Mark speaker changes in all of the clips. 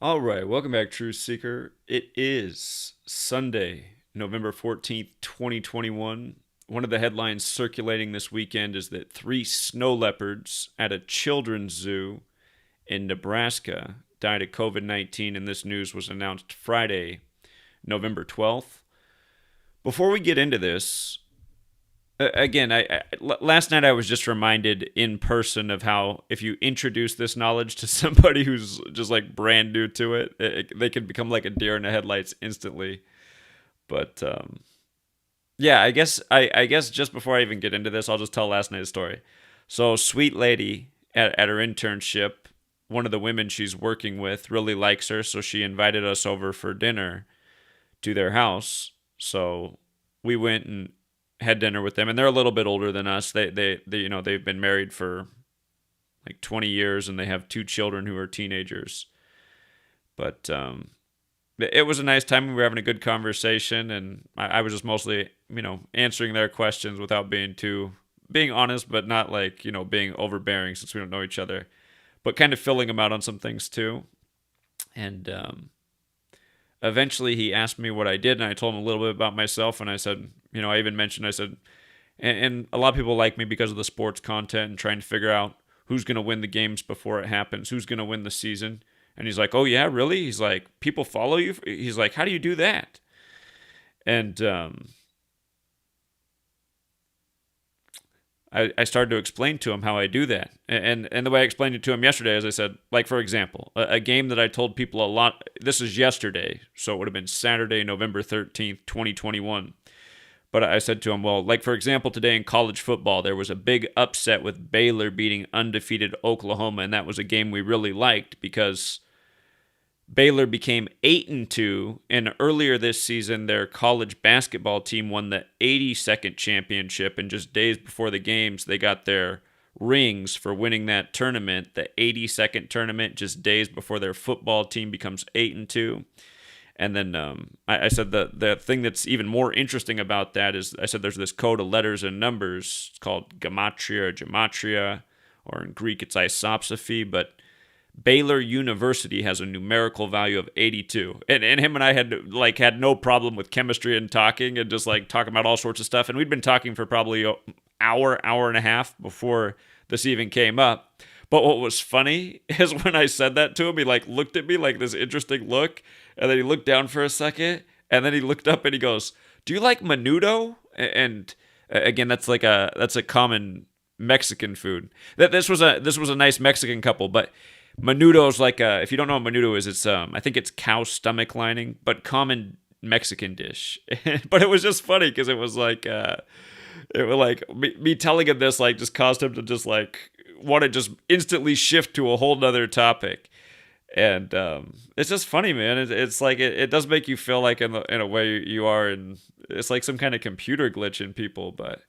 Speaker 1: All right, welcome back, Truth Seeker. It is Sunday, November 14th, 2021. One of the headlines circulating this weekend is that three snow leopards at a children's zoo in Nebraska died of COVID 19, and this news was announced Friday, November 12th. Before we get into this, again, last night I was just reminded in person of how if you introduce this knowledge to somebody who's just like brand new to it, they can become like a deer in the headlights instantly. But yeah, I guess just before I even get into this, I'll just tell last night's story. So, sweet lady at her internship, one of the women she's working with really likes her, so she invited us over for dinner to their house. So we went and had dinner with them, and they're a little bit older than us. They they've been married for like 20 years, and they have two children who are teenagers. But it was a nice time. We were having a good conversation, and I was just mostly answering their questions without being honest, but not like being overbearing since we don't know each other, but kind of filling them out on some things too. And eventually he asked me what I did, and I told him a little bit about myself. And I said, I even mentioned, I said, and a lot of people like me because of the sports content and trying to figure out who's going to win the games before it happens, who's going to win the season. And he's like, oh, yeah, really? He's like, people follow you? He's like, how do you do that? And I started to explain to him how I do that. And the way I explained it to him yesterday is I said, like, for example, a game that I told people a lot, this is yesterday, so it would have been Saturday, November 13th, 2021. But I said to him, well, like, for example, today in college football, there was a big upset with Baylor beating undefeated Oklahoma, and that was a game we really liked because Baylor became 8-2, and earlier this season, their college basketball team won the 82nd championship, and just days before the games, they got their rings for winning that tournament, the 82nd tournament, just days before their football team becomes 8-2. And then I said the thing that's even more interesting about that is I said there's this code of letters and numbers. It's called Gematria, or in Greek it's isopsophy, but Baylor University has a numerical value of 82. And him and I had no problem with chemistry and talking and just like talking about all sorts of stuff. And we'd been talking for probably an hour and a half before this even came up. But what was funny is when I said that to him, he like looked at me like this interesting look, and then he looked down for a second, and then he looked up and he goes, "Do you like menudo?" And again, that's a common Mexican food. That this was a nice Mexican couple, but menudo is like if you don't know what menudo is, it's I think it's cow stomach lining, but common Mexican dish. But it was just funny because it was like it was like me telling him this like just caused him to just like want to just instantly shift to a whole nother topic. And it's just funny, man. It's like it does make you feel like in a way you are, and it's like some kind of computer glitch in people. But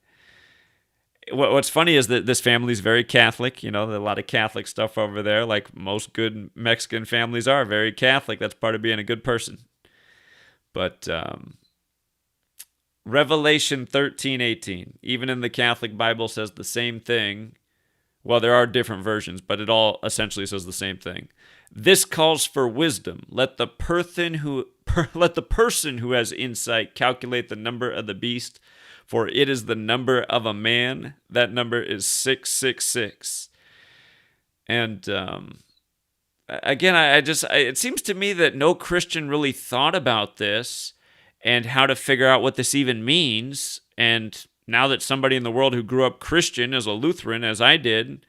Speaker 1: what's funny is that this family's very Catholic. There's a lot of Catholic stuff over there, like most good Mexican families are very Catholic. That's part of being a good person. But Revelation 13:18, even in the Catholic Bible, says the same thing. Well, there are different versions, but it all essentially says the same thing. This calls for wisdom. Let the person who has insight calculate the number of the beast, for it is the number of a man. That number is 666. And again, it seems to me that no Christian really thought about this and how to figure out what this even means. And now that somebody in the world who grew up Christian as a Lutheran, as I did,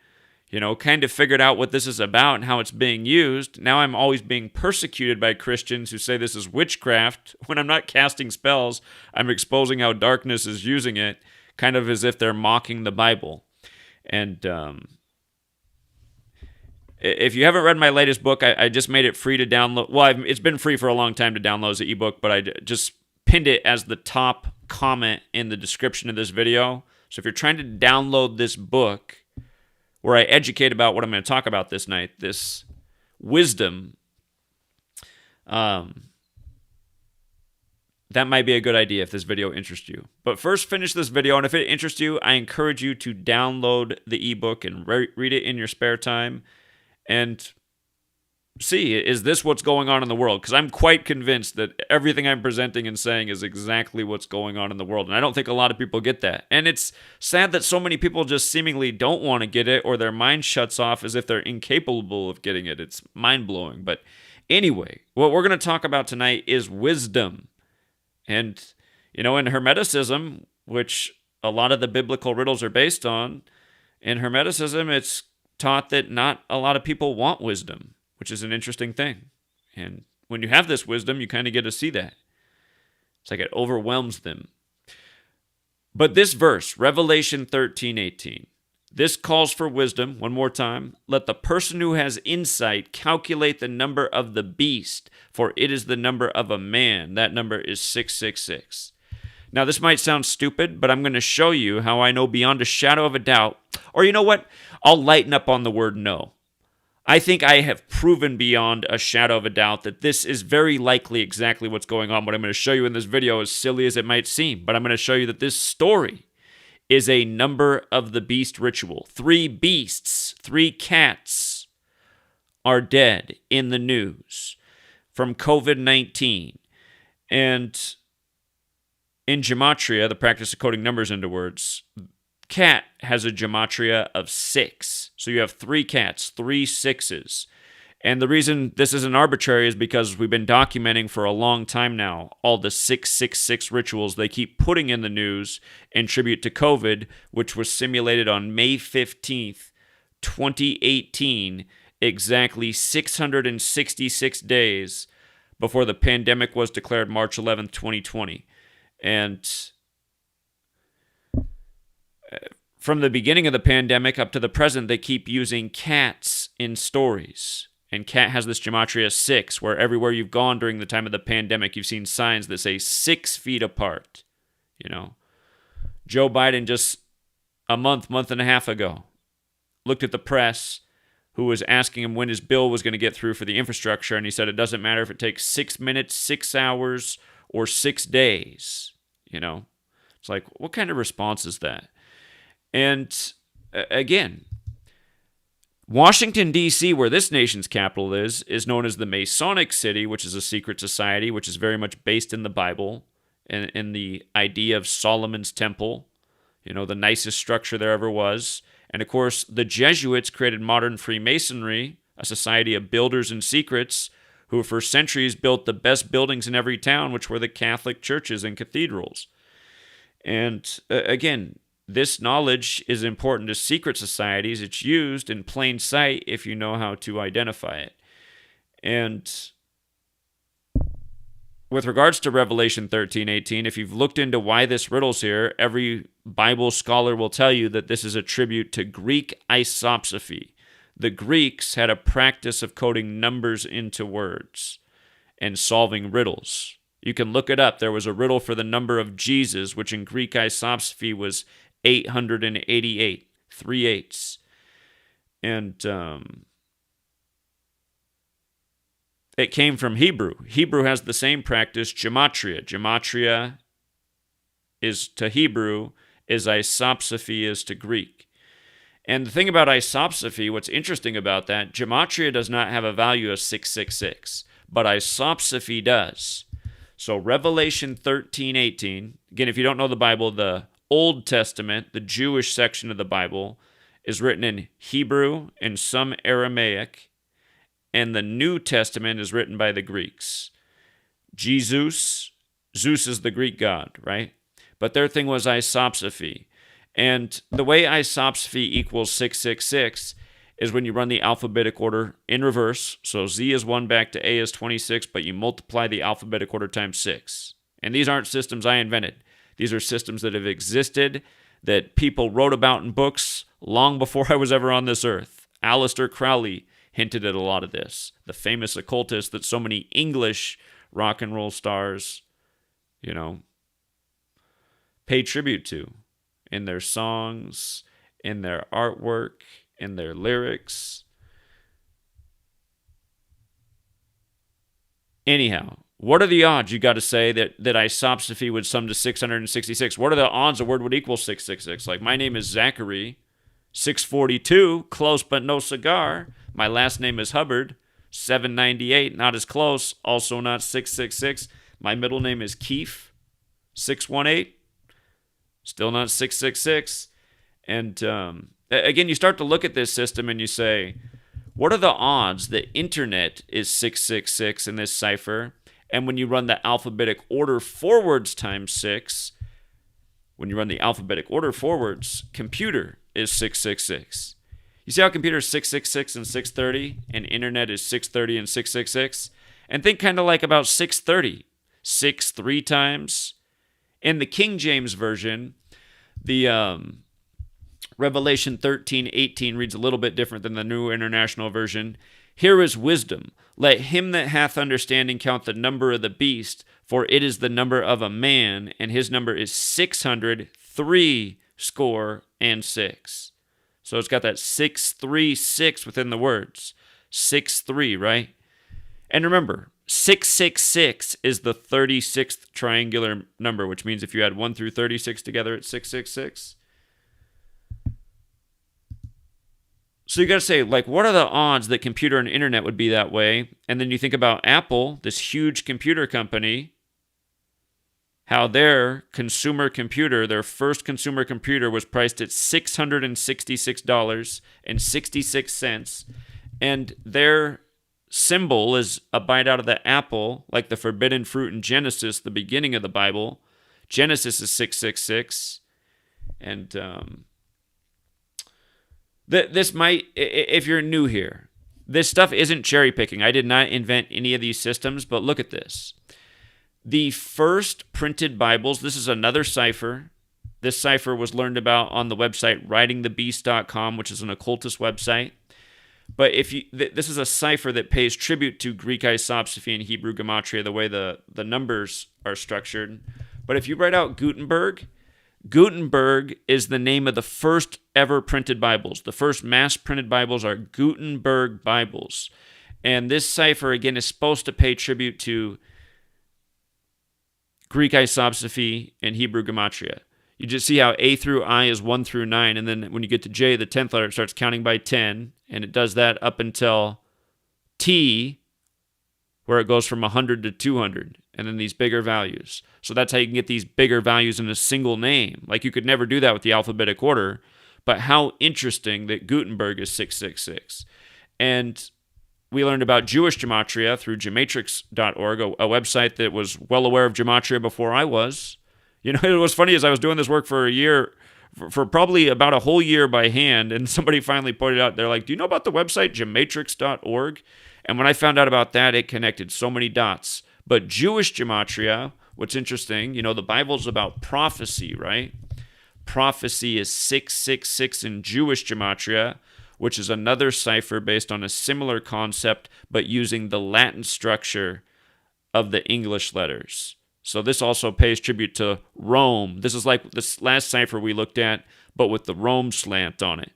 Speaker 1: kind of figured out what this is about and how it's being used, now I'm always being persecuted by Christians who say this is witchcraft. When I'm not casting spells, I'm exposing how darkness is using it, kind of as if they're mocking the Bible. And if you haven't read my latest book, I just made it free to download. Well, it's been free for a long time to download as an ebook, but I just pinned it as the top comment in the description of this video. So if you're trying to download this book, where I educate about what I'm going to talk about this night, this wisdom, that might be a good idea if this video interests you. But first, finish this video, and if it interests you, I encourage you to download the ebook and read it in your spare time. And see, is this what's going on in the world? Because I'm quite convinced that everything I'm presenting and saying is exactly what's going on in the world. And I don't think a lot of people get that. And it's sad that so many people just seemingly don't want to get it, or their mind shuts off as if they're incapable of getting it. It's mind-blowing. But anyway, what we're going to talk about tonight is wisdom. And, in Hermeticism, which a lot of the biblical riddles are based on, in Hermeticism, it's taught that not a lot of people want wisdom, which is an interesting thing. And when you have this wisdom, you kind of get to see that. It's like it overwhelms them. But this verse, Revelation 13:18, this calls for wisdom. One more time. Let the person who has insight calculate the number of the beast, for it is the number of a man. That number is 666. Now, this might sound stupid, but I'm going to show you how I know beyond a shadow of a doubt. Or you know what? I'll lighten up on the word no. I think I have proven beyond a shadow of a doubt that this is very likely exactly what's going on. What I'm going to show you in this video, as silly as it might seem, but I'm going to show you that this story is a number of the beast ritual. 3 beasts, 3 cats are dead in the news from COVID-19. And in Gematria, the practice of coding numbers into words, cat has a gematria of 6. So you have 3 cats, 3 6s. And the reason this isn't arbitrary is because we've been documenting for a long time now all the 666 rituals they keep putting in the news in tribute to COVID, which was simulated on May 15th, 2018, exactly 666 days before the pandemic was declared March 11th, 2020. And from the beginning of the pandemic up to the present, they keep using cats in stories. And cat has this gematria 6, where everywhere you've gone during the time of the pandemic, you've seen signs that say 6 feet apart. Joe Biden just a month and a half ago looked at the press, who was asking him when his bill was going to get through for the infrastructure, and he said it doesn't matter if it takes 6 minutes, 6 hours, or 6 days. It's like, what kind of response is that? And again, Washington, D.C., where this nation's capital is known as the Masonic City, which is a secret society, which is very much based in the Bible and in the idea of Solomon's Temple, the nicest structure there ever was. And of course, the Jesuits created modern Freemasonry, a society of builders and secrets, who for centuries built the best buildings in every town, which were the Catholic churches and cathedrals. And again, this knowledge is important to secret societies. It's used in plain sight if you know how to identify it. And with regards to Revelation 13:18, if you've looked into why this riddle's here, every Bible scholar will tell you that this is a tribute to Greek isopsophy. The Greeks had a practice of coding numbers into words and solving riddles. You can look it up. There was a riddle for the number of Jesus, which in Greek isopsophy was 888, 3 8s. And it came from Hebrew. Hebrew has the same practice, gematria. Gematria is to Hebrew, as isopsophy is to Greek. And the thing about isopsophy, what's interesting about that, gematria does not have a value of 666, but isopsophy does. So Revelation 13:18, again, if you don't know the Bible, the Old Testament, the Jewish section of the Bible, is written in Hebrew and some Aramaic, and the New Testament is written by the Greeks. Zeus is the Greek god, right? But their thing was isopsophy. And the way isopsophy equals 666 is when you run the alphabetic order in reverse. So Z is 1 back to A is 26, but you multiply the alphabetic order times 6. And these aren't systems I invented. These are systems that have existed, that people wrote about in books long before I was ever on this earth. Aleister Crowley hinted at a lot of this, the famous occultist that so many English rock and roll stars, pay tribute to in their songs, in their artwork, in their lyrics. Anyhow, what are the odds, you got to say, that isopsophy would sum to 666? What are the odds a word would equal 666? Like, my name is Zachary, 642, close but no cigar. My last name is Hubbard, 798, not as close, also not 666. My middle name is Keith, 618, still not 666. And again, you start to look at this system and you say, what are the odds that internet is 666 in this cipher? And when you run the alphabetic order forwards times 6, when you run the alphabetic order forwards, computer is 666. You see how computer is 666 and 630, and internet is 630 and 666? And think kind of like about 630. 6 3 times. In the King James Version, the Revelation 13:18 reads a little bit different than the New International Version. Here is wisdom. Let him that hath understanding count the number of the beast, for it is the number of a man, and his number is 603 score and 6. So it's got that 636 within the words. 6-3, right? And remember, 666 is the 36th triangular number, which means if you add 1 through 36 together, it's 666. So you got to say, like, what are the odds that computer and internet would be that way? And then you think about Apple, this huge computer company, how their consumer computer, their first consumer computer was priced at $666.66. And their symbol is a bite out of the apple, like the forbidden fruit in Genesis, the beginning of the Bible. Genesis is 666. And this might, if you're new here, this stuff isn't cherry picking. I did not invent any of these systems, but look at this. The first printed Bibles, this is another cipher. This cipher was learned about on the website writingthebeast.com, which is an occultist website. But this is a cipher that pays tribute to Greek isopsephy and Hebrew Gematria, the way the numbers are structured. But if you write out Gutenberg is the name of the first ever printed Bibles. The first mass printed Bibles are Gutenberg Bibles. And this cipher, again, is supposed to pay tribute to Greek isopsephy and Hebrew Gematria. You just see how A through I is 1 through 9, and then when you get to J, the 10th letter, it starts counting by 10, and it does that up until T, where it goes from 100 to 200, and then these bigger values. So that's how you can get these bigger values in a single name. Like, you could never do that with the alphabetic order, but how interesting that Gutenberg is 666. And we learned about Jewish Gematria through Gematrix.org, a website that was well aware of Gematria before I was. You know, it was funny as I was doing this work for a year, for probably about a whole year by hand, and somebody finally pointed out, they're like, do you know about the website Gematrix.org? And when I found out about that, it connected so many dots. But Jewish Gematria, what's interesting, you know, the Bible's about prophecy, right? Prophecy is 666 in Jewish Gematria, which is another cipher based on a similar concept, but using the Latin structure of the English letters. So this also pays tribute to Rome. This is like this last cipher we looked at, but with the Rome slant on it.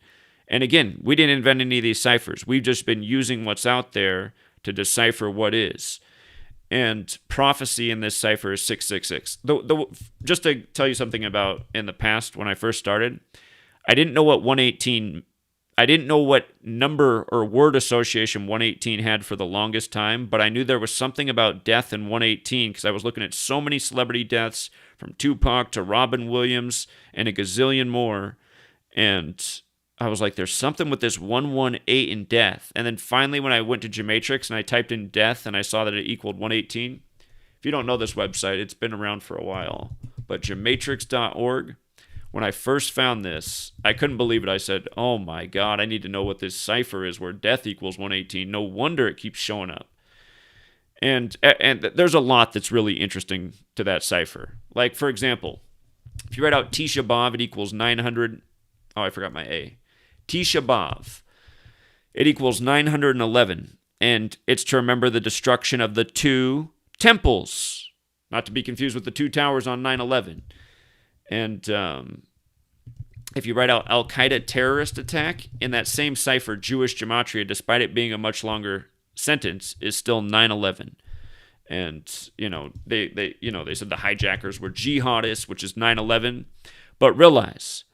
Speaker 1: And again, we didn't invent any of these ciphers. We've just been using what's out there to decipher what is. And prophecy in this cipher is 666. Just to tell you something about in the past, when I first started, I didn't know what 118, I didn't know what number or word association 118 had for the longest time, but I knew there was something about death in 118 because I was looking at so many celebrity deaths, from Tupac to Robin Williams and a gazillion more. And I was like, there's something with this 118 in death. And then finally, when I went to Gematrix and I typed in death and I saw that it equaled 118. If you don't know this website, it's been around for a while. But Gematrix.org, when I first found this, I couldn't believe it. I said, oh my God, I need to know what this cipher is where death equals 118. No wonder it keeps showing up. And there's a lot that's really interesting to that cipher. Like, for example, if you write out Tisha B'Av, it equals 900. Oh, I forgot my A. Tisha B'Av, it equals 911. And it's to remember the destruction of the two temples, not to be confused with the two towers on 9/11. And if you write out Al-Qaeda terrorist attack, in that same cipher, Jewish Gematria, despite it being a much longer sentence, is still 9/11. And, you know, they said the hijackers were jihadists, which is 9/11. But realize,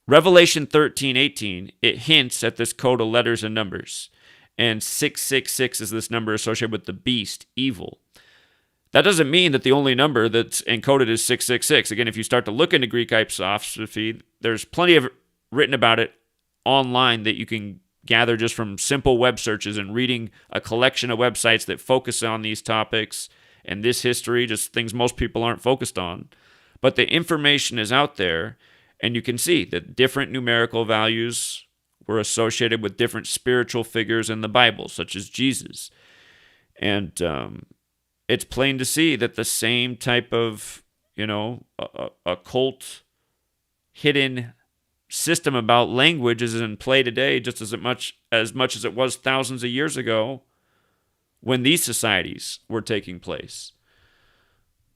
Speaker 1: Revelation 13:18, it hints at this code of letters and numbers. and 666 is this number associated with the beast, evil. That doesn't mean that the only number that's encoded is 666. Again, if you start to look into Greek hypsophy, there's plenty of written about it online that you can gather just from simple web searches and reading a collection of websites that focus on these topics and this history, just things most people aren't focused on. But the information is out there, and you can see that different numerical values were associated with different spiritual figures in the Bible, such as Jesus. And it's plain to see that the same type of, occult, hidden system about language is in play today just as much as it was thousands of years ago when these societies were taking place.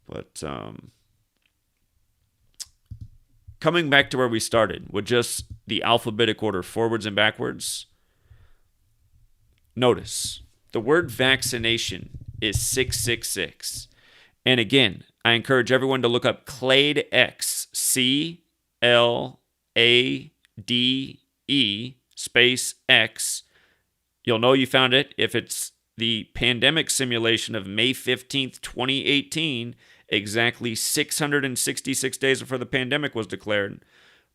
Speaker 1: But coming back to where we started with just the alphabetic order forwards and backwards, notice the word vaccination is 666. And again, I encourage everyone to look up Clade X, CLADE space X. You'll know you found it if it's the pandemic simulation of May 15th, 2018, exactly 666 days before the pandemic was declared.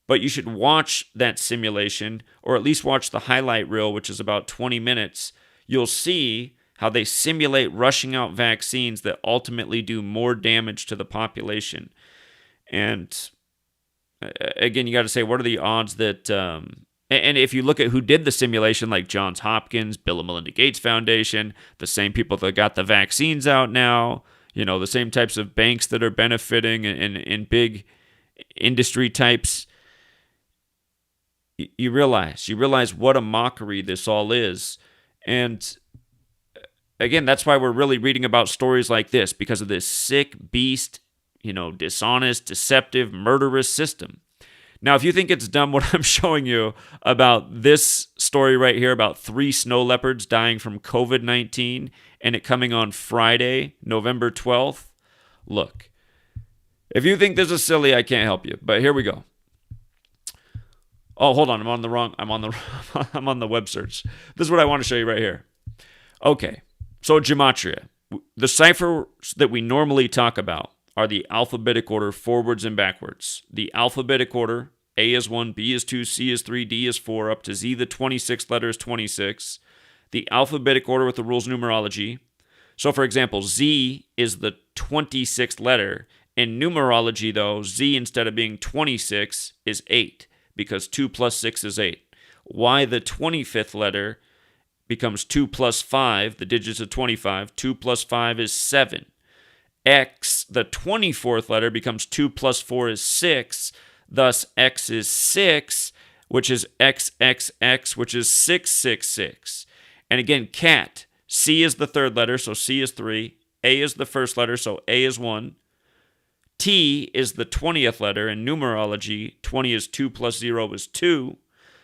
Speaker 1: But you should watch that simulation, or at least watch the highlight reel, which is about 20 minutes. You'll see how they simulate rushing out vaccines that ultimately do more damage to the population. And again, you got to say, what are the odds that... and if you look at who did the simulation, like Johns Hopkins, Bill and Melinda Gates Foundation, the same people that got the vaccines out now, the same types of banks that are benefiting and big industry types, you realize what a mockery this all is. And again, that's why we're really reading about stories like this, because of this sick beast, dishonest, deceptive, murderous system. Now, if you think it's dumb what I'm showing you about this story right here about 3 snow leopards dying from COVID-19 and it coming on Friday, November 12th, look, if you think this is silly, I can't help you, but here we go. Oh, hold on, I'm on the web search. This is what I want to show you right here. Okay, so Gematria. The ciphers that we normally talk about are the alphabetic order forwards and backwards. The alphabetic order, A is 1, B is 2, C is 3, D is 4, up to Z, the 26th letter is 26. The alphabetic order with the rules numerology. So, for example, Z is the 26th letter. In numerology, though, Z, instead of being 26, is 8, because 2 plus 6 is 8. Y, the 25th letter, becomes 2 plus 5, the digits of 25. 2 plus 5 is 7. X, the 24th letter, becomes 2 plus 4 is 6. Thus, X is 6, which is XXX, which is 666. And again, cat. C is the 3rd letter, so C is 3. A is the 1st letter, so A is 1. T is the 20th letter. In numerology, 20 is 2 plus 0 is 2.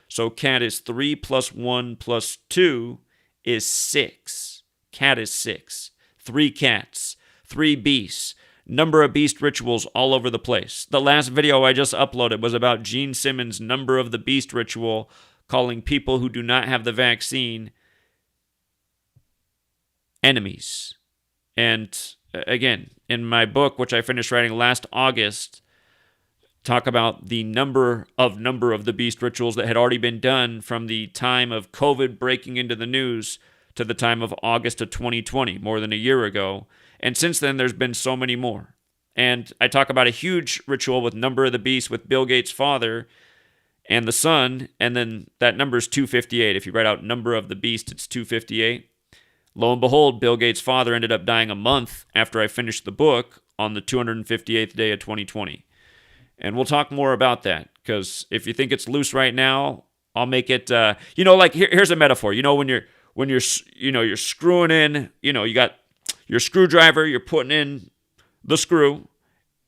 Speaker 1: So cat is 3 plus 1 plus 2 is 6. Cat is 6. 3 cats. 3 beasts, number of beast rituals all over the place. The last video I just uploaded was about Gene Simmons' number of the beast ritual, calling people who do not have the vaccine enemies. And again, in my book, which I finished writing last August, talk about the number of the beast rituals that had already been done from the time of COVID breaking into the news to the time of August of 2020, more than a year ago. And since then, there's been so many more. And I talk about a huge ritual with number of the beast with Bill Gates' father and the son, and then that number is 258. If you write out number of the beast, it's 258. Lo and behold, Bill Gates' father ended up dying a month after I finished the book on the 258th day of 2020. And we'll talk more about that, because if you think it's loose right now, I'll make it, here's a metaphor. When you're screwing in, you got your screwdriver, you're putting in the screw.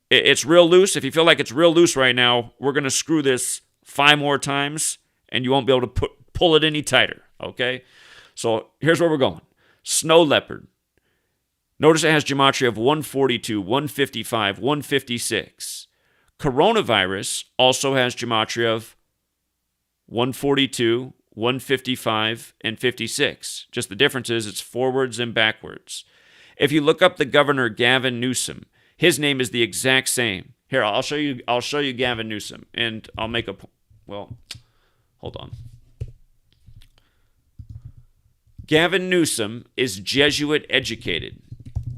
Speaker 1: It's real loose. If you feel like it's real loose right now, we're going to screw this 5 more times, and you won't be able to pull it any tighter, okay? So here's where we're going. Snow leopard. Notice it has gematria of 142, 155, 156. Coronavirus also has gematria of 142, 155, and 56. Just the difference is it's forwards and backwards. If you look up the governor Gavin Newsom, his name is the exact same. Here, I'll show you Gavin Newsom, and I'll make a well, hold on. Gavin Newsom is Jesuit educated.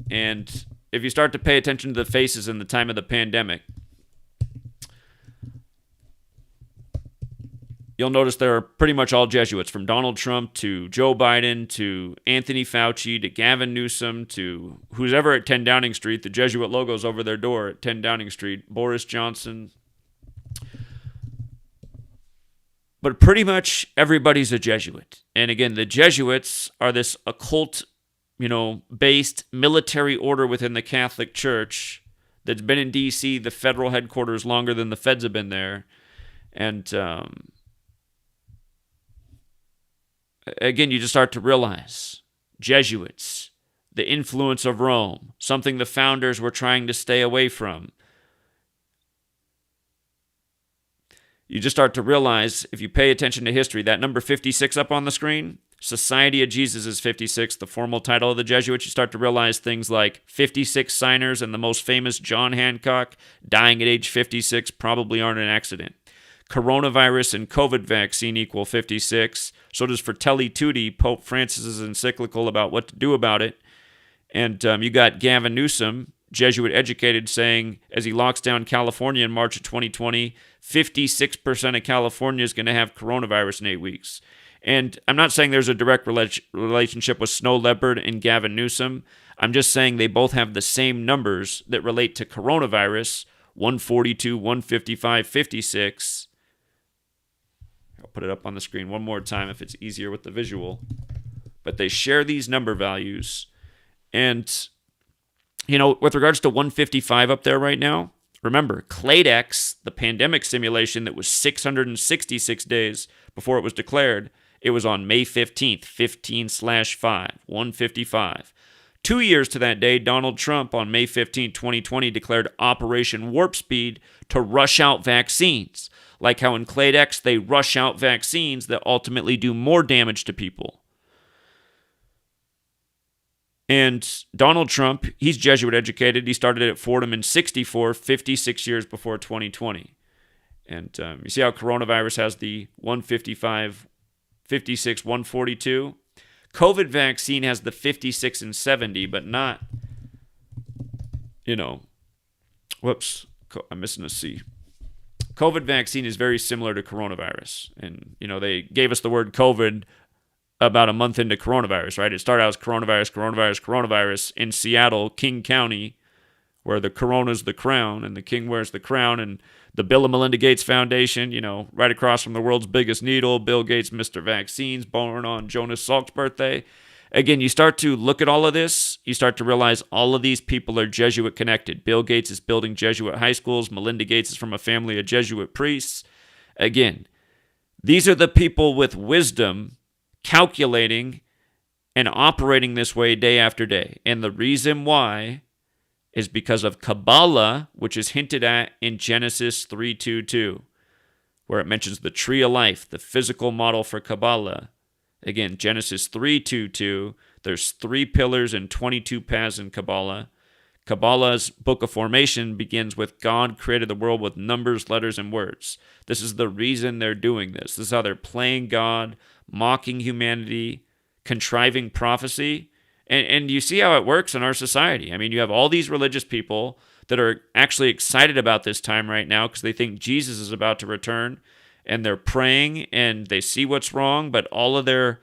Speaker 1: And if you start to pay attention to the faces in the time of the pandemic, you'll notice they're pretty much all Jesuits, from Donald Trump to Joe Biden to Anthony Fauci to Gavin Newsom to who's ever at 10 Downing Street. The Jesuit logo's over their door at 10 Downing Street. Boris Johnson. But pretty much everybody's a Jesuit. And again, the Jesuits are this occult, based military order within the Catholic Church that's been in D.C., the federal headquarters, longer than the feds have been there. And again, you just start to realize Jesuits, the influence of Rome, something the founders were trying to stay away from. You just start to realize, if you pay attention to history, that number 56 up on the screen, Society of Jesus is 56, the formal title of the Jesuits. You start to realize things like 56 signers and the most famous John Hancock dying at age 56 probably aren't an accident. Coronavirus and COVID vaccine equal 56. So does Fratelli Tutti, Pope Francis's encyclical about what to do about it. And you got Gavin Newsom, Jesuit educated, saying as he locks down California in March of 2020, 56% of California is going to have coronavirus in 8 weeks. And I'm not saying there's a direct relationship with Snow Leopard and Gavin Newsom. I'm just saying they both have the same numbers that relate to coronavirus, 142, 155, 56. I'll put it up on the screen one more time if it's easier with the visual. But they share these number values. And, with regards to 155 up there right now, remember, Cladex, the pandemic simulation that was 666 days before it was declared, it was on May 15th, 15/5, 155. 2 years to that day, Donald Trump on May 15, 2020, declared Operation Warp Speed to rush out vaccines. Like how in Cladex, they rush out vaccines that ultimately do more damage to people. And Donald Trump, he's Jesuit educated. He started at Fordham in 64, 56 years before 2020. And you see how coronavirus has the 155, 56, 142? COVID vaccine has the 56 and 70, but not, whoops, I'm missing a C. COVID vaccine is very similar to coronavirus. And, they gave us the word COVID about a month into coronavirus, right? It started out as coronavirus in Seattle, King County, where the corona's the crown and the king wears the crown, and the Bill and Melinda Gates Foundation, right across from the world's biggest needle, Bill Gates, Mr. Vaccines, born on Jonas Salk's birthday. Again, you start to look at all of this, you start to realize all of these people are Jesuit connected. Bill Gates is building Jesuit high schools. Melinda Gates is from a family of Jesuit priests. Again, these are the people with wisdom calculating and operating this way day after day. And the reason why is because of Kabbalah, which is hinted at in Genesis 3:2-2, where it mentions the tree of life, the physical model for Kabbalah. Again, Genesis 3:2-2, there's 3 pillars and 22 paths in Kabbalah. Kabbalah's book of formation begins with God created the world with numbers, letters, and words. This is the reason they're doing this. This is how they're playing God, mocking humanity, contriving prophecy. And you see how it works in our society. I mean, you have all these religious people that are actually excited about this time right now because they think Jesus is about to return, and they're praying and they see what's wrong, but all of their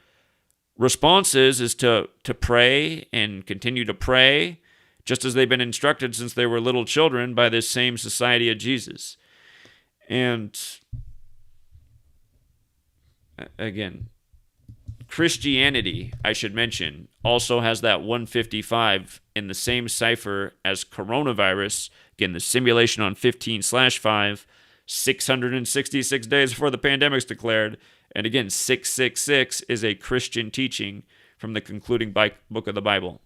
Speaker 1: responses is to pray and continue to pray, just as they've been instructed since they were little children by this same Society of Jesus. And again, Christianity, I should mention, also has that 155 in the same cipher as coronavirus. Again, the simulation on 15/5, 666 days before the pandemic's declared. And again, 666 is a Christian teaching from the concluding book of the Bible.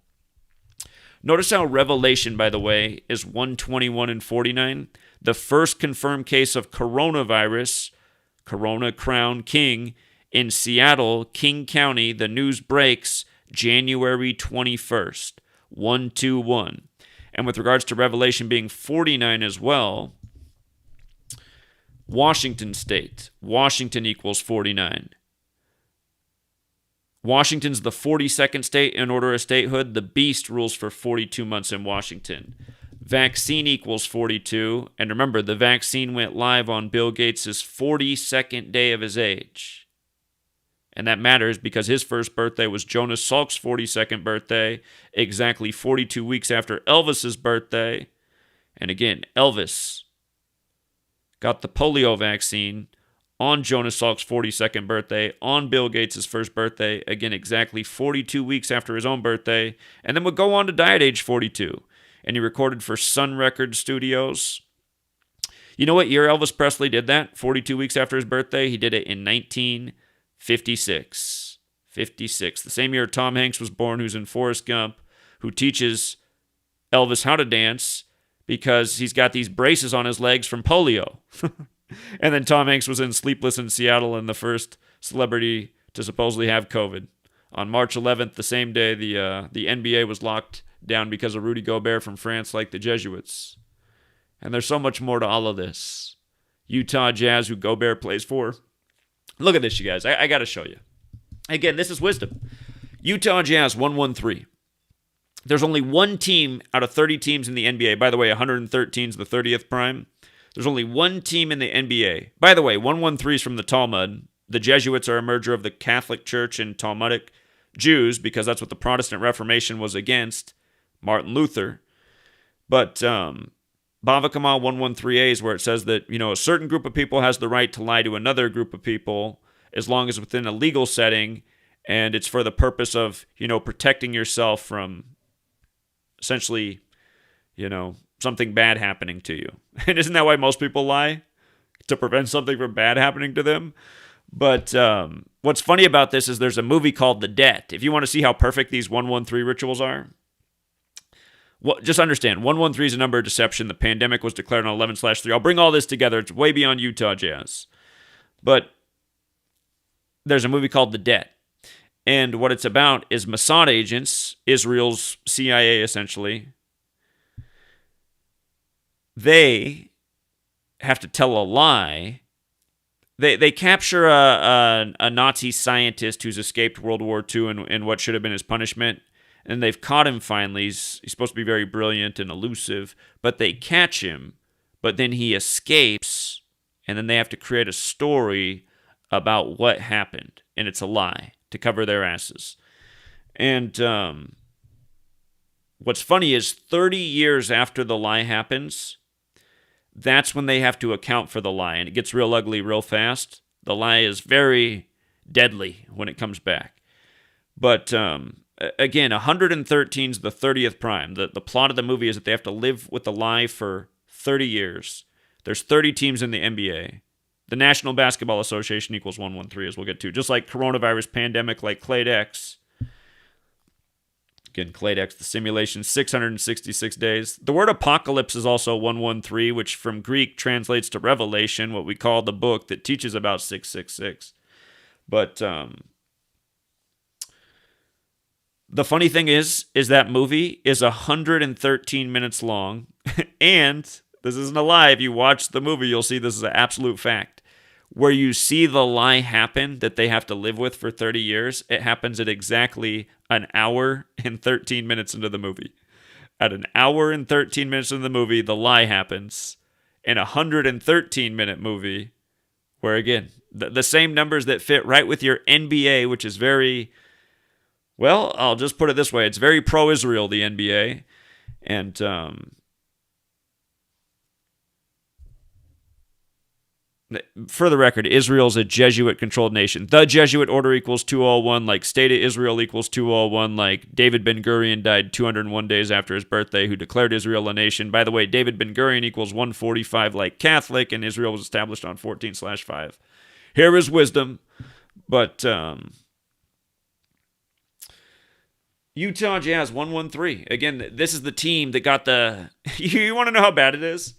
Speaker 1: Notice how Revelation, by the way, is 121 and 49. The first confirmed case of coronavirus, corona, crown, king, In Seattle, King County, the news breaks January 21st, 121. And with regards to Revelation being 49 as well, Washington State, Washington equals 49. Washington's the 42nd state in order of statehood. The beast rules for 42 months in Washington. Vaccine equals 42. And remember, the vaccine went live on Bill Gates' 42nd day of his age. And that matters because his first birthday was Jonas Salk's 42nd birthday, exactly 42 weeks after Elvis's birthday. And again, Elvis got the polio vaccine on Jonas Salk's 42nd birthday, on Bill Gates' first birthday, again, exactly 42 weeks after his own birthday, and then would go on to die at age 42. And he recorded for Sun Records Studios. You know what year Elvis Presley did that? 42 weeks after his birthday? He did it in 1956. 56. The same year Tom Hanks was born, who's in Forrest Gump, who teaches Elvis how to dance because he's got these braces on his legs from polio. And then Tom Hanks was in Sleepless in Seattle and the first celebrity to supposedly have COVID. On March 11th, the same day, the NBA was locked down because of Rudy Gobert from France, like the Jesuits. And there's so much more to all of this. Utah Jazz, who Gobert plays for. Look at this, you guys. I got to show you. Again, this is wisdom. Utah Jazz, 113. There's only one team out of 30 teams in the NBA. By the way, 113 is the 30th prime. There's only one team in the NBA. By the way, 113 is from the Talmud. The Jesuits are a merger of the Catholic Church and Talmudic Jews because that's what the Protestant Reformation was against, Martin Luther. But Bava Kamma 113a is where it says that, a certain group of people has the right to lie to another group of people as long as within a legal setting, and it's for the purpose of, protecting yourself from essentially, something bad happening to you. And isn't that why most people lie? To prevent something from bad happening to them? But what's funny about this is there's a movie called The Debt. If you want to see how perfect these 113 rituals are, just understand, 113 is a number of deception. The pandemic was declared on 11/3. I'll bring all this together. It's way beyond Utah Jazz. But there's a movie called The Debt. And what it's about is Mossad agents, Israel's CIA essentially, they have to tell a lie. They capture a Nazi scientist who's escaped World War II and what should have been his punishment. And they've caught him finally. He's supposed to be very brilliant and elusive. But they catch him. But then he escapes. And then they have to create a story about what happened. And it's a lie to cover their asses. And what's funny is 30 years after the lie happens, that's when they have to account for the lie. And it gets real ugly real fast. The lie is very deadly when it comes back. But again, 113 is the 30th prime. The plot of the movie is that they have to live with the lie for 30 years. There's 30 teams in the NBA. The National Basketball Association equals 113, as we'll get to. Just like coronavirus pandemic, like Clade X. Again, Clade X, the simulation, 666 days. The word apocalypse is also 113, which from Greek translates to Revelation, what we call the book that teaches about 666. But the funny thing is that movie is 113 minutes long. And this isn't a lie. If you watch the movie, you'll see this is an absolute fact. Where you see the lie happen that they have to live with for 30 years, it happens at exactly an hour and 13 minutes into the movie. At an hour and 13 minutes into the movie, the lie happens. In a 113-minute movie, where again, the same numbers that fit right with your NBA, which is very, well, I'll just put it this way. It's very pro-Israel, the NBA. And for the record, Israel's a Jesuit-controlled nation. The Jesuit order equals 201, like State of Israel equals 201, like David Ben-Gurion died 201 days after his birthday, who declared Israel a nation. By the way, David Ben-Gurion equals 145 like Catholic, and Israel was established on 14/5. Here is wisdom, but Utah Jazz 113. Again, this is the team that got the... You want to know how bad it is?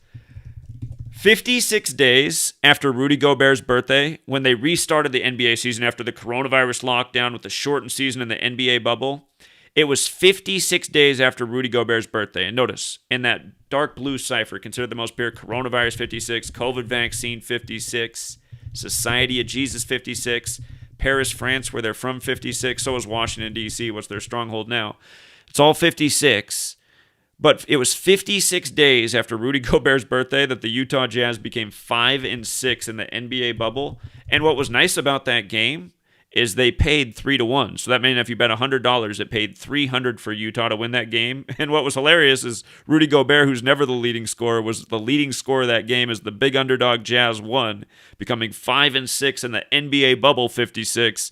Speaker 1: 56 days after Rudy Gobert's birthday, when they restarted the NBA season after the coronavirus lockdown with the shortened season in the NBA bubble, it was 56 days after Rudy Gobert's birthday. And notice, in that dark blue cipher, considered the most pure, coronavirus 56, COVID vaccine 56, Society of Jesus 56, Paris, France, where they're from 56, so is Washington, D.C., what's their stronghold now. It's all 56. But it was 56 days after Rudy Gobert's birthday that the Utah Jazz became 5-6 in the NBA bubble. And what was nice about that game is they paid 3-1. So that meant if you bet $100, it paid $300 for Utah to win that game. And what was hilarious is Rudy Gobert, who's never the leading scorer, was the leading scorer of that game as the big underdog Jazz won, becoming 5-6 in the NBA bubble 56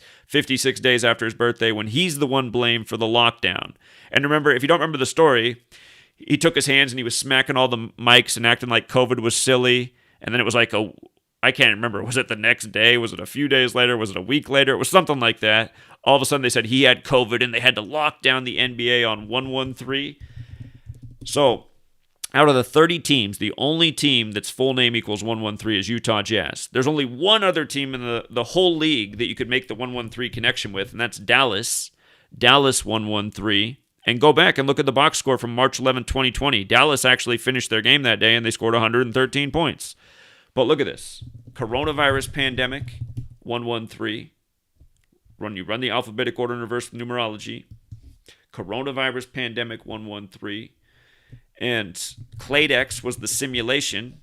Speaker 1: days after his birthday, when he's the one blamed for the lockdown. And remember, if you don't remember the story, he took his hands and he was smacking all the mics and acting like COVID was silly. And then it was like I can't remember. Was it the next day? Was it a few days later? Was it a week later? It was something like that. All of a sudden they said he had COVID and they had to lock down the NBA on 113. So out of the 30 teams, the only team that's full name equals 113 is Utah Jazz. There's only one other team in the whole league that you could make the 113 connection with, and that's Dallas. Dallas 113. And go back and look at the box score from March 11, 2020. Dallas actually finished their game that day, and they scored 113 points. But look at this. Coronavirus pandemic, 113. You run the alphabetic order in reverse with numerology. Coronavirus pandemic, 113. And Clade X was the simulation,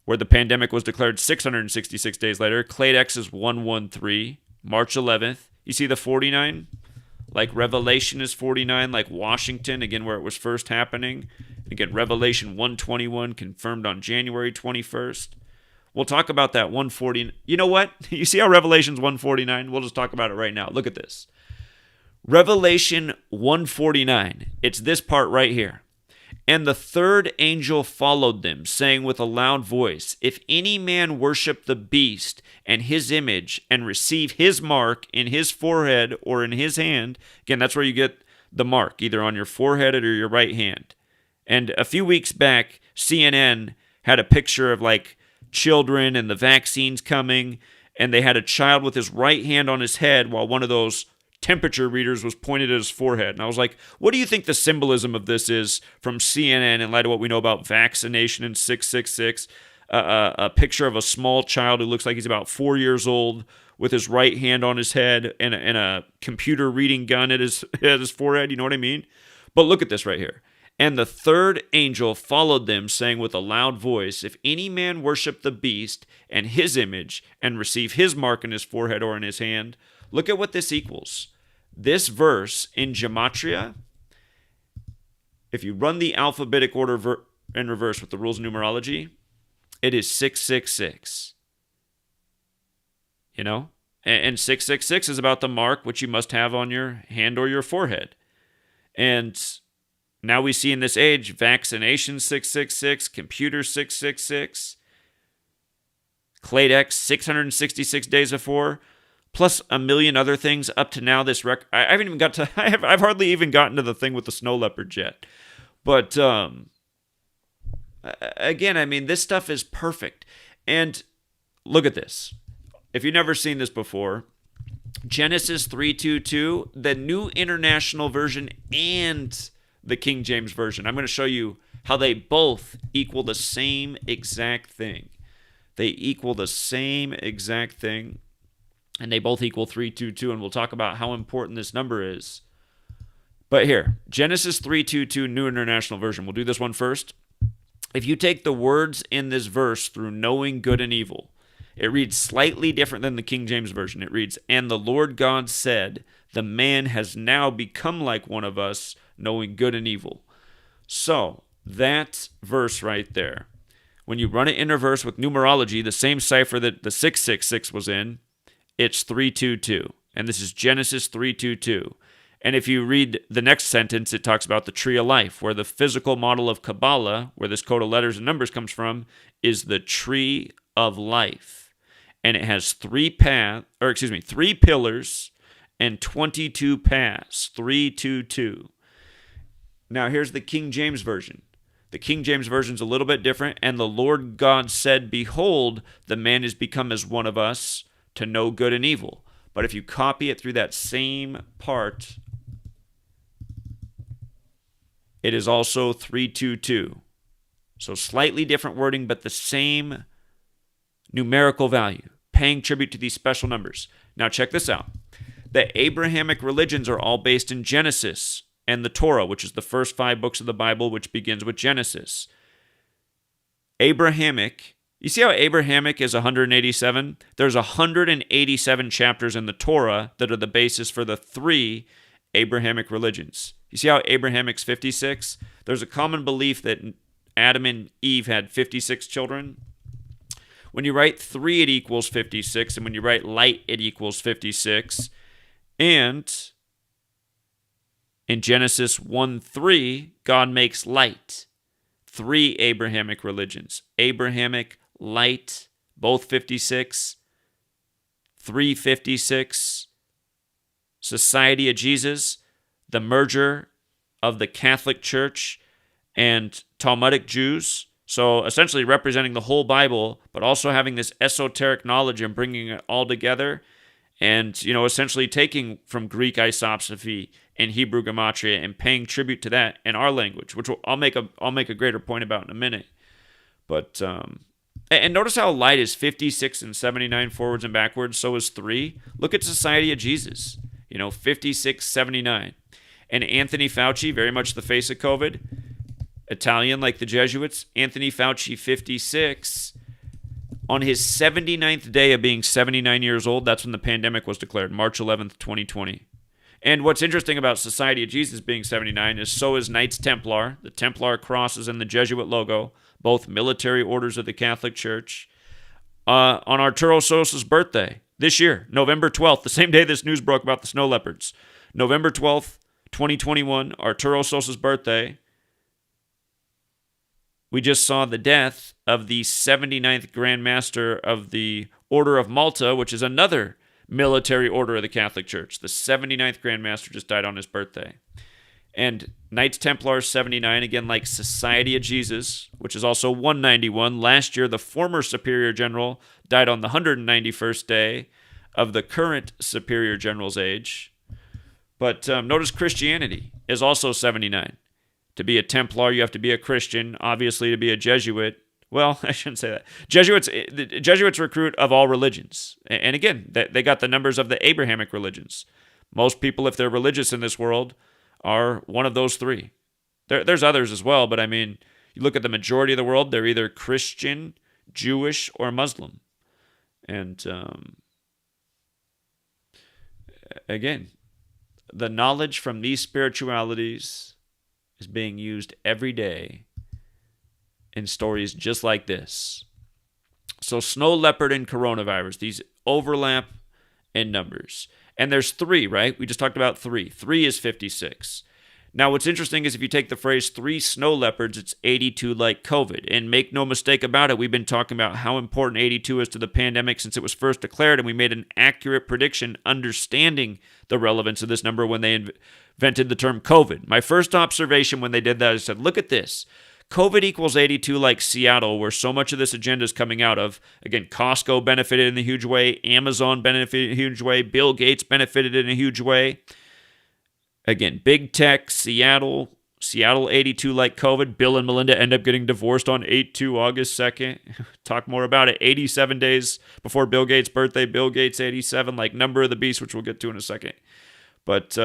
Speaker 1: where the pandemic was declared 666 days later. Clade X is 113, March 11th. You see the 49? Like Revelation is 49, like Washington, again, where it was first happening. Again, Revelation 121 confirmed on January 21st. We'll talk about that 140. You know what? You see how Revelation's 149? We'll just talk about it right now. Look at this. Revelation 149. It's this part right here. And the third angel followed them, saying with a loud voice, if any man worship the beast and his image and receive his mark in his forehead or in his hand, again, that's where you get the mark, either on your forehead or your right hand. And a few weeks back, CNN had a picture of like children and the vaccines coming, and they had a child with his right hand on his head while one of those temperature readers was pointed at his forehead. And I was like, what do you think the symbolism of this is from CNN in light of what we know about vaccination and 666? A picture of a small child who looks like he's about 4 years old with his right hand on his head and a computer reading gun at his forehead. You know what I mean? But look at this right here. And the third angel followed them, saying with a loud voice, if any man worship the beast and his image and receive his mark in his forehead or in his hand, look at what this equals. This verse in Gematria, if you run the alphabetic order in reverse with the rules of numerology, it is 666. You know? And 666 is about the mark which you must have on your hand or your forehead. And now we see in this age, vaccination 666, computer 666, Clade X 666 days before, plus a million other things up to now. This record, I haven't even got to. I've hardly even gotten to the thing with the snow leopard yet. But again, I mean, this stuff is perfect. And look at this. If you've never seen this before, Genesis 3:22, the New International Version, and the King James Version. I'm going to show you how they both equal the same exact thing. They equal the same exact thing. And they both equal 322, and we'll talk about how important this number is. But here, Genesis 3:22, New International Version. We'll do this one first. If you take the words in this verse through knowing good and evil, it reads slightly different than the King James Version. It reads, and the Lord God said, the man has now become like one of us, knowing good and evil. So, that verse right there, when you run it in reverse with numerology, the same cipher that the 666 was in, it's 322, and this is Genesis 3:22. And if you read the next sentence, it talks about the tree of life, where the physical model of Kabbalah, where this code of letters and numbers comes from, is the tree of life. And it has three pillars and 22 paths, 322. Now here's the King James Version. The King James Version's a little bit different. And the Lord God said, behold, the man is become as one of us to know good and evil. But if you copy it through that same part, it is also 322. So slightly different wording, but the same numerical value, paying tribute to these special numbers. Now check this out. The Abrahamic religions are all based in Genesis and the Torah, which is the first 5 books of the Bible, which begins with Genesis. Abrahamic, you see how Abrahamic is 187? There's 187 chapters in the Torah that are the basis for the 3 Abrahamic religions. You see how Abrahamic's 56? There's a common belief that Adam and Eve had 56 children. When you write 3, it equals 56, and when you write light, it equals 56. And in Genesis 1:3, God makes light. 3 Abrahamic religions. Abrahamic, light, both 56. 356. Society of Jesus, the merger of the Catholic Church and Talmudic Jews. So essentially representing the whole Bible, but also having this esoteric knowledge and bringing it all together. And, essentially taking from Greek isopsephy and Hebrew Gematria and paying tribute to that in our language, which I'll make a greater point about in a minute. But, and notice how light is 56 and 79 forwards and backwards, so is 3. Look at Society of Jesus, 56, 79. And Anthony Fauci, very much the face of COVID, Italian like the Jesuits, Anthony Fauci, 56. On his 79th day of being 79 years old, that's when the pandemic was declared, March 11th, 2020. And what's interesting about Society of Jesus being 79 is so is Knights Templar. The Templar cross is in the Jesuit logo, both military orders of the Catholic Church. On Arturo Sosa's birthday this year, November 12th, the same day this news broke about the snow leopards, November 12th, 2021, Arturo Sosa's birthday, we just saw the death of the 79th Grand Master of the Order of Malta, which is another military order of the Catholic Church. The 79th Grand Master just died on his birthday. And Knights Templar 79, again, like Society of Jesus, which is also 191. Last year, the former Superior General died on the 191st day of the current Superior General's age. But notice Christianity is also 79. To be a Templar, you have to be a Christian. Obviously, to be a Jesuit, well, I shouldn't say that. The Jesuits recruit of all religions. And again, they got the numbers of the Abrahamic religions. Most people, if they're religious in this world, are one of those 3. There's others as well, but I mean, you look at the majority of the world, they're either Christian, Jewish, or Muslim. And again, the knowledge from these spiritualities is being used every day in stories just like this. So snow leopard and coronavirus, these overlap in numbers. And there's 3, right? We just talked about 3. 3 is 56. Now, what's interesting is if you take the phrase 3 snow leopards, it's 82 like COVID. And make no mistake about it, we've been talking about how important 82 is to the pandemic since it was first declared, and we made an accurate prediction understanding the relevance of this number when they invented the term COVID. My first observation when they did that, I said, look at this. COVID equals 82 like Seattle, where so much of this agenda is coming out of. Again, Costco benefited in a huge way. Amazon benefited in a huge way. Bill Gates benefited in a huge way. Again, big tech, Seattle 82 like COVID. Bill and Melinda end up getting divorced on 8/2, August 2nd. Talk more about it. 87 days before Bill Gates' birthday. Bill Gates 87, like number of the beast, which we'll get to in a second. But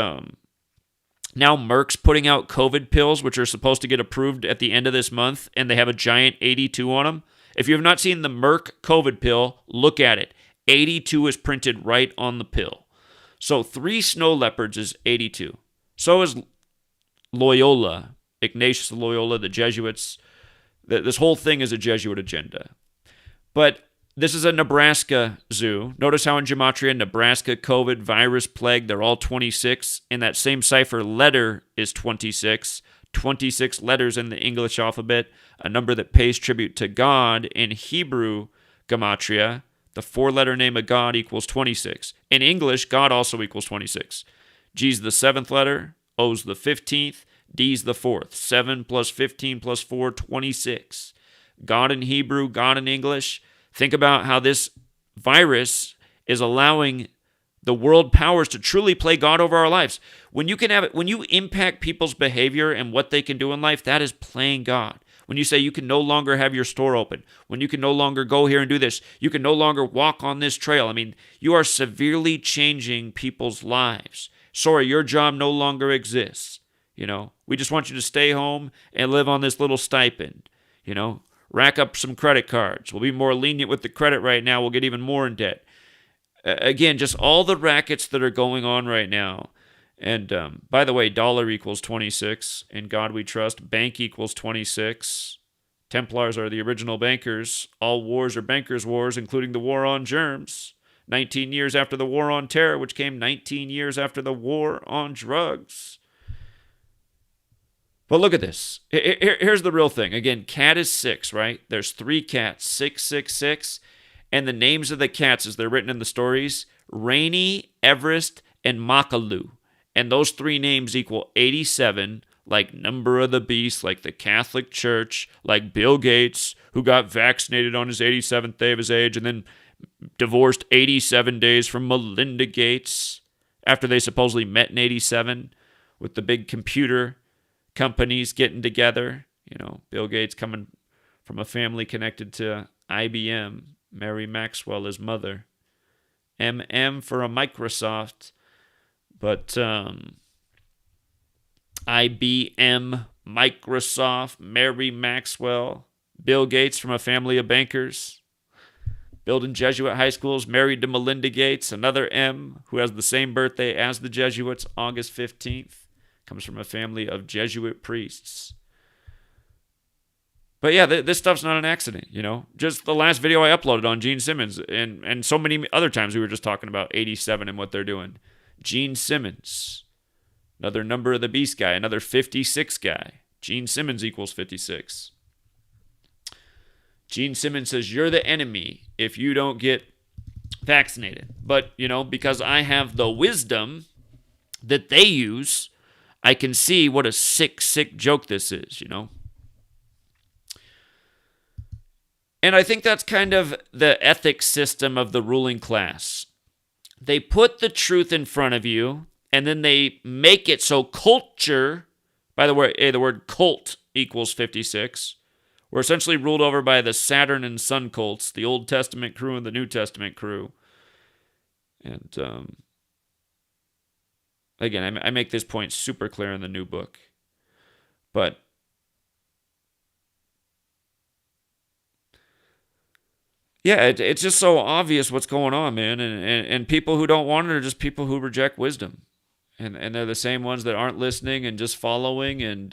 Speaker 1: now Merck's putting out COVID pills, which are supposed to get approved at the end of this month, and they have a giant 82 on them. If you have not seen the Merck COVID pill, look at it. 82 is printed right on the pill. So 3 snow leopards is 82. So is Loyola, Ignatius of Loyola, the Jesuits. This whole thing is a Jesuit agenda. But this is a Nebraska zoo. Notice how in Gematria, Nebraska, COVID, virus, plague, they're all 26. And that same cipher letter is 26. 26 letters in the English alphabet, a number that pays tribute to God. In Hebrew Gematria, the 4-letter name of God equals 26. In English, God also equals 26. G's the 7th letter, O's the 15th, D's the fourth. 7 plus 15 plus 4, 26. God in Hebrew, God in English. Think about how this virus is allowing the world powers to truly play God over our lives. When you impact people's behavior and what they can do in life, that is playing God. When you say you can no longer have your store open, when you can no longer go here and do this, you can no longer walk on this trail. I mean, you are severely changing people's lives. Sorry, your job no longer exists. We just want you to stay home and live on this little stipend. Rack up some credit cards. We'll be more lenient with the credit right now. We'll get even more in debt. Again, just all the rackets that are going on right now. And by the way, dollar equals 26. In God we trust. Bank equals 26. Templars are the original bankers. All wars are bankers' wars, including the war on germs. 19 years after the war on terror, which came 19 years after the war on drugs. But look at this. Here's the real thing. Again, cat is 6, right? There's 3 cats, 666. And the names of the cats, as they're written in the stories, Rainy, Everest, and Makalu. And those 3 names equal 87, like number of the beast, like the Catholic Church, like Bill Gates, who got vaccinated on his 87th day of his age and then divorced 87 days from Melinda Gates after they supposedly met in 87 with the big computer companies getting together. Bill Gates coming from a family connected to IBM. Mary Maxwell, his mother. MM for a Microsoft. But IBM, Microsoft, Mary Maxwell, Bill Gates from a family of bankers. Building Jesuit high schools, married to Melinda Gates, another M, who has the same birthday as the Jesuits, August 15th. Comes from a family of Jesuit priests. But yeah, this stuff's not an accident, Just the last video I uploaded on Gene Simmons and so many other times we were just talking about 87 and what they're doing. Gene Simmons, another number of the beast guy, another 56 guy. Gene Simmons equals 56. Gene Simmons says, you're the enemy if you don't get vaccinated. But, because I have the wisdom that they use, I can see what a sick, sick joke this is, And I think that's kind of the ethics system of the ruling class. They put the truth in front of you, and then they make it so culture, by the way, the word cult equals 56. We're essentially ruled over by the Saturn and Sun cults, the Old Testament crew and the New Testament crew. And again, I make this point super clear in the new book. But yeah, it's just so obvious what's going on, man. And people who don't want it are just people who reject wisdom. And they're the same ones that aren't listening and just following. And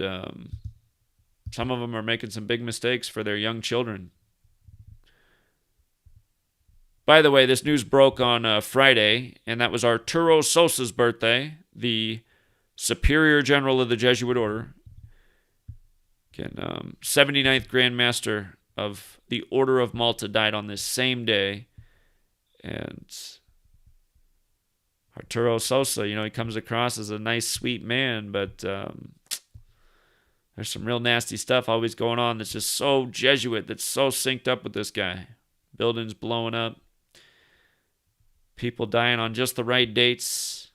Speaker 1: some of them are making some big mistakes for their young children. By the way, this news broke on Friday, and that was Arturo Sosa's birthday, the Superior General of the Jesuit Order. Again, 79th Grand Master of the Order of Malta died on this same day. And Arturo Sosa, he comes across as a nice, sweet man, but there's some real nasty stuff always going on that's just so Jesuit, that's so synced up with this guy. Buildings blowing up. People dying on just the right dates.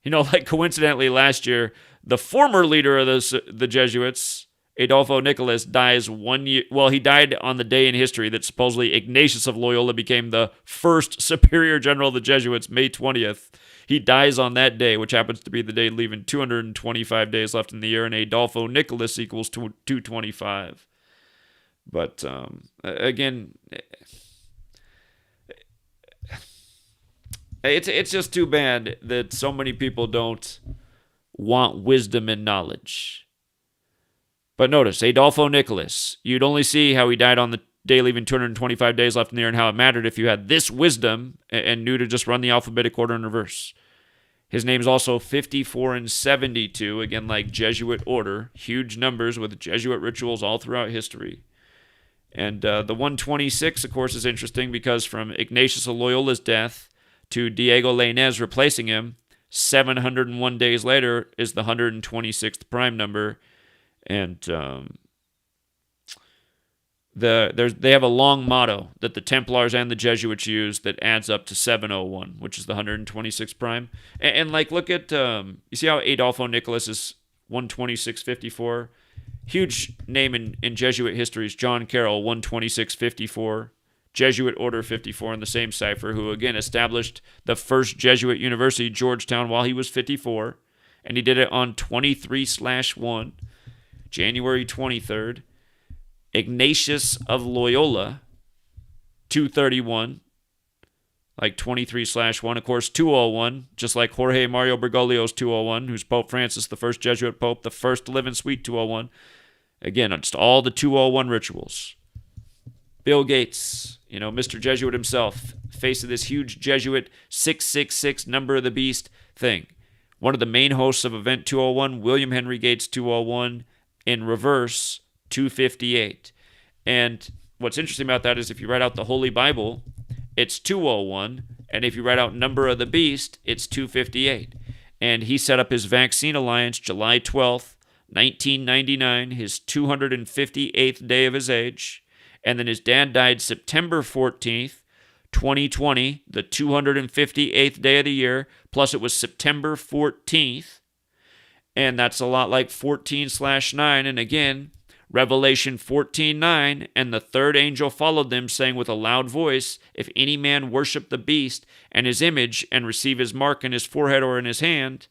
Speaker 1: Like coincidentally last year, the former leader of the Jesuits, Adolfo Nicolas, dies 1 year. Well, he died on the day in history that supposedly Ignatius of Loyola became the first superior general of the Jesuits, May 20th. He dies on that day, which happens to be the day leaving 225 days left in the year, and Adolfo Nicolas equals 225. But again, it's just too bad that so many people don't want wisdom and knowledge. But notice, Adolfo Nicolas, you'd only see how he died on the day leaving 225 days left in the year and how it mattered if you had this wisdom and knew to just run the alphabetic order in reverse. His name's also 54 and 72, again like Jesuit order, huge numbers with Jesuit rituals all throughout history. And the 126, of course, is interesting because from Ignatius of Loyola's death to Diego Lainez replacing him, 701 days later is the 126th prime number. And they have a long motto that the Templars and the Jesuits use that adds up to 701, which is the 126th prime. And like, look at, you see how Adolfo Nicholas is 12654? Huge name in Jesuit history is John Carroll, 12654. Jesuit Order 54 in the same cipher, who again established the first Jesuit university, Georgetown, while he was 54. And he did it on 23/1, January 23rd. Ignatius of Loyola, 231, like 23/1. Of course, 201, just like Jorge Mario Bergoglio's 201, who's Pope Francis, the first Jesuit Pope, the first to live in Suite 201. Again, just all the 201 rituals. Bill Gates, Mr. Jesuit himself, face of this huge Jesuit 666 number of the beast thing. One of the main hosts of Event 201, William Henry Gates 201, in reverse, 258. And what's interesting about that is if you write out the Holy Bible, it's 201. And if you write out Number of the Beast, it's 258. And he set up his Vaccine Alliance July 12th, 1999, his 258th day of his age. And then his dad died September 14th, 2020, the 258th day of the year. Plus it was September 14th. And that's a lot like 14/9. And again, Revelation 14:9, and the third angel followed them, saying with a loud voice, if any man worship the beast and his image and receive his mark in his forehead or in his hand,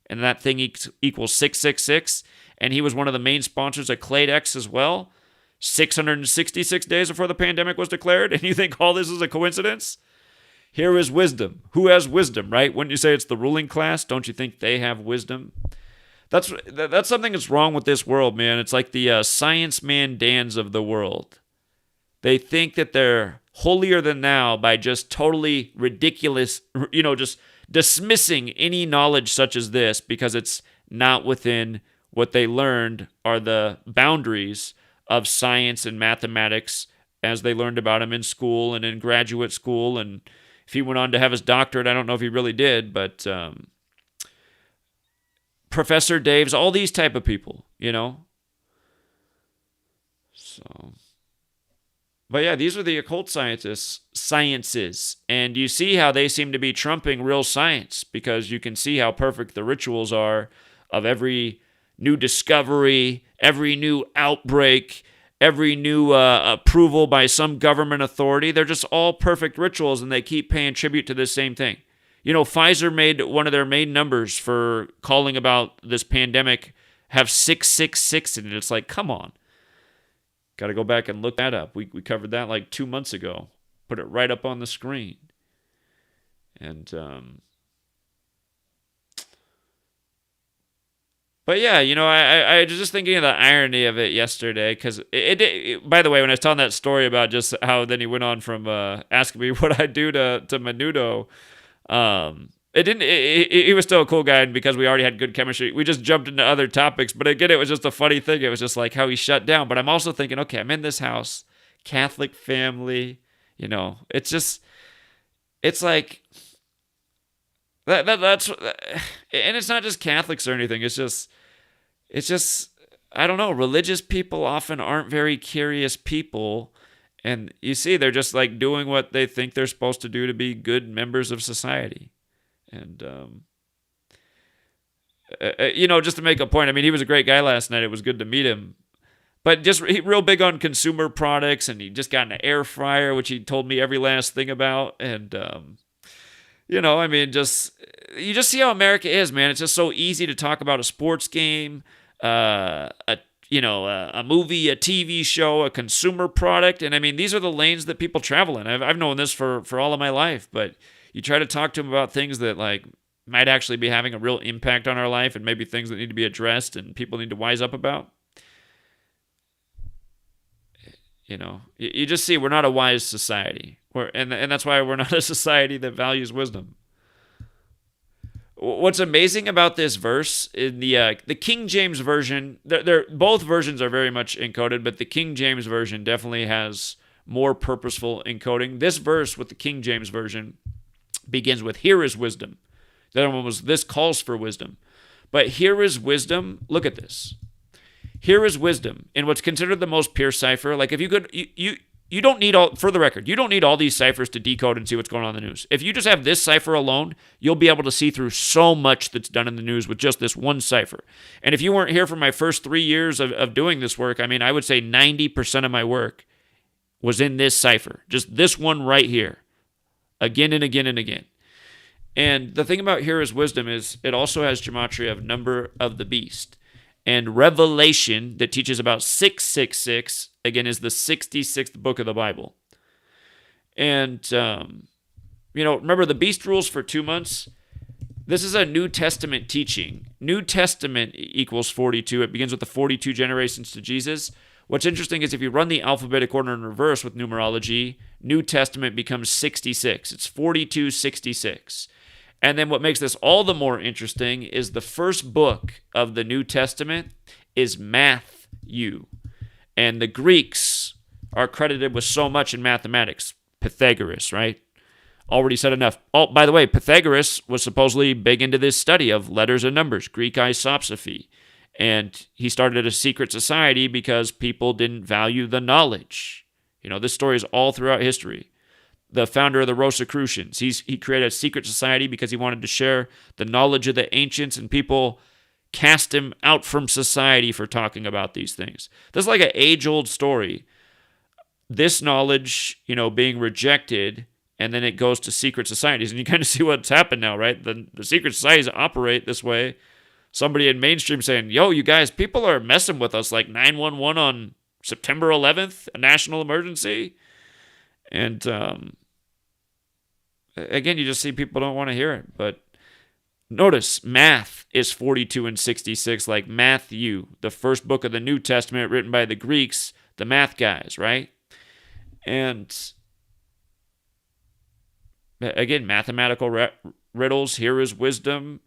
Speaker 1: and that thing equals 666, and he was one of the main sponsors of Clade X as well, 666 days before the pandemic was declared, and you think all this is a coincidence? Here is wisdom. Who has wisdom, right? Wouldn't you say it's the ruling class? Don't you think they have wisdom? That's something that's wrong with this world, man. It's like the science man Dans of the world. They think that they're holier than thou by just totally ridiculous, just dismissing any knowledge such as this because it's not within what they learned are the boundaries of science and mathematics as they learned about them in school and in graduate school. And if he went on to have his doctorate, I don't know if he really did, but Professor Dave's, all these type of people, So, but yeah, these are the occult sciences. And you see how they seem to be trumping real science because you can see how perfect the rituals are of every new discovery, every new outbreak, every new approval by some government authority. They're just all perfect rituals and they keep paying tribute to this same thing. Pfizer made one of their main numbers for calling about this pandemic have 666 in it. It's like, come on. Got to go back and look that up. We covered that like 2 months ago. Put it right up on the screen. And, but yeah, I was just thinking of the irony of it yesterday because by the way, when I was telling that story about just how then he went on from asking me what I do to Menudo, he was still a cool guy, and because we already had good chemistry, we just jumped into other topics. But again, it was just a funny thing. It was just like how he shut down. But I'm also thinking, okay, I'm in this house, Catholic family, it's like that's, and it's not just Catholics or anything. It's just, I don't know. Religious people often aren't very curious people. And you see, they're just like doing what they think they're supposed to do to be good members of society. And, just to make a point, I mean, he was a great guy last night. It was good to meet him. But just real big on consumer products, and he just got an air fryer, which he told me every last thing about. And, you just see how America is, man. It's just so easy to talk about a sports game, a movie, a TV show, a consumer product. And I mean, these are the lanes that people travel in. I've known this for all of my life, but you try to talk to them about things that like might actually be having a real impact on our life and maybe things that need to be addressed and people need to wise up about. You just see we're not a wise society. And that's why we're not a society that values wisdom. What's amazing about this verse in the King James version, both versions are very much encoded, but the King James version definitely has more purposeful encoding. This verse with the King James version begins with, "Here is wisdom." The other one was this calls for wisdom. But here is wisdom. Look at this. Here is wisdom in what's considered the most pure cipher. Like if you could, you don't need all, for the record, you don't need all these ciphers to decode and see what's going on in the news. If you just have this cipher alone, you'll be able to see through so much that's done in the news with just this one cipher. And if you weren't here for my first 3 years of doing this work, I mean, I would say 90% of my work was in this cipher, just this one right here, again and again and again. And the thing about here is wisdom is it also has gematria of number of the beast. And Revelation that teaches about 666, again, is the 66th book of the Bible. And, remember the beast rules for 2 months? This is a New Testament teaching. New Testament equals 42. It begins with the 42 generations to Jesus. What's interesting is if you run the alphabetic order in reverse with numerology, New Testament becomes 66. It's 4266. And then what makes this all the more interesting is the first book of the New Testament is Matthew. And the Greeks are credited with so much in mathematics. Pythagoras, right? Already said enough. Oh, by the way, Pythagoras was supposedly big into this study of letters and numbers, Greek isopsophy. And he started a secret society because people didn't value the knowledge. This story is all throughout history. The founder of the Rosicrucians, he created a secret society because he wanted to share the knowledge of the ancients, and people cast him out from society for talking about these things. This is like an age-old story. This knowledge, being rejected, and then it goes to secret societies. And you kind of see what's happened now, right? The secret societies operate this way. Somebody in mainstream saying, yo, you guys, people are messing with us like 911 on September 11th, a national emergency. And again, you just see people don't want to hear it. But notice, math is 42 and 66, like Matthew, the first book of the New Testament written by the Greeks, the math guys, right? And again, mathematical riddles, here is wisdom,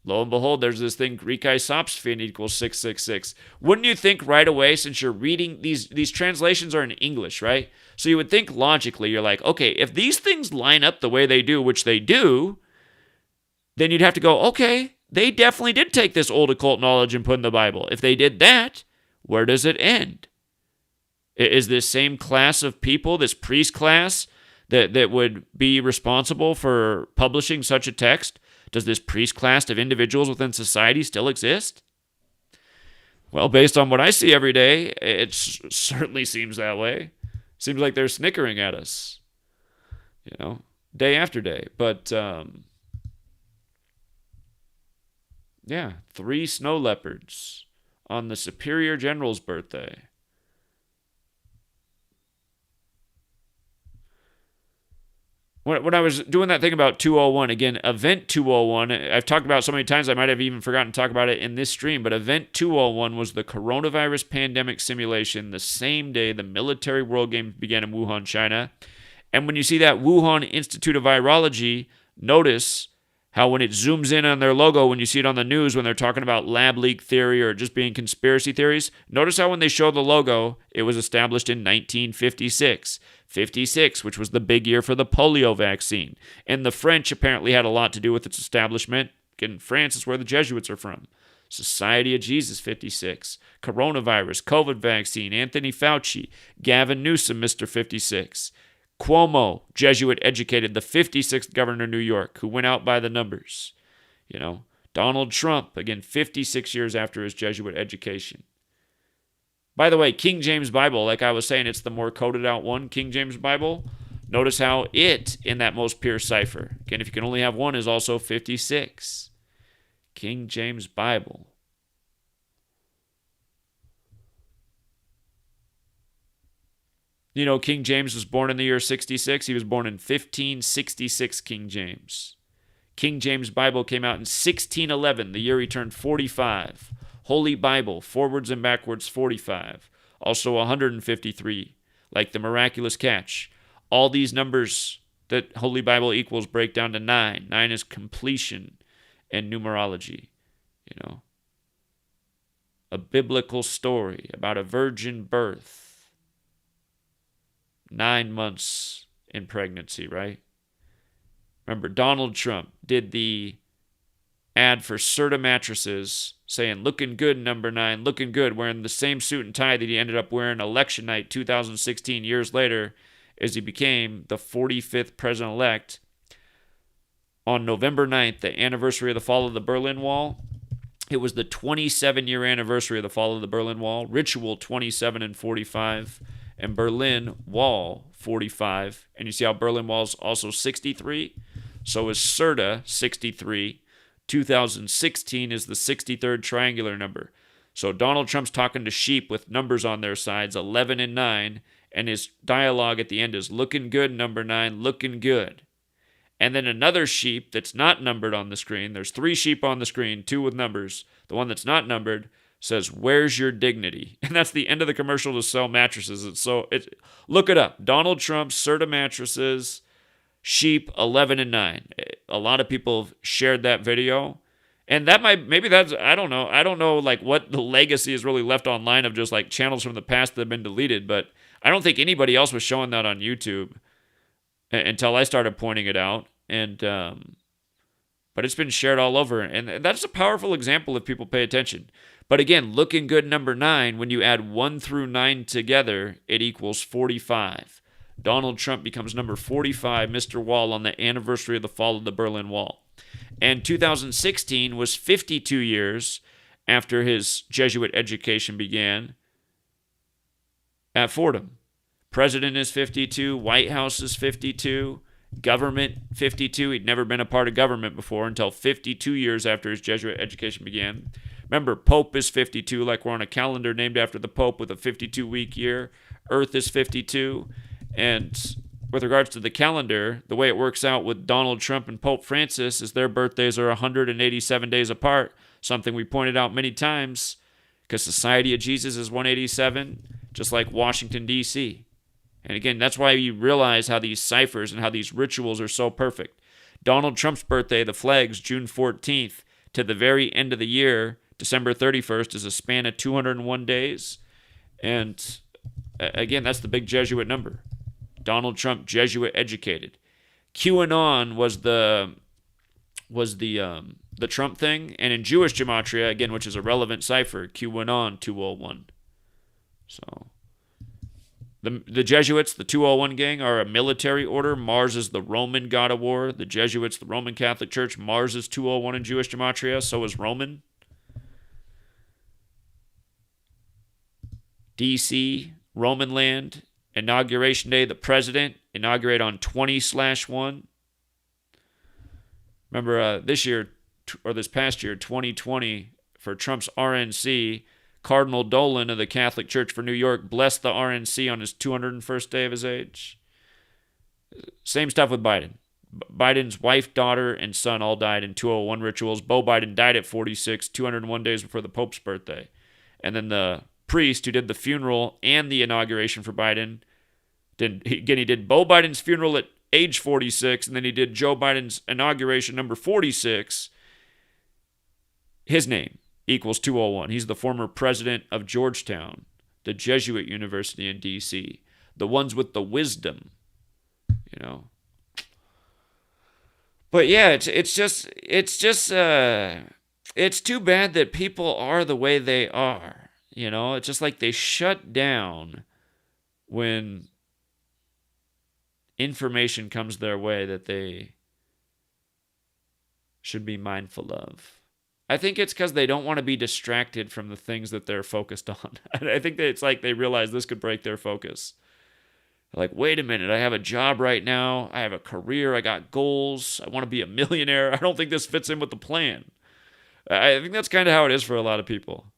Speaker 1: Lo and behold, there's this thing, Greek isopsophy, and equals 666. Wouldn't you think right away, since you're reading, these translations are in English, right? So you would think logically, you're like, okay, if these things line up the way they do, which they do, then you'd have to go, okay, they definitely did take this old occult knowledge and put in the Bible. If they did that, where does it end? Is this same class of people, this priest class, that would be responsible for publishing such a text? Does this priest class of individuals within society still exist? Well, based on what I see every day, it certainly seems that way. Seems like they're snickering at us, day after day. But, 3 snow leopards on the Superior General's birthday. When I was doing that thing about 201, again, Event 201, I've talked about it so many times I might have even forgotten to talk about it in this stream, but Event 201 was the coronavirus pandemic simulation the same day the military world games began in Wuhan, China. And when you see that Wuhan Institute of Virology, notice how when it zooms in on their logo, when you see it on the news, when they're talking about lab leak theory or just being conspiracy theories, notice how when they show the logo, it was established in 1956. 56, which was the big year for the polio vaccine. And the French apparently had a lot to do with its establishment. Again, France is where the Jesuits are from. Society of Jesus, 56. Coronavirus, COVID vaccine, Anthony Fauci, Gavin Newsom, Mr. 56. Cuomo, Jesuit educated, the 56th governor of New York, who went out by the numbers. Donald Trump, again, 56 years after his Jesuit education. By the way, King James Bible, like I was saying, it's the more coded out one, King James Bible. Notice how it, in that most pure cipher, again, if you can only have one, is also 56. King James Bible. King James was born in the year 66. He was born in 1566, King James. King James Bible came out in 1611, the year he turned 45. Holy Bible, forwards and backwards 45. Also 153, like the miraculous catch. All these numbers that Holy Bible equals break down to 9. 9 is completion and numerology. A biblical story about a virgin birth. 9 months in pregnancy, right? Remember, Donald Trump did the ad for Serta mattresses saying, looking good, number 9, looking good, wearing the same suit and tie that he ended up wearing election night 2016 years later as he became the 45th president-elect. On November 9th, the anniversary of the fall of the Berlin Wall, it was the 27-year anniversary of the fall of the Berlin Wall. Ritual 27 and 45, and Berlin Wall 45. And you see how Berlin Wall is also 63? So is Serta 63. 2016 is the 63rd triangular number. So Donald Trump's talking to sheep with numbers on their sides, 11 and 9, and his dialogue at the end is looking good, number 9, looking good. And then another sheep that's not numbered on the screen. There's 3 sheep on the screen, 2 with numbers. The one that's not numbered says, "Where's your dignity?" And that's the end of the commercial to sell mattresses. Look it up. Donald Trump's Serta mattresses, sheep 11 and 9. A lot of people have shared that video. And I don't know. I don't know like what the legacy is really left online of just like channels from the past that have been deleted, but I don't think anybody else was showing that on YouTube until I started pointing it out. And but it's been shared all over, and that's a powerful example if people pay attention. But again, looking good, number 9, when you add 1 through 9 together, it equals 45. Donald Trump becomes number 45, Mr. Wall, on the anniversary of the fall of the Berlin Wall. And 2016 was 52 years after his Jesuit education began at Fordham. President is 52, White House is 52, government 52. He'd never been a part of government before until 52 years after his Jesuit education began. Remember, Pope is 52, like we're on a calendar named after the Pope with a 52-week year. Earth is 52. And with regards to the calendar, the way it works out with Donald Trump and Pope Francis is their birthdays are 187 days apart, something we pointed out many times, because Society of Jesus is 187, just like Washington, D.C. And again, that's why you realize how these ciphers and how these rituals are so perfect. Donald Trump's birthday, the flag's June 14th, to the very end of the year, December 31st, is a span of 201 days. And again, that's the big Jesuit number. Donald Trump, Jesuit educated. QAnon was the Trump thing, and in Jewish Gematria, again, which is a relevant cipher, QAnon 201. So the Jesuits, the 201 gang, are a military order. Mars is the Roman god of war. The Jesuits, the Roman Catholic Church. Mars is 201 in Jewish Gematria, so is Roman. DC, Roman land. Inauguration day, the president inaugurate on 20/1. Remember this past year, 2020, for Trump's RNC, Cardinal Dolan of the Catholic Church for New York blessed the RNC on his 201st day of his age. Same stuff with Biden. Biden's wife, daughter, and son all died in 201 rituals. Beau Biden died at 46, 201 days before the Pope's birthday. And then the priest who did the funeral and the inauguration for Biden, he did Beau Biden's funeral at age 46, and then he did Joe Biden's inauguration, number 46. His name equals 201. He's the former president of Georgetown, the Jesuit University in D.C., the ones with the wisdom, But yeah, it's too bad that people are the way they are. It's just like they shut down when information comes their way that they should be mindful of. I think it's because they don't want to be distracted from the things that they're focused on. I think that it's like they realize this could break their focus. Like, wait a minute, I have a job right now. I have a career. I got goals. I want to be a millionaire. I don't think this fits in with the plan. I think that's kind of how it is for a lot of people.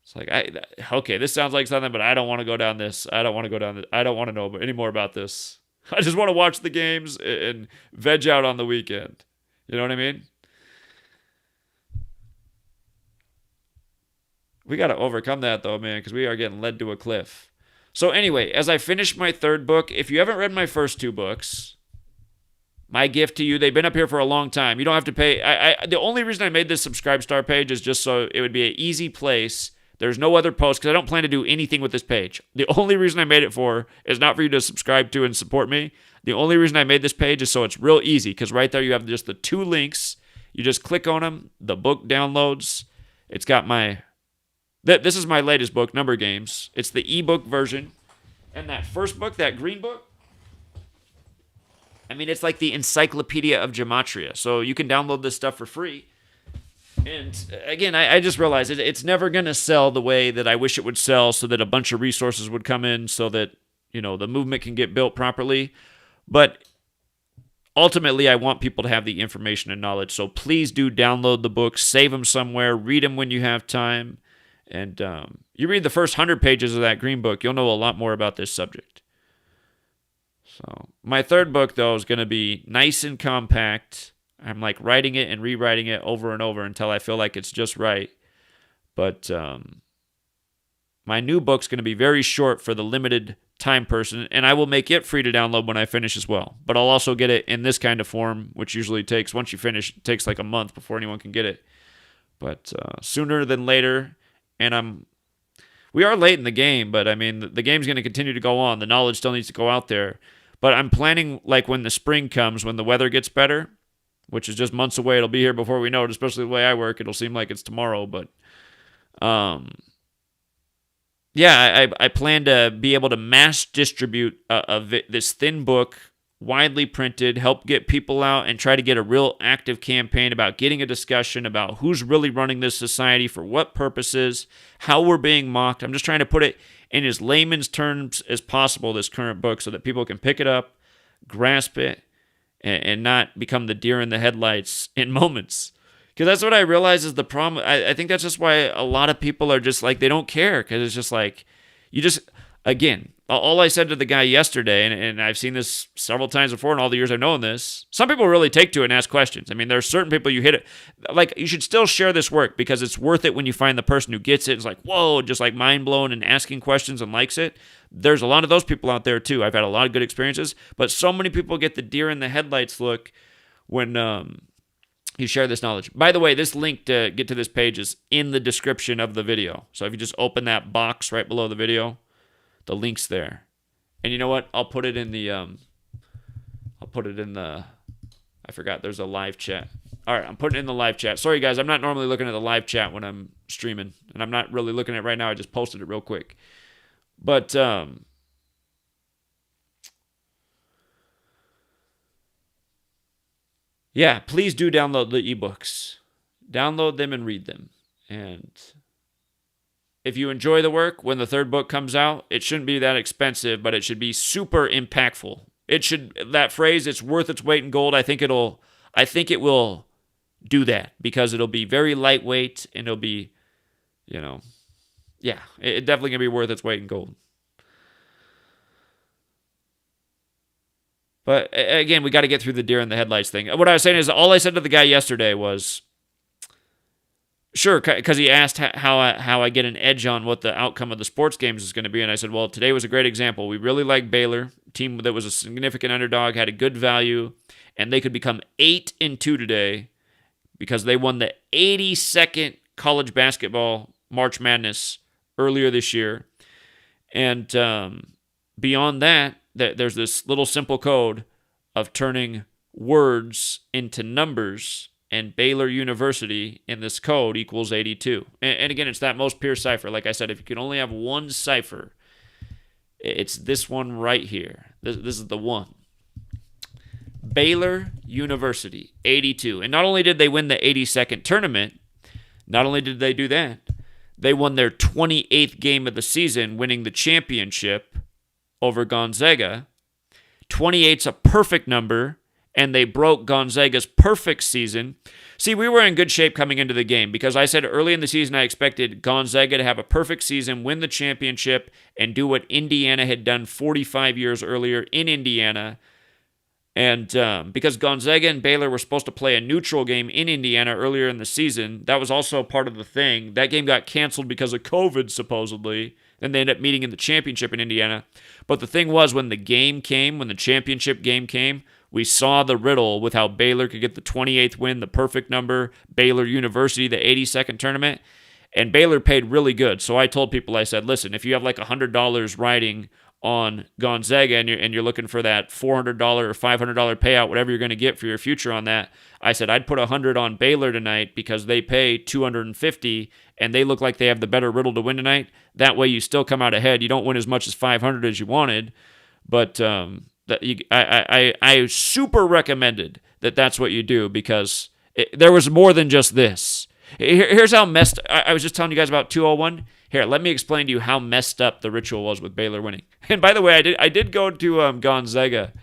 Speaker 1: It's like, okay, this sounds like something, but I don't want to go down this. I don't want to go down this. I don't want to know any more about this. I just want to watch the games and veg out on the weekend. You know what I mean? We got to overcome that, though, man, because we are getting led to a cliff. So anyway, as I finish my 3rd book, if you haven't read my first 2 books, my gift to you, they've been up here for a long time. You don't have to pay. The only reason I made this Subscribe Star page is just so it would be an easy place. There's no other posts because I don't plan to do anything with this page. The only reason I made it for is not for you to subscribe to and support me. The only reason I made this page is so it's real easy, because right there you have just the 2 links. You just click on them. The book downloads. It's got this is my latest book, Number Games. It's the ebook version. And that first book, that green book, I mean, it's like the encyclopedia of Gematria. So you can download this stuff for free. And again, I just realized it's never going to sell the way that I wish it would sell, so that a bunch of resources would come in so that, the movement can get built properly. But ultimately, I want people to have the information and knowledge. So please do download the books, save them somewhere, read them when you have time. And you read the first 100 pages of that green book, you'll know a lot more about this subject. So my third book, though, is going to be nice and compact. I'm like writing it and rewriting it over and over until I feel like it's just right. But my new book's going to be very short for the limited time person, and I will make it free to download when I finish as well. But I'll also get it in this kind of form, which usually takes, once you finish, it takes like a month before anyone can get it. But sooner than later, and we are late in the game, but I mean, the game's going to continue to go on. The knowledge still needs to go out there. But I'm planning, like when the spring comes, when the weather gets better, which is just months away. It'll be here before we know it, especially the way I work. It'll seem like it's tomorrow, but yeah, I plan to be able to mass distribute this thin book, widely printed, help get people out, and try to get a real active campaign about getting a discussion about who's really running this society, for what purposes, how we're being mocked. I'm just trying to put it in as layman's terms as possible, this current book, so that people can pick it up, grasp it, and not become the deer in the headlights in moments. Because that's what I realize is the problem. I think that's just why a lot of people are just like, they don't care. Because it's just like, again, all I said to the guy yesterday, and I've seen this several times before in all the years I've known this, some people really take to it and ask questions. I mean, there are certain people you hit it. Like, you should still share this work, because it's worth it when you find the person who gets it. It's like, whoa, just like mind blown and asking questions and likes it. There's a lot of those people out there too. I've had a lot of good experiences, but so many people get the deer in the headlights look when you share this knowledge. By the way, this link to get to this page is in the description of the video. So if you just open that box right below the video, the link's there. And you know what? I'll put it in the I forgot there's a live chat. All right, I'm putting it in the live chat. Sorry guys, I'm not normally looking at the live chat when I'm streaming, and I'm not really looking at it right now. I just posted it real quick. But yeah, please do download the ebooks. Download them and read them. And if you enjoy the work, when the third book comes out, it shouldn't be that expensive, but it should be super impactful. That phrase, it's worth its weight in gold, I think it will do that, because it'll be very lightweight, and it'll be, yeah, it's definitely going to be worth its weight in gold. But again, we got to get through the deer in the headlights thing. What I was saying is, all I said to the guy yesterday was, sure, because he asked how I get an edge on what the outcome of the sports games is going to be. And I said, well, today was a great example. We really like Baylor, a team that was a significant underdog, had a good value, and they could become 8-2 today because they won the 82nd college basketball March Madness earlier this year. And beyond that, there's this little simple code of turning words into numbers, and Baylor University in this code equals 82. And again, it's that most pure cipher. Like I said, if you can only have one cipher, it's this one right here. This is the one. Baylor University, 82. And not only did they win the 82nd tournament, not only did they do that, they won their 28th game of the season, winning the championship over Gonzaga. 28's a perfect number, and they broke Gonzaga's perfect season. See, we were in good shape coming into the game, because I said early in the season I expected Gonzaga to have a perfect season, win the championship, and do what Indiana had done 45 years earlier in Indiana. And because Gonzaga and Baylor were supposed to play a neutral game in Indiana earlier in the season, that was also part of the thing. That game got canceled because of COVID, supposedly. Then they ended up meeting in the championship in Indiana. But the thing was, when the championship game came, we saw the riddle with how Baylor could get the 28th win, the perfect number, Baylor University, the 82nd tournament, and Baylor paid really good. So I told people, I said, listen, if you have like $100 riding on Gonzaga, and you're looking for that $400 or $500 payout, whatever you're going to get for your future on that, I said I'd put 100 on Baylor tonight because they pay 250 and they look like they have the better riddle to win tonight. That way you still come out ahead. You don't win as much as 500 as you wanted, but I super recommended that's what you do because there was more than just this. Here's how messed. I was just telling you guys about 201. Here, let me explain to you how messed up the ritual was with Baylor winning. And by the way, I did go to Gonzaga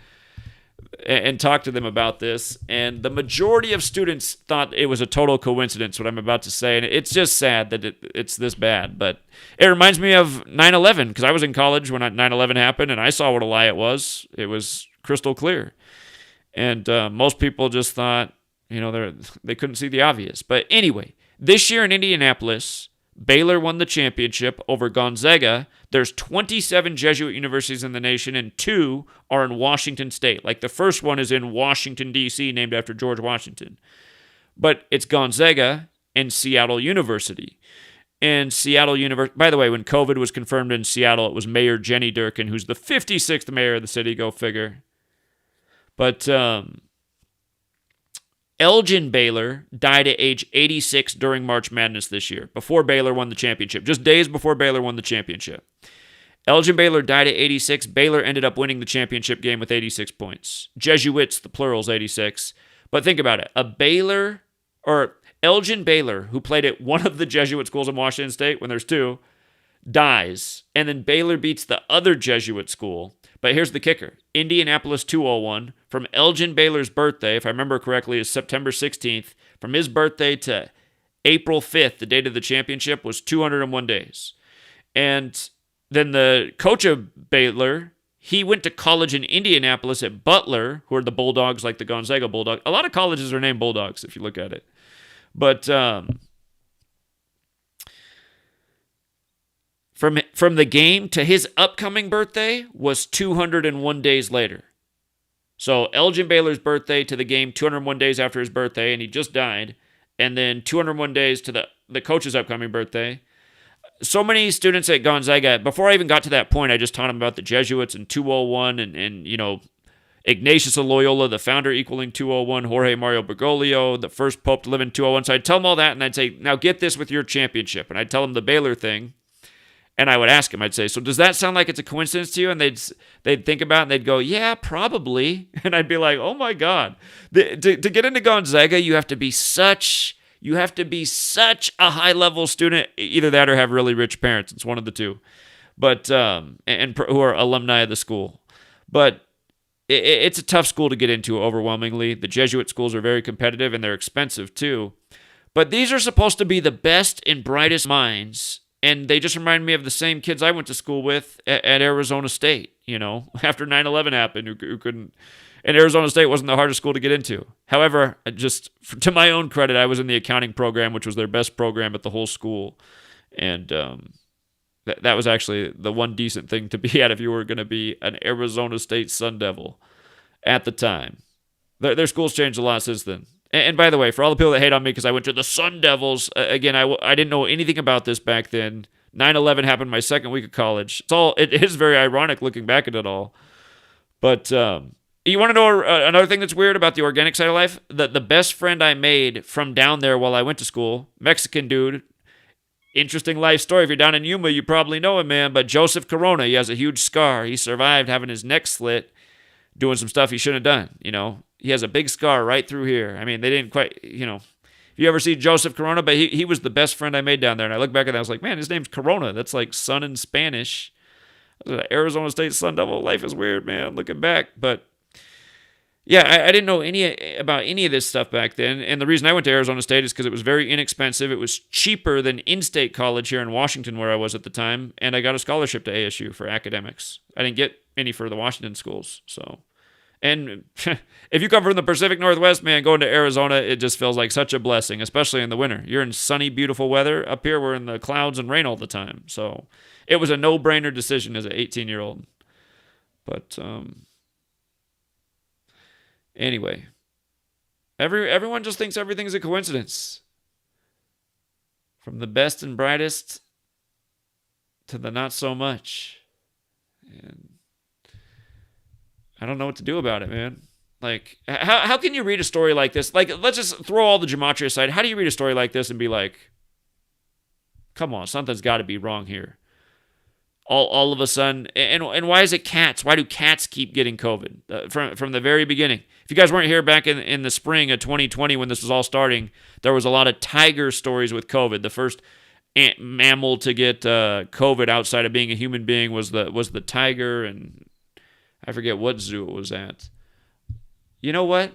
Speaker 1: and talk to them about this, and the majority of students thought it was a total coincidence what I'm about to say, and it's just sad that it's this bad. But it reminds me of 9/11 because I was in college when 9/11 happened, and I saw what a lie it was. It was crystal clear, and most people just thought, they couldn't see the obvious. But anyway, this year in Indianapolis, Baylor won the championship over Gonzaga. There's 27 Jesuit universities in the nation, and 2 are in Washington State. Like the first one is in Washington, D.C., named after George Washington. But it's Gonzaga and Seattle University. And Seattle University, by the way, when COVID was confirmed in Seattle, it was Mayor Jenny Durkin, who's the 56th mayor of the city, go figure. But Elgin Baylor died at age 86 during March Madness this year, before Baylor won the championship, just days before Baylor won the championship. Elgin Baylor died at 86. Baylor ended up winning the championship game with 86 points. Jesuits, the plural's 86. But think about it. Elgin Baylor, who played at one of the Jesuit schools in Washington State, when there's 2, dies. And then Baylor beats the other Jesuit school. But here's the kicker. Indianapolis 201, from Elgin Baylor's birthday, if I remember correctly, is September 16th. From his birthday to April 5th, the date of the championship, was 201 days. And then the coach of Baylor, he went to college in Indianapolis at Butler, who are the Bulldogs, like the Gonzaga Bulldogs. A lot of colleges are named Bulldogs, if you look at it. But from the game to his upcoming birthday was 201 days later. So Elgin Baylor's birthday to the game, 201 days after his birthday, and he just died. And then 201 days to the coach's upcoming birthday. So many students at Gonzaga, before I even got to that point, I just taught them about the Jesuits and 201 and Ignatius of Loyola, the founder, equaling 201, Jorge Mario Bergoglio, the first pope to live in 201. So I'd tell them all that, and I'd say, now get this with your championship. And I'd tell them the Baylor thing. And I would ask him, I'd say, so does that sound like it's a coincidence to you? And they'd think about it and they'd go, yeah, probably. And I'd be like, oh my God. To get into Gonzaga, you have to be such a high-level student, either that or have really rich parents. It's one of the two. But and who are alumni of the school. But it's a tough school to get into overwhelmingly. The Jesuit schools are very competitive and they're expensive too. But these are supposed to be the best and brightest minds. And they just remind me of the same kids I went to school with at Arizona State, after 9/11 happened, who couldn't. And Arizona State wasn't the hardest school to get into. However, just to my own credit, I was in the accounting program, which was their best program at the whole school. And that was actually the one decent thing to be at if you were going to be an Arizona State Sun Devil at the time. Their school's changed a lot since then. And by the way, for all the people that hate on me because I went to the Sun Devils, again, I didn't know anything about this back then. 9/11 happened my second week of college. It is very ironic looking back at it all. But you want to know another thing that's weird about the organic side of life? The best friend I made from down there while I went to school, Mexican dude, interesting life story. If you're down in Yuma, you probably know him, man. But Joseph Corona, he has a huge scar. He survived having his neck slit doing some stuff he shouldn't have done, He has a big scar right through here. I mean, they didn't quite, if you ever see Joseph Corona, but he was the best friend I made down there. And I look back at that, I was like, man, his name's Corona. That's like sun in Spanish. Arizona State Sun Devil. Life is weird, man, looking back. But yeah, I didn't know about any of this stuff back then. And the reason I went to Arizona State is because it was very inexpensive. It was cheaper than in-state college here in Washington where I was at the time. And I got a scholarship to ASU for academics. I didn't get any for the Washington schools, so... And if you come from the Pacific Northwest, man, going to Arizona, it just feels like such a blessing, especially in the winter. You're in sunny, beautiful weather. Up here, we're in the clouds and rain all the time. So it was a no-brainer decision as an 18-year-old. But anyway, everyone just thinks everything's a coincidence. From the best and brightest to the not so much. And I don't know what to do about it, man. Like, how can you read a story like this? Like, let's just throw all the gematria aside. How do you read a story like this and be like, come on, something's got to be wrong here? All of a sudden, and why is it cats? Why do cats keep getting COVID from the very beginning? If you guys weren't here back in the spring of 2020 when this was all starting, there was a lot of tiger stories with COVID. The first mammal to get COVID outside of being a human being was the tiger, and I forget what zoo it was at. You know what?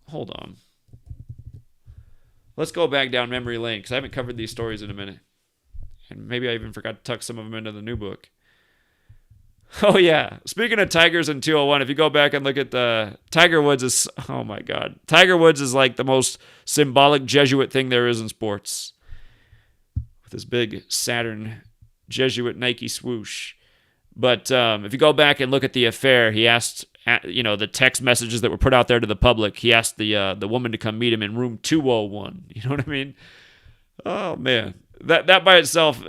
Speaker 1: Hold on. Let's go back down memory lane because I haven't covered these stories in a minute, and maybe I even forgot to tuck some of them into the new book. Oh, yeah. Speaking of tigers in 201, if you go back and look at Tiger Woods is, oh my God. Tiger Woods is like the most symbolic Jesuit thing there is in sports. With his big Saturn Jesuit Nike swoosh. But if you go back and look at the affair, he asked, the text messages that were put out there to the public, he asked the woman to come meet him in room 201. You know what I mean? Oh, man. That by itself,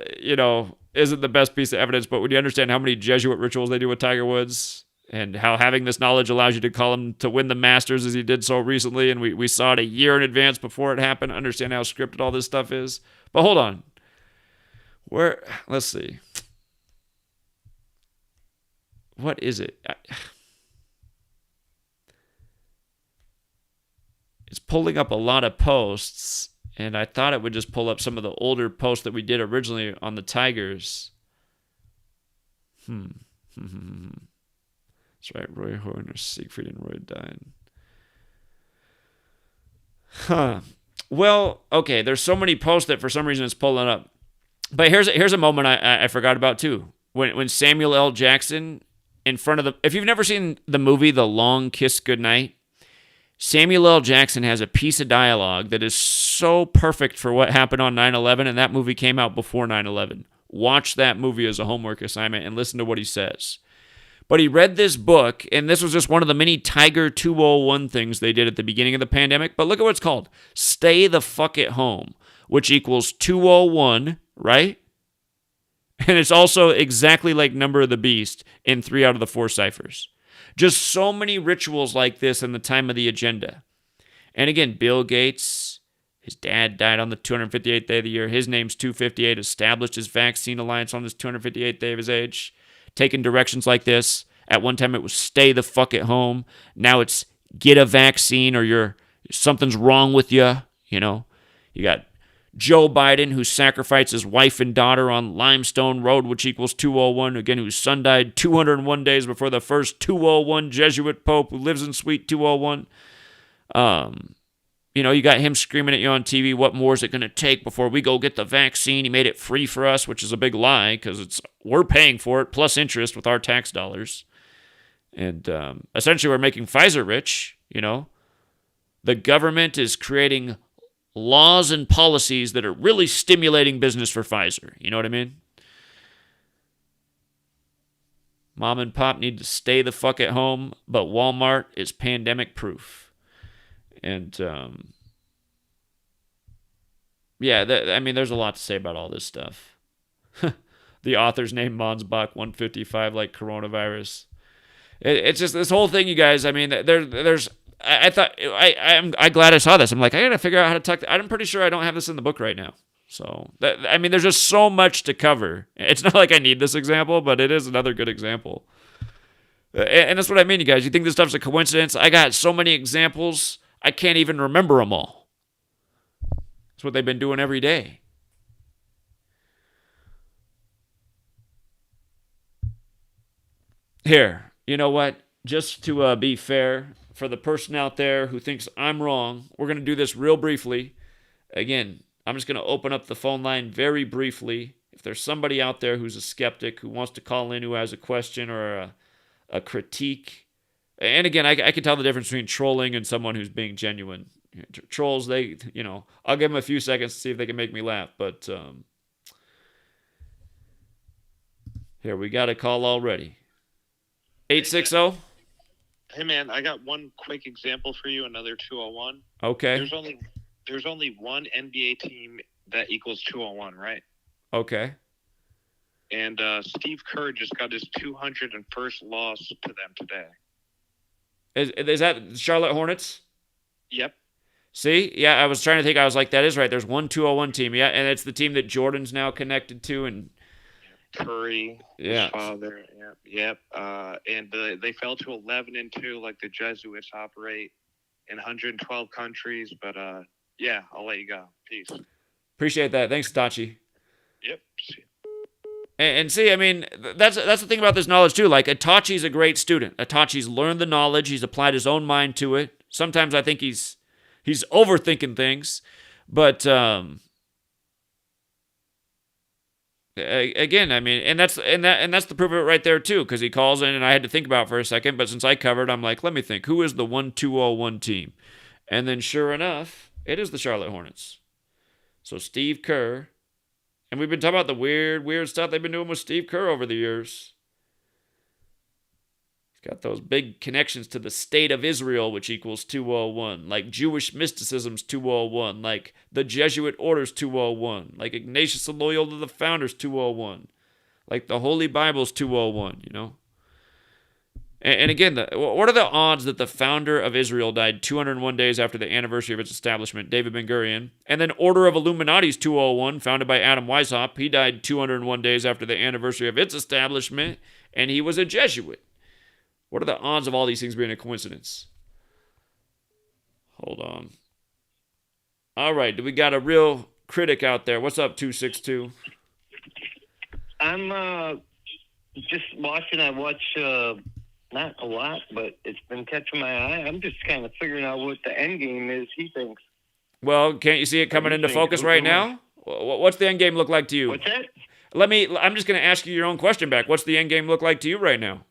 Speaker 1: isn't the best piece of evidence, but when you understand how many Jesuit rituals they do with Tiger Woods and how having this knowledge allows you to call him to win the Masters as he did so recently, and we saw it a year in advance before it happened, understand how scripted all this stuff is. But hold on. Let's see. What is it? It's pulling up a lot of posts, and I thought it would just pull up some of the older posts that we did originally on the Tigers. That's right, Roy Horner, Siegfried, and Roy died. Well, okay, there's so many posts that for some reason it's pulling up. But here's a moment I forgot about too. When Samuel L. Jackson in front of if you've never seen the movie The Long Kiss Goodnight, Samuel L. Jackson has a piece of dialogue that is so perfect for what happened on 9/11, and that movie came out before 9/11. Watch that movie as a homework assignment and listen to what he says. But he read this book, and this was just one of the many Tiger 201 things they did at the beginning of the pandemic. But look at what it's called. Stay the fuck at home, which equals 201, right? And it's also exactly like Number of the Beast in 3 out of the 4 ciphers. Just so many rituals like this in the time of the agenda. And again, Bill Gates, his dad died on the 258th day of the year. His name's 258, established his vaccine alliance on his 258th day of his age. Taking directions like this. At one time it was stay the fuck at home. Now it's get a vaccine or something's wrong with you. You got Joe Biden, who sacrificed his wife and daughter on Limestone Road, which equals 201. Again, whose son died 201 days before the first 201 Jesuit Pope who lives in Suite 201. You got him screaming at you on TV, what more is it going to take before we go get the vaccine? He made it free for us, which is a big lie because we're paying for it plus interest with our tax dollars. And essentially we're making Pfizer rich, The government is creating laws and policies that are really stimulating business for Pfizer. You know what I mean? Mom and Pop need to stay the fuck at home, but Walmart is pandemic proof. And, there's a lot to say about all this stuff. The author's name, Monsbach 155, like coronavirus. It's just this whole thing, you guys. I mean, there's... I'm glad I saw this. I'm like, I gotta figure out how to tuck. I'm pretty sure I don't have this in the book right now. So there's just so much to cover. It's not like I need this example, but it is another good example. And that's what I mean, you guys. You think this stuff's a coincidence? I got so many examples, I can't even remember them all. That's what they've been doing every day. Here, you know what? Just to be fair, for the person out there who thinks I'm wrong, we're going to do this real briefly. Again, I'm just going to open up the phone line very briefly. If there's somebody out there who's a skeptic, who wants to call in, who has a question or a critique. And again, I can tell the difference between trolling and someone who's being genuine. Trolls, I'll give them a few seconds to see if they can make me laugh. But here, we got a call already. 860?
Speaker 2: Hey man, I got one quick example for you. Another 201.
Speaker 1: Okay.
Speaker 2: There's only one NBA team that equals 201, right?
Speaker 1: Okay.
Speaker 2: And Steve Kerr just got his 201st loss to them today.
Speaker 1: Is that Charlotte Hornets?
Speaker 2: Yep.
Speaker 1: See? Yeah, I was trying to think. I was like, that is right. There's one 201 team. Yeah, and it's the team that Jordan's now connected to. And
Speaker 2: Curry,
Speaker 1: yeah.
Speaker 2: his father. Yep. And they fell to 11-2, like the Jesuits operate in 112 countries. But yeah, I'll let you go. Peace.
Speaker 1: Appreciate that. Thanks, Tachi.
Speaker 2: Yep.
Speaker 1: And see, I mean, that's the thing about this knowledge too. Like, Itachi's a great student. Itachi's learned the knowledge. He's applied his own mind to it. Sometimes I think he's overthinking things, but again, I mean, and that's the proof of it right there too, because he calls in, and I had to think about it for a second. But since I covered, I'm like, let me think. Who is the 1201 team? And then, sure enough, it is the Charlotte Hornets. So Steve Kerr. And we've been talking about the weird stuff they've been doing with Steve Kerr over the years. He's got those big connections to the state of Israel, which equals 201. Like Jewish mysticism's 201. Like the Jesuit orders 201. Like Ignatius the Loyal to the Founders 201. Like the Holy Bible's 201, you know? And again, what are the odds that the founder of Israel died 201 days after the anniversary of its establishment, David Ben-Gurion, and then Order of Illuminati's 201, founded by Adam Weishaupt, he died 201 days after the anniversary of its establishment, and he was a Jesuit. What are the odds of all these things being a coincidence? Hold on. All right, do we got a real critic out there? What's up, 262?
Speaker 3: I'm just watching. I watch... not a lot, but it's been catching my eye. I'm just kind of figuring out what the end game is he thinks.
Speaker 1: Well, can't you see it coming into focus right now? What's the end game look like to you?
Speaker 3: What's that?
Speaker 1: I'm just going to ask you your own question back. What's the end game look like to you right now?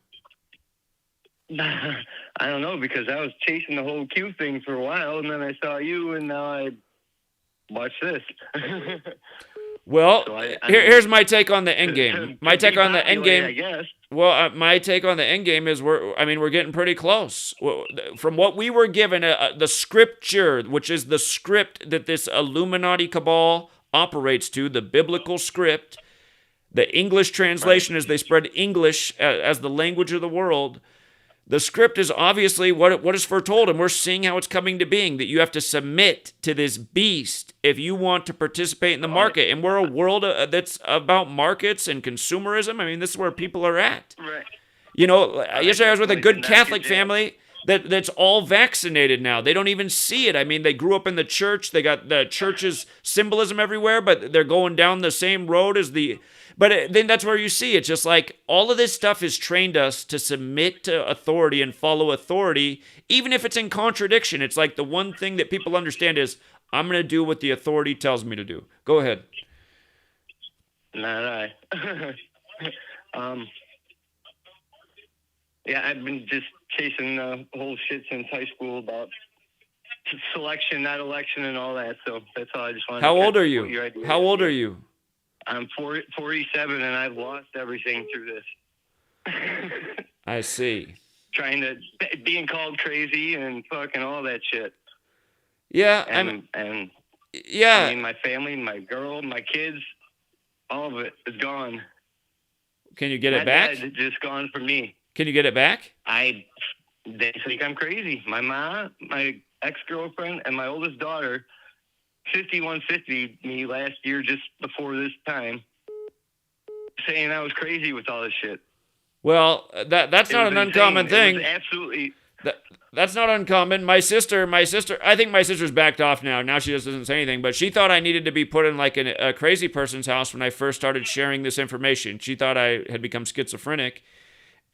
Speaker 3: I don't know, because I was chasing the whole Q thing for a while, and then I saw you, and now I watch this.
Speaker 1: Well, so here's my take on the end game. My take on the end game,
Speaker 3: I guess.
Speaker 1: Well, my take on the end game is we're getting pretty close. From what we were given, the scripture, which is the script that this Illuminati cabal operates to, the biblical script, the English translation as they spread English as the language of the world. The script is obviously what is foretold, and we're seeing how it's coming to being, that you have to submit to this beast if you want to participate in the market. And we're a world that's about markets and consumerism. I mean, this is where people are at.
Speaker 3: Right.
Speaker 1: You know, yesterday I was with a good Catholic family that's all vaccinated now. They don't even see it. I mean, they grew up in the church. They got the church's symbolism everywhere, but they're going down the same road as the... But then that's where you see it's just like all of this stuff has trained us to submit to authority and follow authority, even if it's in contradiction. It's like the one thing that people understand is I'm going to do what the authority tells me to do. Go ahead.
Speaker 3: Not I. Yeah, I've been just chasing the whole shit since high school about selection, not election, and all that. So that's all I just wanted.
Speaker 1: How old are you? How old are you?
Speaker 3: I'm 47, and I've lost everything through this.
Speaker 1: I see.
Speaker 3: Being called crazy and fucking all that shit.
Speaker 1: Yeah,
Speaker 3: and
Speaker 1: yeah.
Speaker 3: I mean, my family, my girl, my kids, all of it is gone.
Speaker 1: Can you get it back?
Speaker 3: It's just gone from me.
Speaker 1: Can you get it back?
Speaker 3: They think I'm crazy. My mom, my ex-girlfriend, and my oldest daughter 5150 me last year just before this time, saying I was crazy with all this shit.
Speaker 1: Well, that's not an uncommon thing.
Speaker 3: It was absolutely.
Speaker 1: That's not uncommon. My sister, I think my sister's backed off now. Now she just doesn't say anything, but she thought I needed to be put in like a crazy person's house when I first started sharing this information. She thought I had become schizophrenic,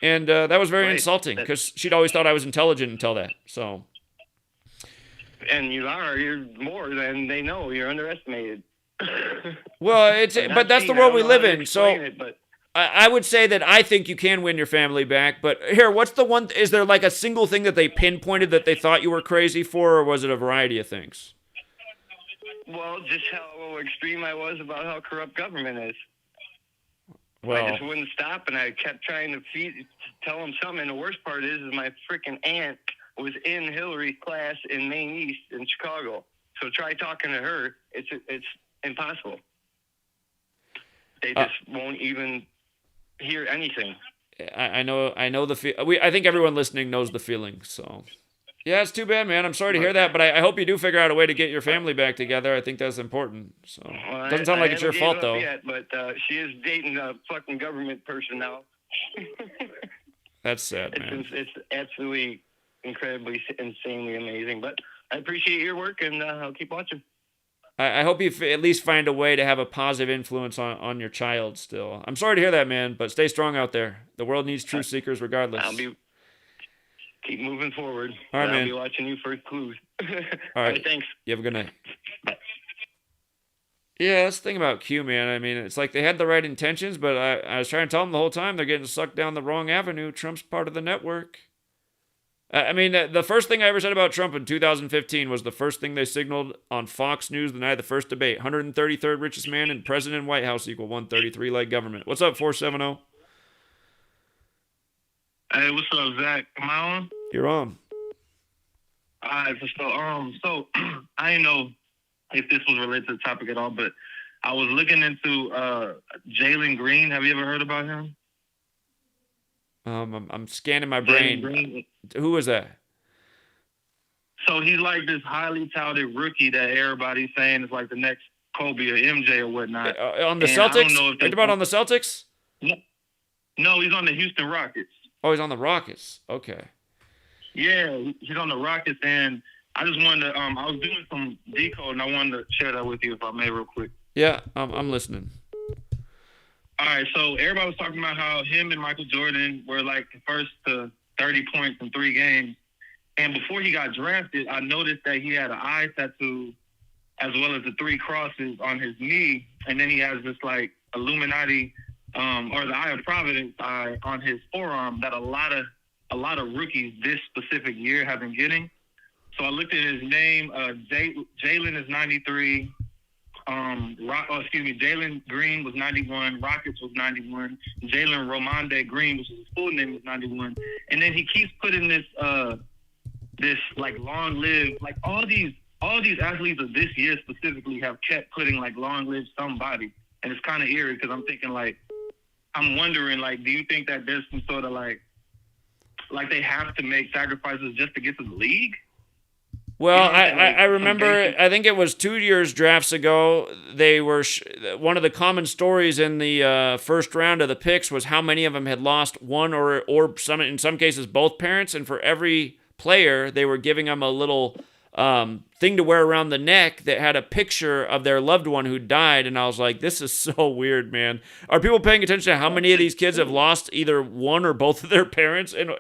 Speaker 1: and that was very insulting because she'd always thought I was intelligent until that. So.
Speaker 3: And you're more than they know. You're underestimated.
Speaker 1: Well, but that's the world we live in. So I would say that I think you can win your family back. But here, what's the one? Is there like a single thing that they pinpointed that they thought you were crazy for, or was it a variety of things?
Speaker 3: Well, just how extreme I was about how corrupt government is.
Speaker 1: Well,
Speaker 3: I just wouldn't stop, and I kept trying to tell them something. And the worst part is my freaking aunt was in Hillary's class in Maine East in Chicago. So try talking to her. It's impossible. They just won't even hear anything.
Speaker 1: I know I think everyone listening knows the feeling. So, yeah, it's too bad, man. I'm sorry to hear that, but I hope you do figure out a way to get your family back together. I think that's important. So,
Speaker 3: Well,
Speaker 1: doesn't sound like it's your fault, though.
Speaker 3: Yet, but she is dating a fucking government person now.
Speaker 1: That's sad, man.
Speaker 3: It's absolutely incredibly, insanely amazing. But I appreciate your work, and I'll keep watching.
Speaker 1: I hope you at least find a way to have a positive influence on your child still. I'm sorry to hear that, man, but stay strong out there. The world needs truth seekers regardless.
Speaker 3: Keep moving forward.
Speaker 1: All right, man.
Speaker 3: I'll be watching you for clues.
Speaker 1: All right,
Speaker 3: thanks.
Speaker 1: You have a good night. Yeah, that's the thing about Q, man. I mean, it's like they had the right intentions, but I was trying to tell them the whole time they're getting sucked down the wrong avenue. Trump's part of the network. I mean, the first thing I ever said about Trump in 2015 was the first thing they signaled on Fox News the night of the first debate. 133rd richest man in president and White House equal 133 like government. What's up, 470?
Speaker 4: Hey, what's up, Zach? Am I on?
Speaker 1: You're on.
Speaker 4: All right, so I didn't know if this was related to the topic at all, but I was looking into Jalen Green. Have you ever heard about him?
Speaker 1: I'm scanning my brain. Who was that?
Speaker 4: So he's like this highly touted rookie that everybody's saying is like the next Kobe or MJ or whatnot.
Speaker 1: On the Celtics? Think about on the Celtics?
Speaker 4: No, he's on the Houston Rockets.
Speaker 1: Oh, he's on the Rockets. Okay.
Speaker 4: Yeah, he's on the Rockets, and I just wanted to, I was doing some decode, and I wanted to share that with you if I may real quick.
Speaker 1: Yeah, I'm listening.
Speaker 4: All right, so everybody was talking about how him and Michael Jordan were like the first to 30 points in 3 games. And before he got drafted, I noticed that he had an eye tattoo as well as the 3 crosses on his knee. And then he has this like Illuminati or the Eye of Providence eye on his forearm that a lot of rookies this specific year have been getting. So I looked at his name. Jalen is 93. Jalen Green was 91. Rockets was 91. Jalen Romande Green, which is his full name, was 91. And then he keeps putting this like long live, like all these athletes of this year specifically have kept putting like long live somebody. And it's kind of eerie because I'm thinking like, I'm wondering like, do you think that there's some sort of like they have to make sacrifices just to get to the league?
Speaker 1: Well, I remember, I think it was 2 years drafts ago, they were, one of the common stories in the first round of the picks was how many of them had lost one or some, in some cases both parents, and for every player, they were giving them a little thing to wear around the neck that had a picture of their loved one who died, and I was like, this is so weird, man. Are people paying attention to how many of these kids have lost either one or both of their parents and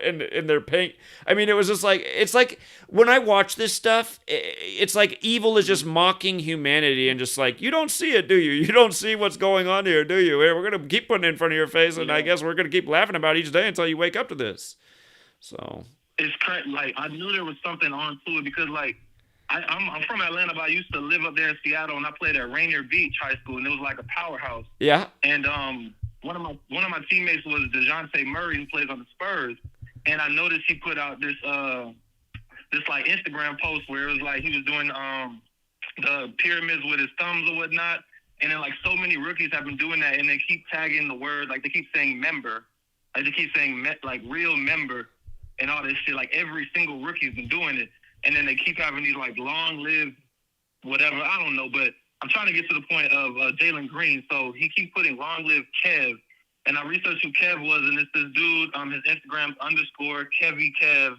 Speaker 1: they're paying? I mean, it was just like, it's like, when I watch this stuff, it's like evil is just mocking humanity and just like, you don't see it, do you? You don't see what's going on here, do you? We're going to keep putting it in front of your face, and I guess we're going to keep laughing about it each day until you wake up to this. So...
Speaker 4: It's crazy. Like, I knew there was something on to it because, like, I'm from Atlanta, but I used to live up there in Seattle, and I played at Rainier Beach High School, and it was like a powerhouse.
Speaker 1: Yeah.
Speaker 4: And one of my teammates was DeJounte Murray, who plays on the Spurs, and I noticed he put out this like Instagram post where it was like he was doing the pyramids with his thumbs or whatnot, and then like so many rookies have been doing that, and they keep tagging the word, like they keep saying member, like they keep saying like real member. And all this shit, like every single rookie's been doing it. And then they keep having these like long-lived whatever, I don't know. But I'm trying to get to the point of Jalen Green. So he keeps putting long-lived Kev. And I researched who Kev was, and it's this dude, his Instagram's _Kevy Kev,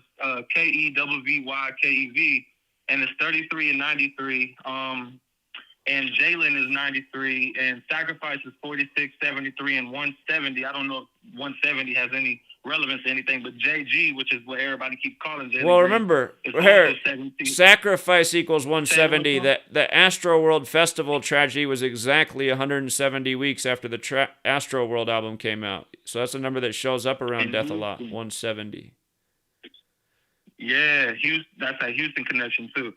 Speaker 4: KEVVYKEV. And it's 33 and 93. And Jalen is 93. And Sacrifice is 46, 73, and 170. I don't know if 170 has any relevance to anything, but JG, which is what everybody keeps calling Jalen.
Speaker 1: Well, remember, here, Sacrifice equals 170. The Astro World Festival tragedy was exactly 170 weeks after the Astro World album came out. So that's a number that shows up around death a lot, 170.
Speaker 4: Yeah, that's a Houston connection, too.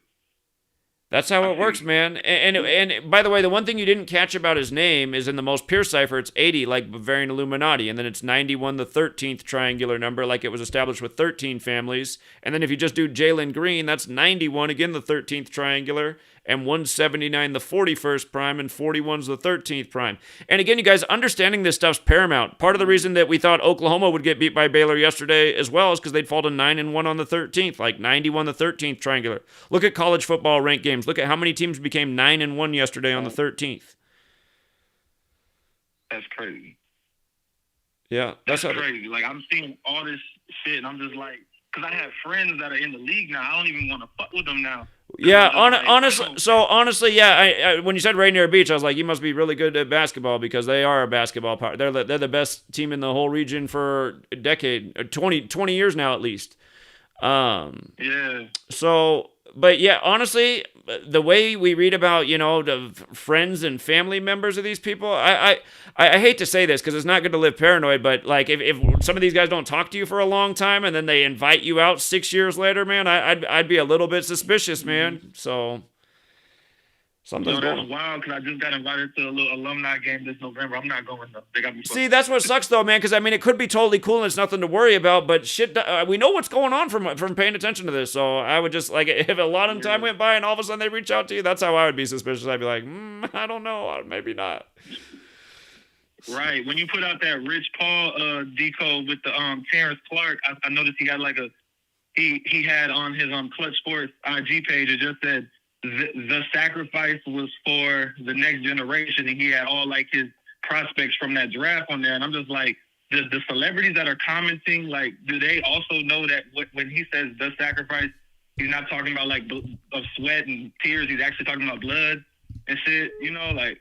Speaker 1: That's how it works, man. And by the way, the one thing you didn't catch about his name is in the most pure cipher, it's 80, like Bavarian Illuminati. And then it's 91, the 13th triangular number, like it was established with 13 families. And then if you just do Jalen Green, that's 91, again, the 13th triangular. and 179 the 41st prime, and 41's the 13th prime. And again, you guys, understanding this stuff's paramount. Part of the reason that we thought Oklahoma would get beat by Baylor yesterday as well is because they'd fall to 9-1 on the 13th, like 91 the 13th triangular. Look at college football ranked games. Look at how many teams became 9-1 yesterday on the 13th.
Speaker 4: That's crazy.
Speaker 1: Yeah,
Speaker 4: that's crazy. Like, I'm seeing all this shit, and I'm just like, because I have friends that are in the league now. I don't even want to fuck with them now.
Speaker 1: Yeah, honestly, yeah. When you said Rainier Beach, I was like, you must be really good at basketball because they are a basketball power. They're the best team in the whole region for a decade, 20 years now at least.
Speaker 4: Yeah.
Speaker 1: So, but yeah, honestly, the way we read about, the friends and family members of these people, I hate to say this because it's not good to live paranoid, but like if some of these guys don't talk to you for a long time and then they invite you out 6 years later, man, I'd be a little bit suspicious, man. So something's going on.
Speaker 4: That's wild because I just got invited to a little alumni game this November. I'm not going though. They got me.
Speaker 1: See, that's what sucks though, man. Because I mean, it could be totally cool and it's nothing to worry about. But shit, we know what's going on from paying attention to this. So I would just like if a lot of time went by and all of a sudden they reach out to you, that's how I would be suspicious. I'd be like, I don't know, maybe not.
Speaker 4: Right. When you put out that Rich Paul decode with the Terrence Clark, I noticed he got like he had on his Clutch Sports IG page, it just said the sacrifice was for the next generation, and he had all like his prospects from that draft on there. And I'm just like, the celebrities that are commenting, like, do they also know that when he says the sacrifice, he's not talking about like of sweat and tears, he's actually talking about blood and shit, like.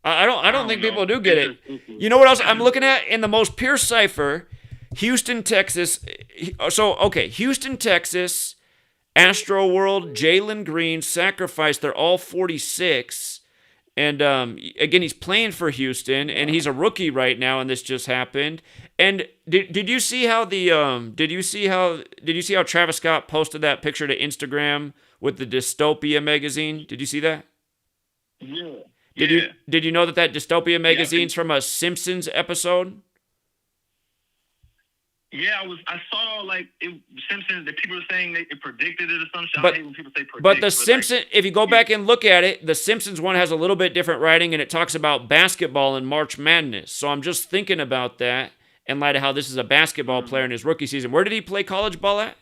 Speaker 1: I don't think people do get it. You know what else I'm looking at? In the most pure cipher, Houston, Texas. So, okay, Houston, Texas, Astro World, Jalen Green, Sacrifice, they're all 46. And again, he's playing for Houston, and he's a rookie right now, and this just happened. And did you see how did you see how Travis Scott posted that picture to Instagram with the Dystopia magazine? Did you see that?
Speaker 4: Yeah.
Speaker 1: Did you know that Dystopia magazine's from a Simpsons episode?
Speaker 4: Yeah, I saw like Simpsons that people were saying it predicted it or some shit.
Speaker 1: But,
Speaker 4: I hate when people say predict.
Speaker 1: But the Simpsons, if you go back and look at it, the Simpsons one has a little bit different writing, and it talks about basketball and March Madness. So I'm just thinking about that in light of how this is a basketball player in his rookie season. Where did he play college ball at?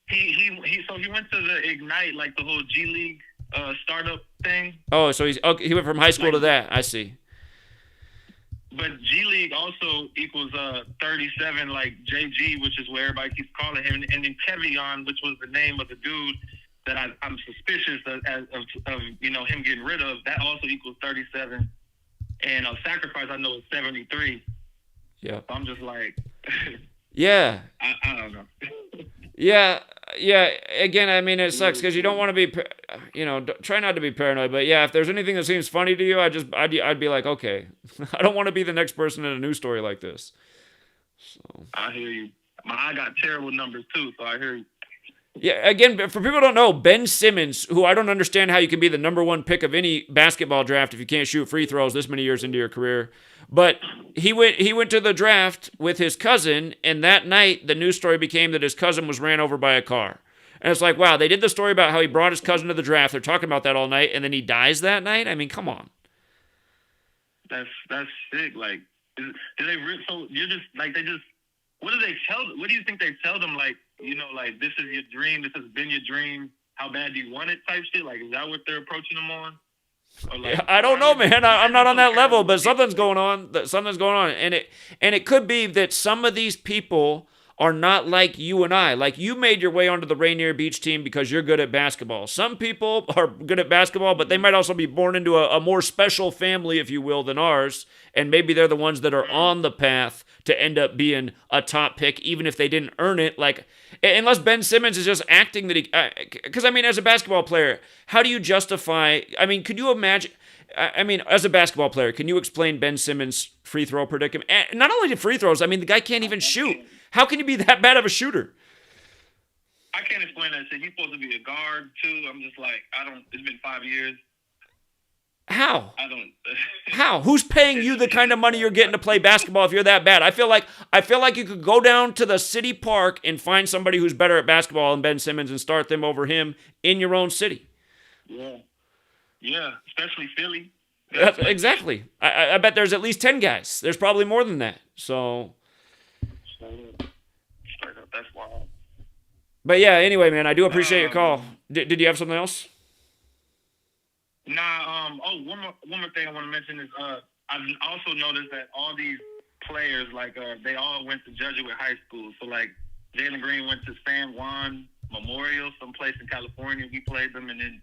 Speaker 4: He went to the Ignite, like the whole G League startup thing.
Speaker 1: Oh, so he went from high school to that. I see.
Speaker 4: But G League also equals 37, like JG, which is where everybody keeps calling him, and then Kevion, which was the name of the dude that I'm suspicious of him getting rid of. That also equals 37, and Sacrifice I know is 73.
Speaker 1: Yeah.
Speaker 4: So I'm just like,
Speaker 1: yeah.
Speaker 4: I don't know.
Speaker 1: Yeah. Again, I mean, it sucks because you don't want to be, try not to be paranoid. But yeah, if there's anything that seems funny to you, I'd be like, okay, I don't want to be the next person in a news story like this. So
Speaker 4: I hear you. I got terrible numbers too, so I hear you.
Speaker 1: Yeah, again, for people who don't know, Ben Simmons, who I don't understand how you can be the number one pick of any basketball draft if you can't shoot free throws this many years into your career. But he went to the draft with his cousin, and that night the news story became that his cousin was ran over by a car. And it's like, wow, they did the story about how he brought his cousin to the draft. They're talking about that all night, and then he dies that night? I mean, come on.
Speaker 4: That's sick. Like, do they so you're just like what do they tell? What do you think they tell them? Like, like this is your dream. This has been your dream. How bad do you want it? Type shit. Like, is that what they're approaching them on? Or like,
Speaker 1: I don't know, man. I'm not on that level, but something's going on. And it could be that some of these people are not like you and I. Like, you made your way onto the Rainier Beach team because you're good at basketball. Some people are good at basketball, but they might also be born into a more special family, if you will, than ours. And maybe they're the ones that are on the path to end up being a top pick, even if they didn't earn it. Like, unless Ben Simmons is just acting that he... Because, I mean, as a basketball player, how do you justify... I mean, could you imagine... I mean, as a basketball player, can you explain Ben Simmons' free throw predicament? And not only the free throws, I mean, the guy can't even shoot. How can you be that bad of a shooter?
Speaker 4: I can't explain that shit. He's supposed to be a guard, too. I'm just like, it's been 5 years.
Speaker 1: How?
Speaker 4: I don't.
Speaker 1: How? Who's paying you the kind of money you're getting to play basketball if you're that bad? I feel like you could go down to the city park and find somebody who's better at basketball than Ben Simmons and start them over him in your own city.
Speaker 4: Yeah, especially Philly.
Speaker 1: Exactly. I bet there's at least 10 guys. There's probably more than that. So.
Speaker 4: Straight up, that's wild.
Speaker 1: But yeah, anyway, man, I do appreciate your call. Did you have something else?
Speaker 4: Nah. One more thing I want to mention is I've also noticed that all these players, like they all went to Jesuit high school. So like Jalen Green went to San Juan Memorial, someplace in California. We played them, and then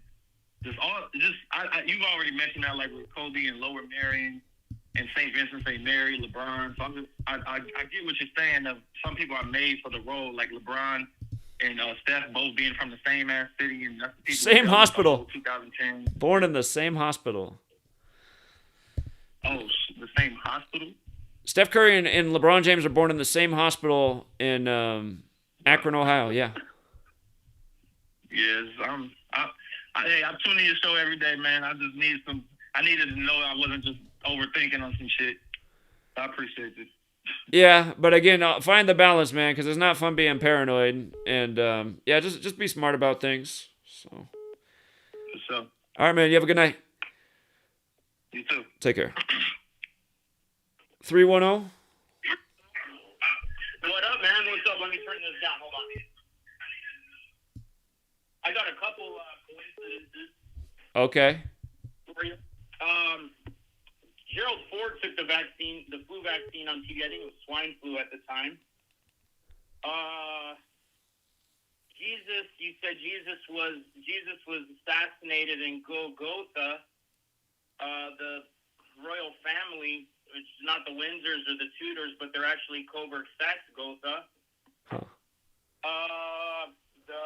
Speaker 4: you've already mentioned that, like with Kobe and Lower Marion and St. Vincent, St. Mary, LeBron. So I get what you're saying. Of some people are made for the role, like LeBron and Steph, both being from the same ass city, and that's the people
Speaker 1: same hospital.
Speaker 4: 2010.
Speaker 1: Born in the same hospital.
Speaker 4: Oh, the same hospital?
Speaker 1: Steph Curry and LeBron James are born in the same hospital in Akron, Ohio. Yeah.
Speaker 4: Yes, I tune in your show every day, man. I needed to know I wasn't just overthinking on some shit. I appreciate it.
Speaker 1: Yeah, but again, find the balance, man, because it's not fun being paranoid. And yeah, just be smart about things. So. All right, man. You have a good night.
Speaker 4: You too.
Speaker 1: Take care. 310.
Speaker 5: What up, man? What's up? Let me turn this down. Hold on. I got a couple coincidences.
Speaker 1: Okay.
Speaker 5: For you. Gerald Ford took the flu vaccine on TV. I think it was swine flu at the time. Jesus, you said Jesus was assassinated in Golgotha. The royal family, which is not the Windsors or the Tudors, but they're actually Coburg-Saxe-Gotha.
Speaker 1: Huh.
Speaker 5: The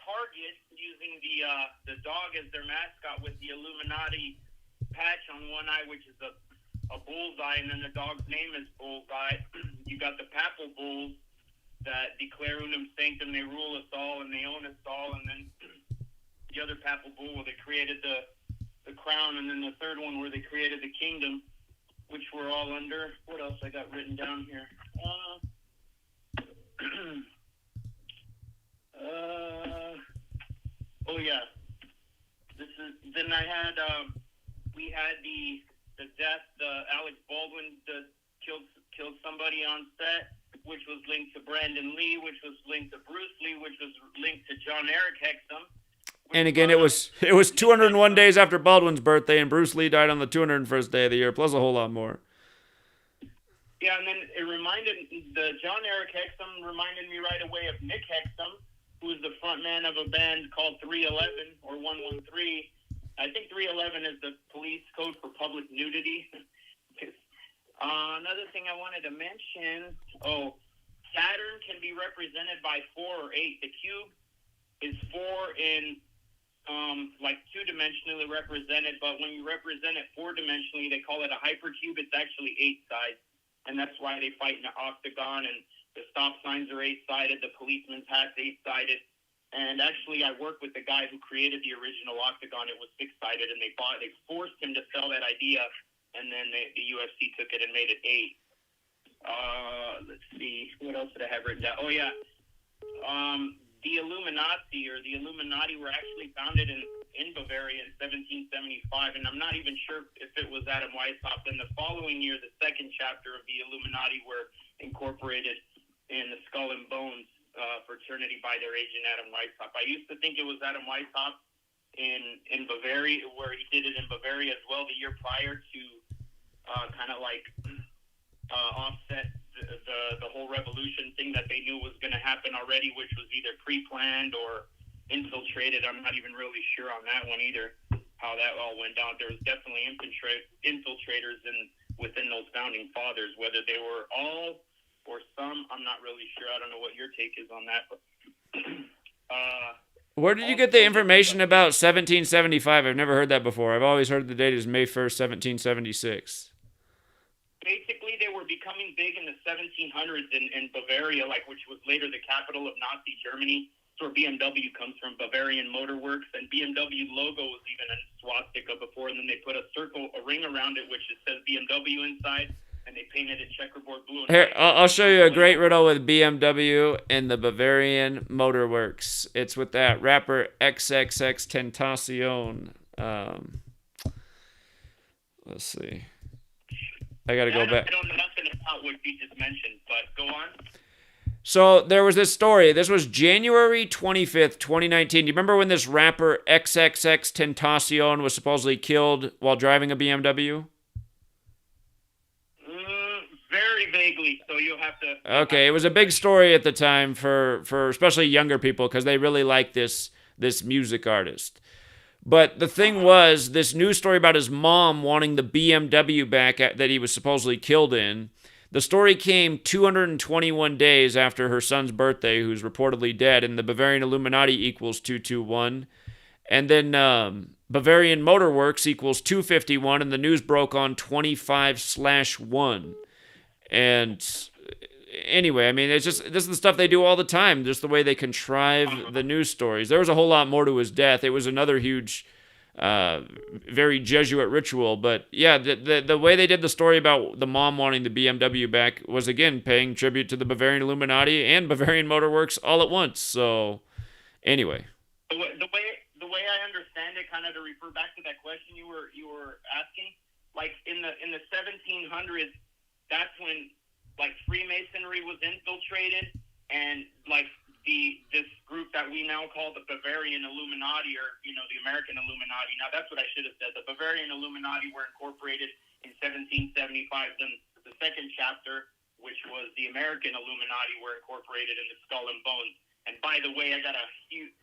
Speaker 5: Target using the dog as their mascot with the Illuminati patch on one eye, which is a bullseye, and then the dog's name is Bullseye. You got the papal bulls that declare unum sanctum, they rule us all and they own us all, and then the other papal bull where they created the crown, and then the third one where they created the kingdom, which we're all under. What else I got written down here? Oh yeah. Then I had we had the death, Alex Baldwin killed somebody on set, which was linked to Brandon Lee, which was linked to Bruce Lee, which was linked to John Eric Hexum.
Speaker 1: And again, it was 201 days after Baldwin's birthday, and Bruce Lee died on the 201st day of the year, plus a whole lot more.
Speaker 5: Yeah, and then the John Eric Hexum reminded me right away of Nick Hexum, who was the front man of a band called 311 or 113. I think 311 is the police code for public nudity. Another thing I wanted to mention, Saturn can be represented by 4 or 8. The cube is 4 in like two-dimensionally represented, but when you represent it four-dimensionally, they call it a hypercube. It's actually 8 sides, and that's why they fight in an octagon, and the stop signs are 8-sided, the policeman's hat's 8-sided. And actually, I worked with the guy who created the original octagon. It was 6-sided, and they forced him to sell that idea, and then the UFC took it and made it 8. Let's see, what else did I have written down? Oh yeah, the Illuminati were actually founded in Bavaria in 1775, and I'm not even sure if it was Adam Weishaupt. And the following year, the second chapter of the Illuminati were incorporated in the Skull and Bones fraternity by their agent Adam Weishaupt. I used to think it was Adam Weishaupt in Bavaria, where he did it in Bavaria as well the year prior to kind of like offset the whole revolution thing that they knew was going to happen already, which was either pre-planned or infiltrated. I'm not even really sure on that one either, how that all went down. There was definitely infiltrators within those founding fathers, whether they were all or some, I'm not really sure. I don't know what your take is on that. But
Speaker 1: where did you get the information about 1775? I've never heard that before. I've always heard the date is May 1st, 1776.
Speaker 5: Basically, they were becoming big in the 1700s in Bavaria, which was later the capital of Nazi Germany. where BMW comes from, Bavarian Motor Works, and BMW logo was even a swastika before, and then they put a ring around it, which it says BMW inside, and they painted it checkerboard blue. And
Speaker 1: Here, I'll show you a great riddle with BMW and the Bavarian Motor Works. It's with that rapper XXX Tentacion. Let's see. I gotta go back.
Speaker 5: I don't know nothing about what you just mentioned, but go on.
Speaker 1: So there was this story. This was January 25th, 2019. Do you remember when this rapper XXX Tentacion was supposedly killed while driving a BMW?
Speaker 5: Very vaguely, so you'll have to...
Speaker 1: Okay, it was a big story at the time for especially younger people because they really liked this music artist. But the thing was, this news story about his mom wanting the BMW back that he was supposedly killed in, the story came 221 days after her son's birthday, who's reportedly dead, and the Bavarian Illuminati equals 221. And then Bavarian Motor Works equals 251, and the news broke on 25/1. And anyway, I mean, this is the stuff they do all the time, just the way they contrive the news stories. There was a whole lot more to his death. It was another huge, very Jesuit ritual. But yeah, the way they did the story about the mom wanting the BMW back was, again, paying tribute to the Bavarian Illuminati and Bavarian Motor Works all at once. So anyway.
Speaker 5: The way I understand it, kind of to refer back to that question you were asking, like in the 1700s, that's when like Freemasonry was infiltrated, and like this group that we now call the Bavarian Illuminati, or the American Illuminati. Now that's what I should have said. The Bavarian Illuminati were incorporated in 1775. Then the second chapter, which was the American Illuminati, were incorporated in the Skull and Bones. And by the way, I got a huge...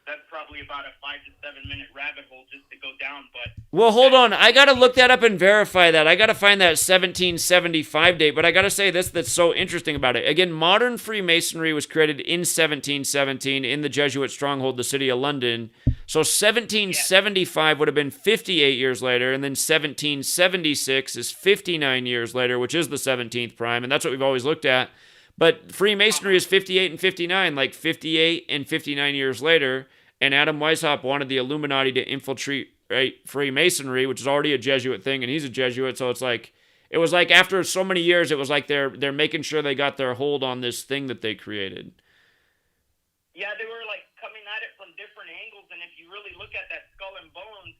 Speaker 5: That's probably about a 5 to 7 minute rabbit hole just to go down, but...
Speaker 1: Well, hold on. I got to look that up and verify that. I got to find that 1775 date, but I got to say this that's so interesting about it. Again, modern Freemasonry was created in 1717 in the Jesuit stronghold, the city of London. So 1775 would have been 58 years later, and then 1776 is 59 years later, which is the 17th prime, and that's what we've always looked at. But Freemasonry is 58 and 59, like 58 and 59 years later, and Adam Weishaupt wanted the Illuminati to infiltrate Freemasonry, which is already a Jesuit thing, and he's a Jesuit, so it was like after so many years, it was like they're making sure they got their hold on this thing that they created.
Speaker 5: Yeah, they were like coming at it from different angles, and if you really look at that Skull and Bones,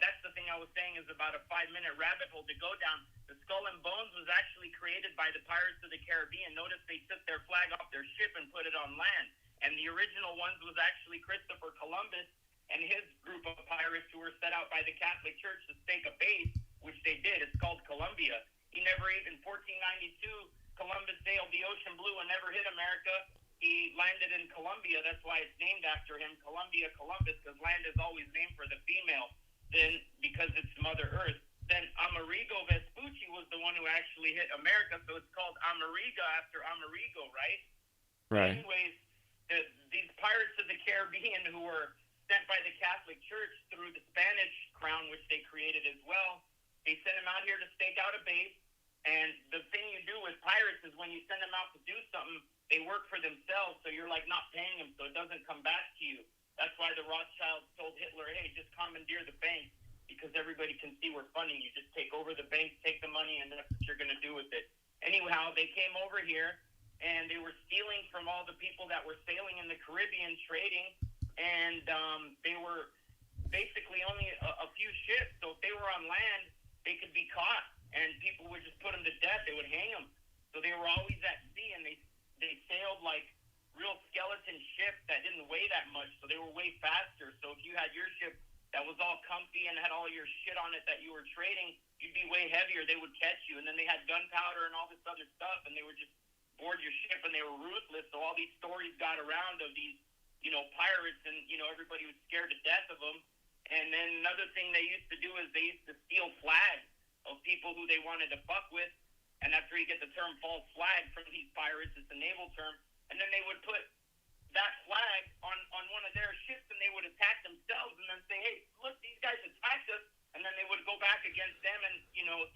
Speaker 5: that's the thing I was saying is about a 5-minute rabbit hole to go down. The Skull and Bones was actually created by the Pirates of the Caribbean. Notice they took their flag off their ship and put it on land. And the original ones was actually Christopher Columbus and his group of pirates who were set out by the Catholic Church to stake a base, which they did. It's called Columbia. In 1492, Columbus sailed the ocean blue and never hit America. He landed in Columbia. That's why it's named after him, Columbia, Columbus, because land is always named for the female. Then, because it's Mother Earth. Then Amerigo Vespucci was the one who actually hit America, so it's called Amerigo after Amerigo, right?
Speaker 1: Right.
Speaker 5: Anyways, these pirates of the Caribbean who were sent by the Catholic Church through the Spanish crown, which they created as well, they sent them out here to stake out a base. And the thing you do with pirates is when you send them out to do something, they work for themselves, so you're like not paying them, so it doesn't come back to you. That's why the Rothschilds told Hitler, hey, just commandeer the bank, because everybody can see we're funding you. Just take over the bank, take the money, and that's what you're going to do with it. Anyhow, they came over here, and they were stealing from all the people that were sailing in the Caribbean trading, and they were basically only a few ships. So if they were on land, they could be caught, and people would just put them to death. They would hang them. So they were always at sea, and they sailed like real skeleton ships that didn't weigh that much, so they were way faster. So if you had your ship that was all comfy and had all your shit on it that you were trading, you'd be way heavier. They would catch you. And then they had gunpowder and all this other stuff, and they would just board your ship, and they were ruthless. So all these stories got around of these, pirates, and, everybody was scared to death of them. And then another thing they used to do is they used to steal flags of people who they wanted to fuck with, and that's where you get the term false flag from these pirates. It's a naval term. And then they would put that flag on one of their ships, and they would attack themselves and then say, hey, look, these guys attacked us. And then they would go back against them, and,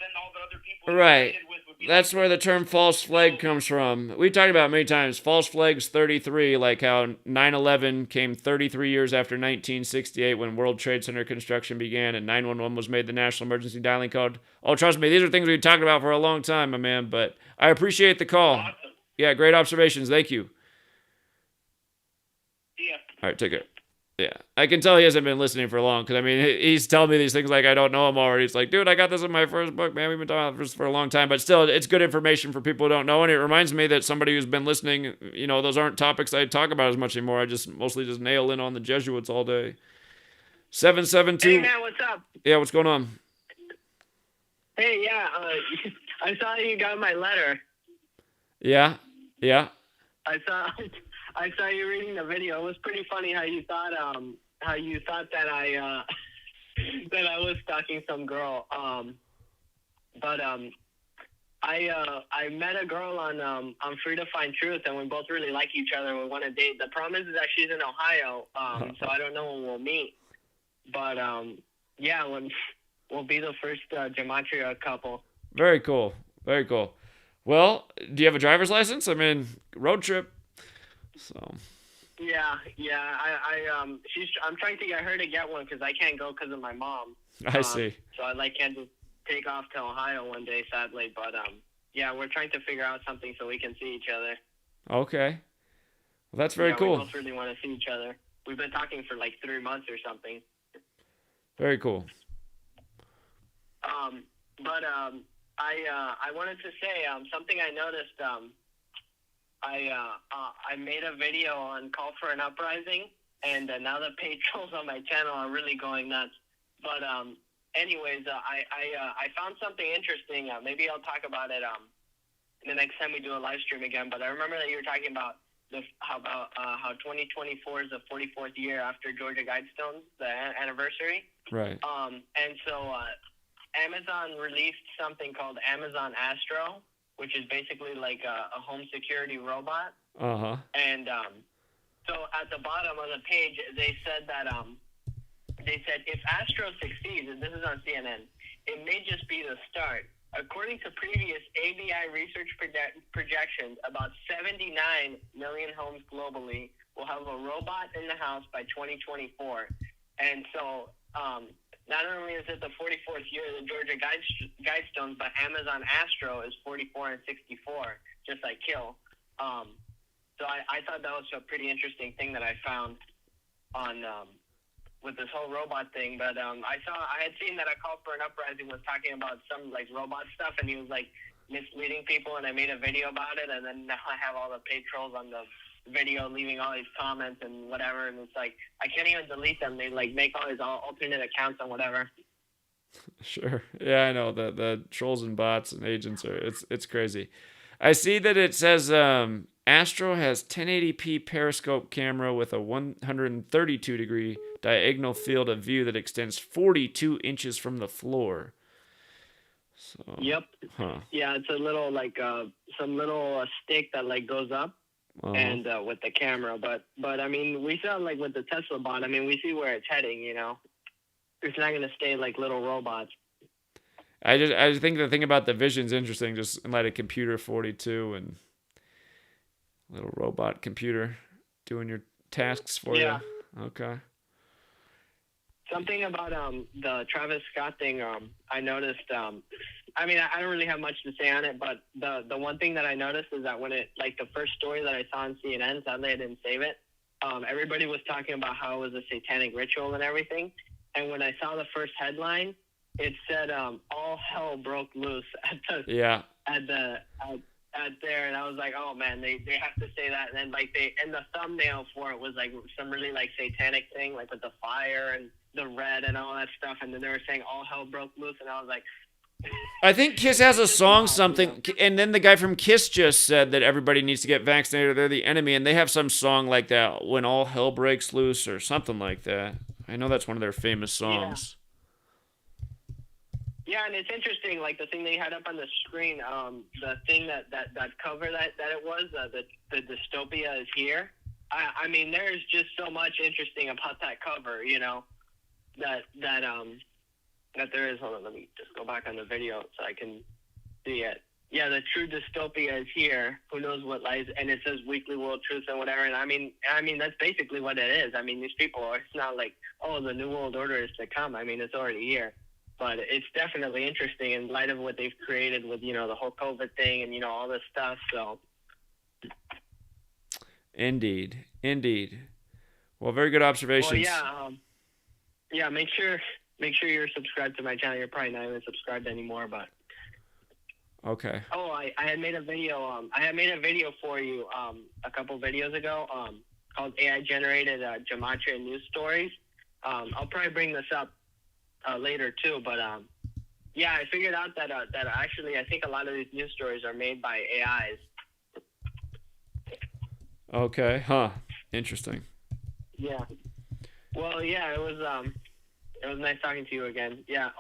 Speaker 5: then all the other people
Speaker 1: right.
Speaker 5: with would be
Speaker 1: That's where the term false flag comes from. We talked about it many times. False flag's 33, like how 9/11 came 33 years after 1968 when World Trade Center construction began and 911 was made the national emergency dialing code. Oh, trust me, these are things we've talked about for a long time, my man, but I appreciate the call.
Speaker 5: Awesome.
Speaker 1: Yeah, great observations. Thank you.
Speaker 5: Yeah.
Speaker 1: All right, take care. Yeah, I can tell he hasn't been listening for long because, I mean, he's telling me these things like I don't know him already. It's like, dude, I got this in my first book, man. We've been talking about this for a long time, but still, it's good information for people who don't know, and it reminds me that somebody who's been listening, you know, those aren't topics I talk about as much anymore. I just mostly just nail in on the Jesuits all day. 772.
Speaker 6: Hey man, what's up?
Speaker 1: Yeah, what's going on?
Speaker 6: Hey, yeah, I saw you got my letter.
Speaker 1: Yeah.
Speaker 6: I saw you reading the video. It was pretty funny how you thought that I that I was stalking some girl. But I met a girl on Free to Find Truth, and we both really like each other. And we want to date. The problem is that she's in Ohio, so I don't know when we'll meet. But yeah, we'll be the first Gematria couple.
Speaker 1: Very cool. Very cool. Well, do you have a driver's license? I mean, road trip. So.
Speaker 6: Yeah. I'm trying to get her to get one because I can't go because of my mom.
Speaker 1: I see.
Speaker 6: So I can't just take off to Ohio one day, sadly. But yeah, we're trying to figure out something so we can see each other.
Speaker 1: Okay. Well, that's very cool.
Speaker 6: We both really want to see each other. We've been talking for like 3 months or something.
Speaker 1: Very cool.
Speaker 6: I wanted to say something I noticed. I made a video on Call for an Uprising, and now the patrons on my channel are really going nuts. But anyways, I found something interesting. Maybe I'll talk about it the next time we do a live stream again. But I remember that you were talking about how 2024 is the 44th year after Georgia Guidestones, the anniversary.
Speaker 1: Right.
Speaker 6: And so Amazon released something called Amazon Astro, which is basically like a home security robot.
Speaker 1: Uh-huh.
Speaker 6: And so at the bottom of the page, they said if Astro succeeds, and this is on CNN, it may just be the start. According to previous ABI research projections, about 79 million homes globally will have a robot in the house by 2024. And so not only is it the 44th year of the Georgia Guidestones, but Amazon Astro is 44 and 64, just like Kill. So I thought that was a pretty interesting thing that I found on with this whole robot thing. But I had seen that A Call for an Uprising was talking about some like robot stuff, and he was like misleading people, and I made a video about it, and then now I have all the paid trolls on the video leaving all these comments and whatever, and it's like I can't even delete them. They like make all these alternate accounts and whatever.
Speaker 1: Sure. Yeah, I know the trolls and bots and agents are it's crazy. I see that it says Astro has 1080p periscope camera with a 132 degree diagonal field of view that extends 42 inches from the floor. So.
Speaker 6: Yep.
Speaker 1: Huh.
Speaker 6: Yeah, it's a little like some little stick that like goes up.
Speaker 1: Uh-huh.
Speaker 6: And with the camera, but I mean, we saw like with the Tesla bot. I mean, we see where it's heading. You know, it's not going to stay like little robots.
Speaker 1: I just think the thing about the vision's interesting. Just in light of Computer 42 and little robot computer doing your tasks for you. Okay.
Speaker 6: Something about the Travis Scott thing. I noticed. I mean, I don't really have much to say on it, but the one thing that I noticed is that when it, like the first story that I saw on CNN, sadly I didn't save it, everybody was talking about how it was a satanic ritual and everything. And when I saw the first headline, it said, all hell broke loose at there. And I was like, oh man, they have to say that. And then like and the thumbnail for it was like some really like satanic thing, like with the fire and the red and all that stuff. And then they were saying all hell broke loose. And I was like,
Speaker 1: I think Kiss has a song something, and then the guy from Kiss just said that everybody needs to get vaccinated or they're the enemy, and they have some song like that, When All Hell Breaks Loose or something like that. I know that's one of their famous songs.
Speaker 6: Yeah, and it's interesting, like the thing they had up on the screen, the thing that cover that it was, the dystopia is here. I mean, there's just so much interesting about that cover, you know, that there is. Hold on, let me just go back on the video so I can see it. the true dystopia is here. Who knows what lies? And it says weekly world truths and whatever. And I mean, that's basically what it is. I mean, these people, it's not like, oh, the new world order is to come. I mean, it's already here. But it's definitely interesting in light of what they've created with, the whole COVID thing and, all this stuff. So.
Speaker 1: Indeed. Well, very good observations.
Speaker 6: Well, yeah. Make sure you're subscribed to my channel. You're probably not even subscribed anymore, but.
Speaker 1: Okay.
Speaker 6: Oh, I had made a video. I had made a video for you a couple videos ago called AI generated Gematria news stories. I'll probably bring this up later too, but I figured out that actually I think a lot of these news stories are made by AIs.
Speaker 1: Okay. Huh. Interesting.
Speaker 6: Yeah. Well, yeah, it was nice talking to you again. Yeah.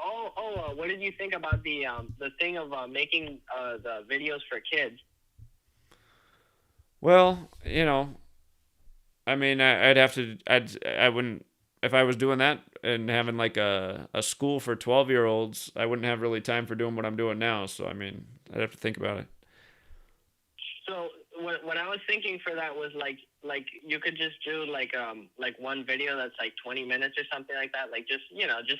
Speaker 6: What did you think about the thing of making the videos for kids?
Speaker 1: Well, I mean, I wouldn't, if I was doing that and having like a school for 12-year-olds, I wouldn't have really time for doing what I'm doing now. So, I mean, I'd have to think about it.
Speaker 6: So what I was thinking for that was like you could just do like one video that's like 20 minutes or something like that. Like just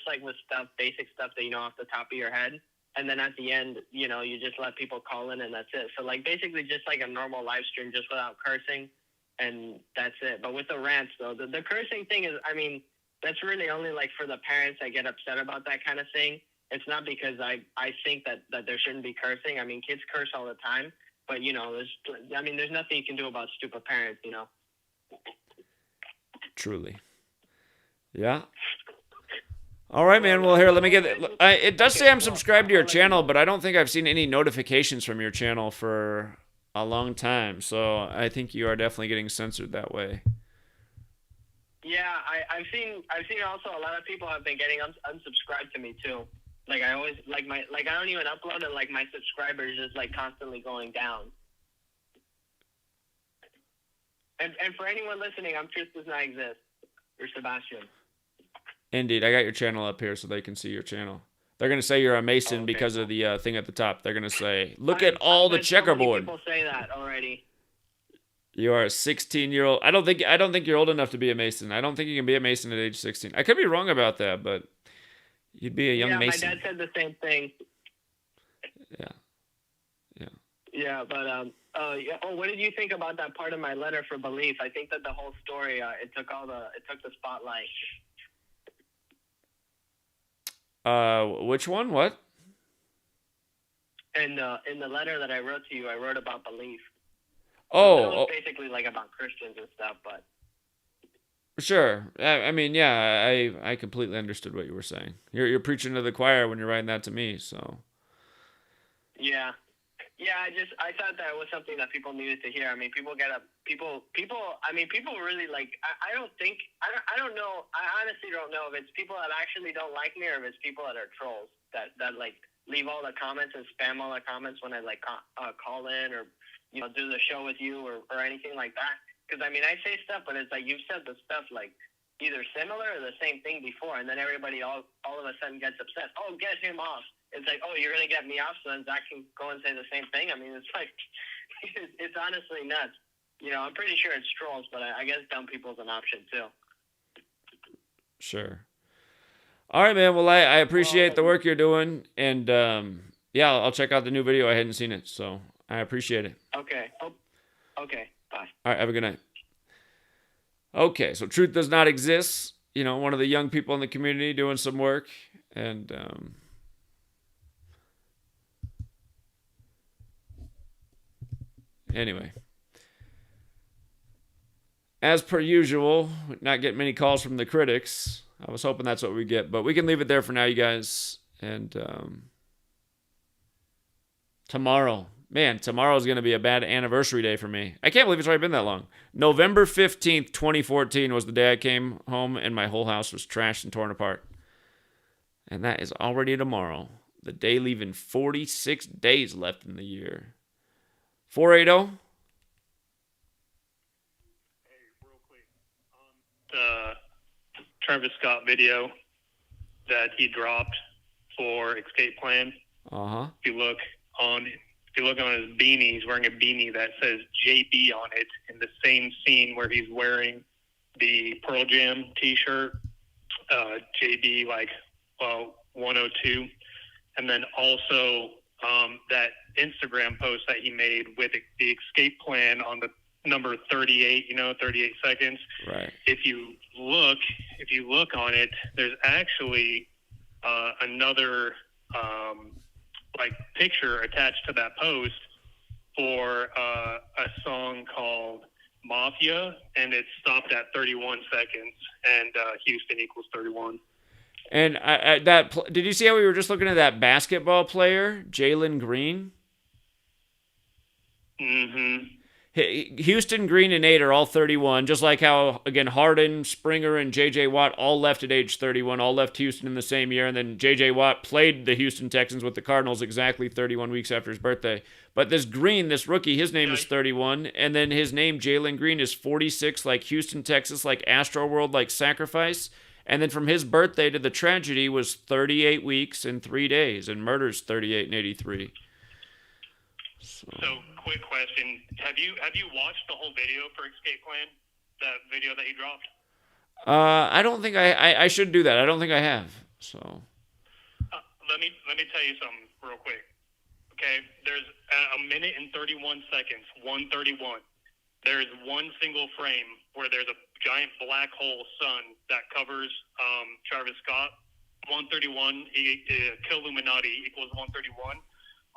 Speaker 6: like with basic stuff that you know off the top of your head. And then at the end, you just let people call in and that's it. So like basically just like a normal live stream, just without cursing, and that's it. But with the rants though, the cursing thing is, I mean, that's really only like for the parents that get upset about that kind of thing. It's not because I think that there shouldn't be cursing. I mean, kids curse all the time, but there's nothing you can do about stupid parents,
Speaker 1: Truly. Yeah. All right, man. Well, here, let me get it. It does say I'm subscribed to your channel, but I don't think I've seen any notifications from your channel for a long time. So I think you are definitely getting censored that way.
Speaker 6: Yeah, I've seen also a lot of people have been getting unsubscribed to me too. Like I always I don't even upload and like my subscribers is like constantly going down. And for anyone listening, Truth Does Not Exist. Or Sebastian.
Speaker 1: Indeed, I got your channel up here so they can see your channel. They're gonna say you're a Mason because of the thing at the top. They're gonna say, "Look at all the checkerboard."
Speaker 6: So many people say that already.
Speaker 1: You are a 16-year-old. I don't think you're old enough to be a Mason. I don't think you can be a Mason at age 16. I could be wrong about that, but you'd be a young Mason.
Speaker 6: Yeah, my dad said the same thing.
Speaker 1: Yeah.
Speaker 6: Yeah, but what did you think about that part of my letter for belief? I think that the whole story it took the spotlight.
Speaker 1: Which one? What?
Speaker 6: In the letter that I wrote to you, I wrote about belief.
Speaker 1: Oh,
Speaker 6: it was basically like about Christians and stuff, but.
Speaker 1: Sure. I mean, yeah, I completely understood what you were saying. You're preaching to the choir when you're writing that to me, so.
Speaker 6: Yeah. Yeah, I thought that was something that people needed to hear. I mean, people really like, I don't know, I honestly don't know if it's people that actually don't like me or if it's people that are trolls that like leave all the comments and spam all the comments when I like call in or, do the show with you or anything like that. Because, I mean, I say stuff, but it's like you've said the stuff like either similar or the same thing before, and then everybody all of a sudden gets upset. Oh, get him off. It's like, oh, you're going to get me off, so then Zach can go and say the same thing. I mean, it's like, it's honestly nuts. I'm pretty sure it's trolls, but I guess dumb people's an option too.
Speaker 1: Sure. All right, man. Well, I appreciate the work you're doing, and I'll check out the new video. I hadn't seen it, so I appreciate it.
Speaker 6: Okay. Okay. Bye.
Speaker 1: All right. Have a good night. Okay. So Truth Does Not Exist. One of the young people in the community doing some work, and anyway, as per usual, not getting many calls from the critics. I was hoping that's what we get, but we can leave it there for now, you guys. And tomorrow is going to be a bad anniversary day for me. I can't believe it's already been that long. November 15th, 2014 was the day I came home and my whole house was trashed and torn apart. And that is already tomorrow. The day leaving 46 days left in the year. 480.
Speaker 7: Hey, real quick. On the Travis Scott video that he dropped for Escape Plan.
Speaker 1: Uh-huh.
Speaker 7: If you look on if you look on his beanie, he's wearing a beanie that says JB on it in the same scene where he's wearing the Pearl Jam T-shirt, JB 102, and then also that Instagram post that he made with the escape plan on the number 38, 38 seconds.
Speaker 1: Right.
Speaker 7: If you look on it, there's actually another picture attached to that post for a song called Mafia, and it stopped at 31 seconds, and Houston equals 31.
Speaker 1: And did you see how we were just looking at that basketball player, Jalen Green?
Speaker 7: Mm-hmm.
Speaker 1: Houston, Green, and Nate are all 31, just like how, again, Harden, Springer, and J.J. Watt all left at age 31, all left Houston in the same year, and then J.J. Watt played the Houston Texans with the Cardinals exactly 31 weeks after his birthday. But this Green, this rookie, his name is 31, and then his name, Jalen Green, is 46, like Houston, Texas, like Astroworld, like Sacrifice, and then from his birthday to the tragedy was 38 weeks and 3 days, and murder's 38 and 83.
Speaker 7: So, quick question: Have you watched the whole video for Escape Plan? That video that he dropped?
Speaker 1: I don't think I should do that. I don't think I have. So.
Speaker 7: Let me tell you something real quick. Okay, there's a minute and 31 seconds. 1:31. There's one single frame where there's a giant black hole sun that covers Travis Scott. 1:31. Killuminati equals 1:31.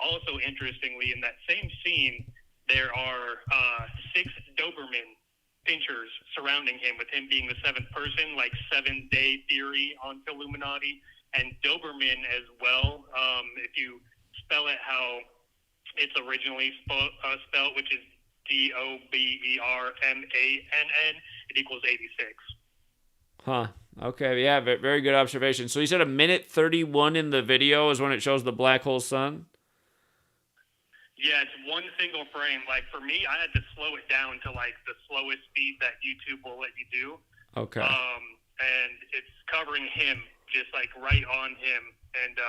Speaker 7: Also, interestingly, in that same scene, there are 6 Doberman pinchers surrounding him, with him being the 7th person, like 7-day theory on Illuminati, and Doberman as well. If you spell it how it's originally spelled, which is Dobermann, it equals 86.
Speaker 1: Huh. Okay. Yeah. Very good observation. So you said a minute 31 in the video is when it shows the black hole sun?
Speaker 7: Yeah, it's one single frame. Like, for me, I had to slow it down to, like, the slowest speed that YouTube will let you do.
Speaker 1: Okay.
Speaker 7: And it's covering him, just, like, right on him. And,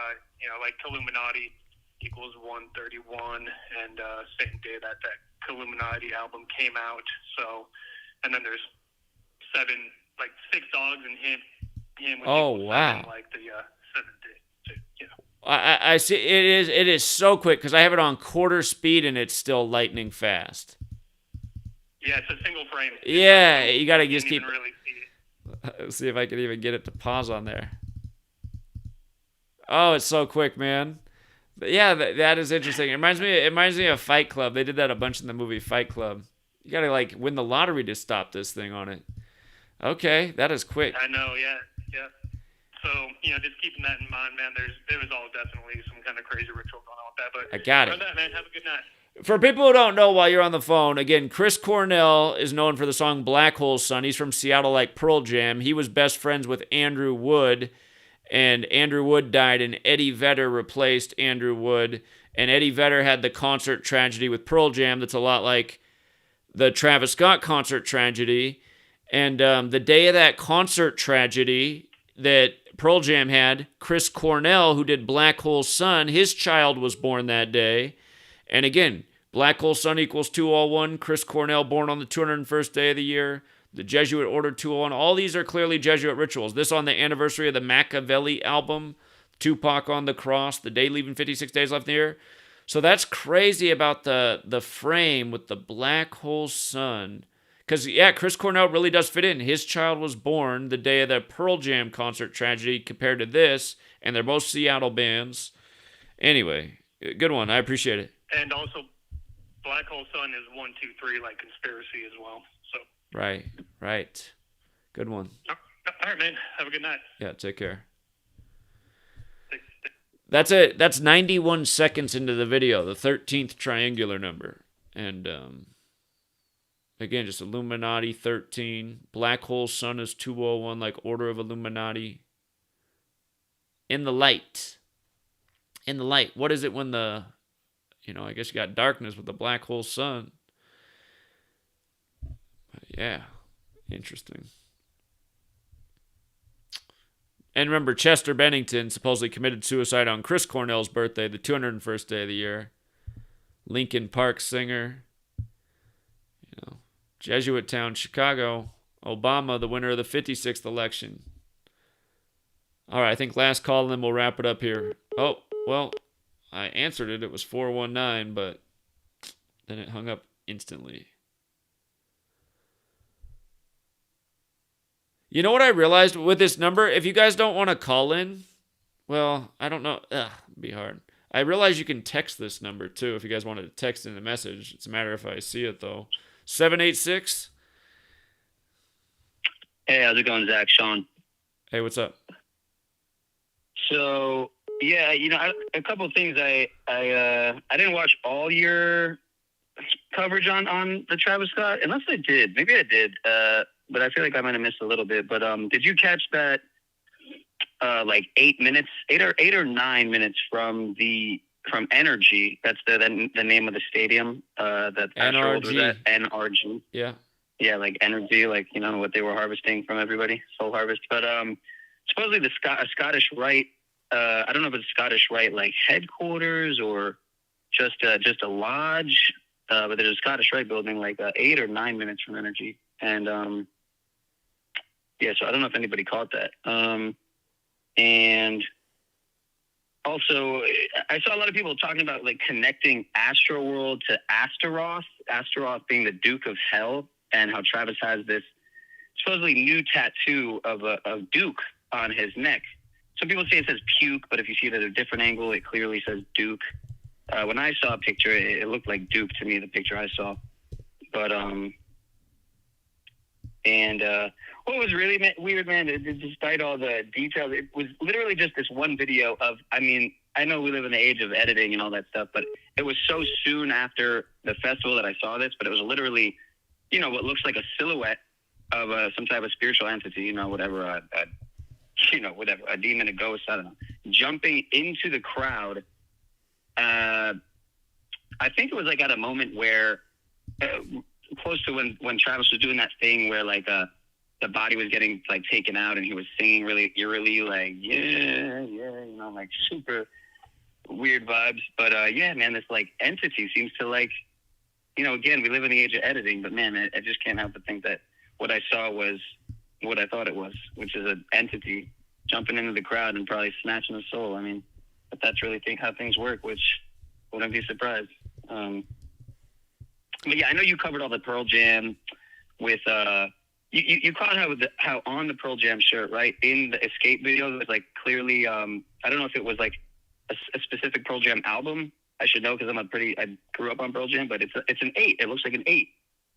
Speaker 7: like, Illuminati equals 1:31, and same day that Illuminati album came out. So, and then there's 6 dogs and him which equals 7, like the 7th day. So, yeah.
Speaker 1: I see. It is so quick because I have it on quarter speed and it's still lightning fast.
Speaker 7: Yeah, it's a single frame.
Speaker 1: Yeah, you gotta just keep.
Speaker 7: Really see it.
Speaker 1: Let's see if I can even get it to pause on there. Oh, it's so quick, man. But yeah, that is interesting. It reminds me of Fight Club. They did that a bunch in the movie Fight Club. You gotta win the lottery to stop this thing on it. Okay, that is quick.
Speaker 7: I know. Yeah. So, just keeping that in mind, man, there was all definitely some kind of crazy ritual going on with that. But
Speaker 1: I got it.
Speaker 7: That, man, have a good night.
Speaker 1: For people who don't know, while you're on the phone, again, Chris Cornell is known for the song Black Hole Sun. He's from Seattle, like Pearl Jam. He was best friends with Andrew Wood, and Andrew Wood died, and Eddie Vedder replaced Andrew Wood. And Eddie Vedder had the concert tragedy with Pearl Jam that's a lot like the Travis Scott concert tragedy. And the day of that concert tragedy that Pearl Jam had, Chris Cornell, who did Black Hole Sun, his child was born that day. And again, Black Hole Sun equals 201. Chris Cornell born on the 201st day of the year. The Jesuit Order 201. All these are clearly Jesuit rituals. This on the anniversary of the Machiavelli album, Tupac on the Cross, the day leaving 56 days left in the year. So that's crazy about the frame with the Black Hole Sun. Because, yeah, Chris Cornell really does fit in. His child was born the day of the Pearl Jam concert tragedy compared to this, and they're both Seattle bands. Anyway, good one. I appreciate it.
Speaker 7: And also, Black Hole Sun is 1, 2, 3, like conspiracy as well. So.
Speaker 1: Right. Good one.
Speaker 7: All right, man. Have a good night.
Speaker 1: Yeah, take care. That's it. That's 91 seconds into the video, the 13th triangular number. And, again, just Illuminati 13. Black Hole Sun is 201, like Order of Illuminati. In the light. What is it when I guess you got darkness with the Black Hole Sun. Yeah, interesting. And remember, Chester Bennington supposedly committed suicide on Chris Cornell's birthday, the 201st day of the year. Lincoln Park singer. Jesuit town, Chicago. Obama, the winner of the 56th election. All right, I think last call, and then we'll wrap it up here. Oh, well, I answered it. It was 419, but then it hung up instantly. You know what I realized with this number? If you guys don't want to call in, well, I don't know. It'd be hard. I realize you can text this number, too, if you guys wanted to text in a message. It's a matter if I see it, though. 786.
Speaker 3: Hey, how's it going, Zach? Sean.
Speaker 1: Hey, what's up?
Speaker 3: So, yeah, a couple of things. I didn't watch all your coverage on the Travis Scott, unless I did. Maybe I did, but I feel like I might have missed a little bit. But did you catch that? Like 8 minutes, 8 or 9 minutes from Energy. That's the name of the stadium. That
Speaker 1: NRG.
Speaker 3: Was at NRG.
Speaker 1: Yeah.
Speaker 3: Yeah, like Energy, like what they were harvesting from everybody, Soul Harvest. But supposedly a Scottish Rite. I don't know if it's Scottish Rite like headquarters or just a lodge. But there's a Scottish Rite building like 8 or 9 minutes from Energy, and yeah. So I don't know if anybody caught that. And also, I saw a lot of people talking about like connecting Astroworld to Astaroth. Astaroth being the Duke of Hell, and how Travis has this supposedly new tattoo of Duke on his neck. Some people say it says puke, but if you see it at a different angle, it clearly says Duke. When I saw a picture, it looked like Duke to me, the picture I saw. But, what was really weird, man, despite all the details, it was literally just this one video of, I know we live in the age of editing and all that stuff, but it was so soon after the festival that I saw this, but it was literally, what looks like a silhouette of some type of spiritual entity, whatever, a demon, a ghost, I don't know, jumping into the crowd. I think it was like at a moment where, close to when Travis was doing that thing where like the body was getting like taken out and he was singing really eerily, like yeah, like super weird vibes. But yeah, man, this like entity seems to like, again, we live in the age of editing, but man, I just can't help but think that what I saw was what I thought it was, which is an entity jumping into the crowd and probably snatching a soul. If that's really how things work, which wouldn't be surprised. But yeah, I know you covered all the Pearl Jam with you caught how on the Pearl Jam shirt, right, in the Escape video, it was like clearly I don't know if it was like a specific Pearl Jam album. I should know because I grew up on Pearl Jam, but it's an 8. It looks like an 8.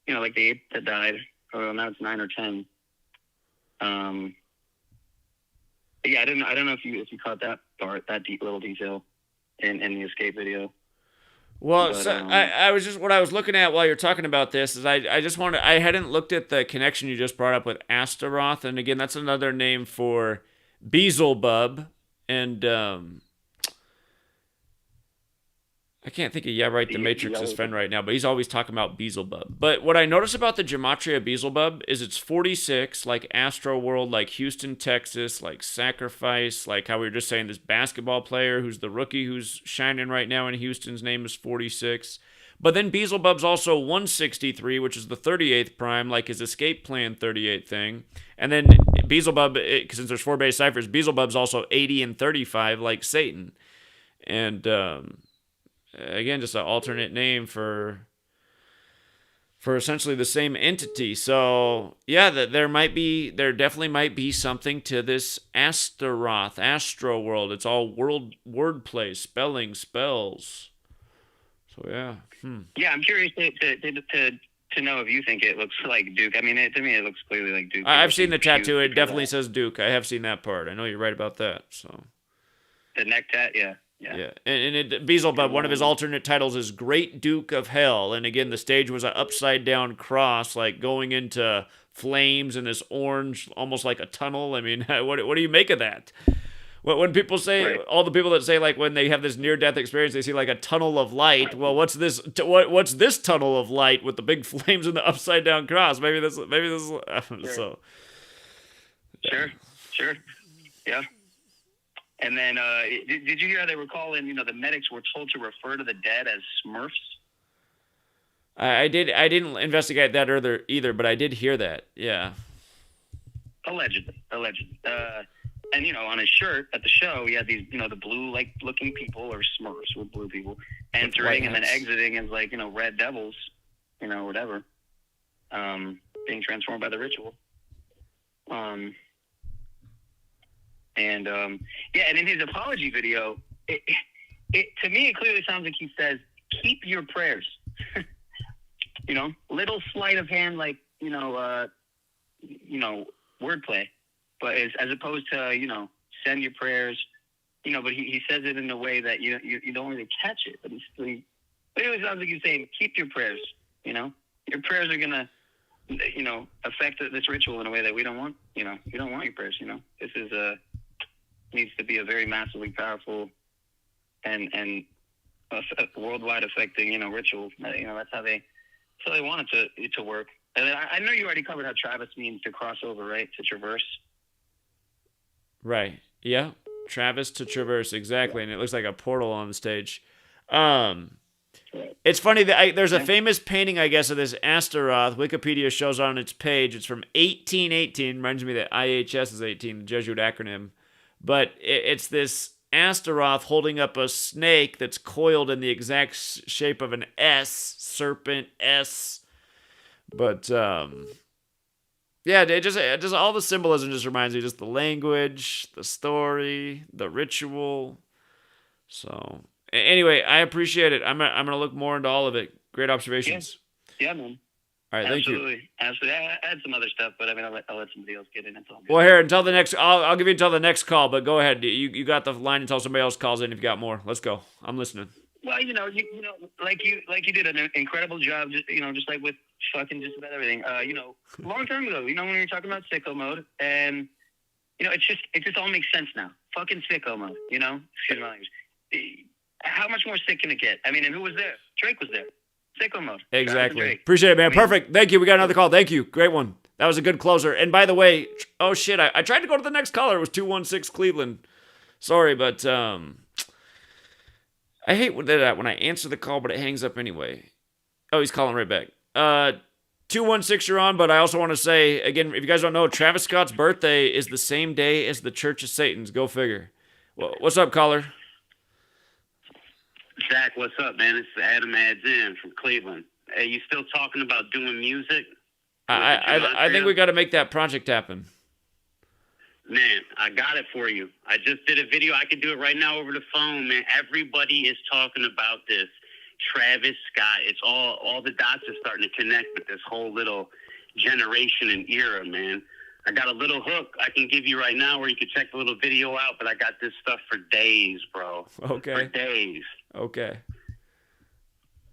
Speaker 3: Like the 8 that died. Or now it's 9 or 10. Yeah, I don't know if you caught that part, that little detail in the Escape video.
Speaker 1: Well,
Speaker 3: but,
Speaker 1: so I was just, what I was looking at while you're talking about this is I hadn't looked at the connection you just brought up with Astaroth, and again, that's another name for Beelzebub, and I can't think of the Matrix's friend right now, but he's always talking about Beelzebub. But what I notice about the Gematria Beelzebub is it's 46, like Astro World, like Houston, Texas, like Sacrifice, like how we were just saying this basketball player who's the rookie who's shining right now in Houston's name is 46. But then Beelzebub's also 163, which is the 38th prime, like his escape plan 38 thing. And then Beelzebub, since there's 4 base ciphers, Beelzebub's also 80 and 35, like Satan. And again, just an alternate name for essentially the same entity. So yeah, there definitely might be something to this Astaroth, Astro World. It's all wordplay, spelling, spells. So yeah.
Speaker 3: Yeah, I'm curious to know if you think it looks like Duke. To me, it looks clearly like Duke.
Speaker 1: I've seen the tattoo. It definitely says Duke. I have seen that part. I know you're right about that. So
Speaker 3: the neck tat, yeah.
Speaker 1: Yeah, and Beelzebub, one of his alternate titles is Great Duke of Hell, and again, the stage was an upside-down cross, like going into flames in this orange, almost like a tunnel. What do you make of that? When people say, right. All the people that say, like, when they have this near-death experience, they see, like, a tunnel of light. Well, what's this tunnel of light with the big flames and the upside-down cross? Maybe this
Speaker 3: sure.
Speaker 1: So.
Speaker 3: Sure. Yeah. And then, did you hear how they were calling, the medics were told to refer to the dead as Smurfs?
Speaker 1: I didn't investigate that either, but I did hear that. Yeah.
Speaker 3: Allegedly. And on his shirt at the show, he had these, the blue like looking people, or Smurfs with blue people, entering and then exiting as like, red devils, whatever, being transformed by the ritual. And in his apology video, it to me it clearly sounds like he says, "Keep your prayers." Little sleight of hand, like wordplay, but as opposed to send your prayers, but he says it in a way that you don't really catch it. But it really sounds like he's saying, keep your prayers. Your prayers are gonna affect this ritual in a way that we don't want. You don't want your prayers. This is needs to be a very massively powerful and worldwide affecting ritual. That's how they want it to work. And then I know you already covered how Travis means to cross over, right? To traverse.
Speaker 1: Right. Yeah. Travis to traverse, exactly. And it looks like a portal on the stage. It's funny that there's a famous painting, I guess, of this Astaroth. Wikipedia shows on its page. It's from 1818. Reminds me that IHS is 18, the Jesuit acronym. But it's this Astaroth holding up a snake that's coiled in the exact shape of an S, serpent S. But it just all the symbolism just reminds me, just the language, the story, the ritual. So anyway, I appreciate it. I'm gonna look more into all of it. Great observations.
Speaker 3: Yeah, man.
Speaker 1: All right, thank you.
Speaker 3: Absolutely. I had some other stuff, but I mean, I'll let somebody else get in. It's all good.
Speaker 1: Well, here until the next. I'll give you until the next call. But go ahead. You got the line until somebody else calls in. If you got more, let's go. I'm listening.
Speaker 3: Well, you like you did an incredible job, just like with fucking just about everything. Long time ago, when you were talking about sicko mode, and it just all makes sense now. Fucking sicko mode, Excuse my language. How much more sick can it get? I mean, and who was there? Drake was there. Sicko mode.
Speaker 1: Exactly. Appreciate it, man. Perfect. Thank you. We got another call. Thank you. Great one. That was a good closer. And by the way, oh shit, I tried to go to the next caller. It was 216 Cleveland. Sorry, but I hate that when I answer the call, but it hangs up anyway. Oh, he's calling right back. 216, you're on, but I also want to say, again, if you guys don't know, Travis Scott's birthday is the same day as the Church of Satan's. Go figure. Well, what's up, caller?
Speaker 8: Zach, what's up, man? It's Adam Adz from Cleveland. Hey, you still talking about doing music?
Speaker 1: I think we got to make that project happen.
Speaker 8: Man, I got it for you. I just did a video. I can do it right now over the phone, man. Everybody is talking about this. Travis Scott. It's all the dots are starting to connect with this whole little generation and era, man. I got a little hook I can give you right now where you can check the little video out, but I got this stuff for days, bro.
Speaker 1: Okay.
Speaker 8: For days.
Speaker 1: Okay.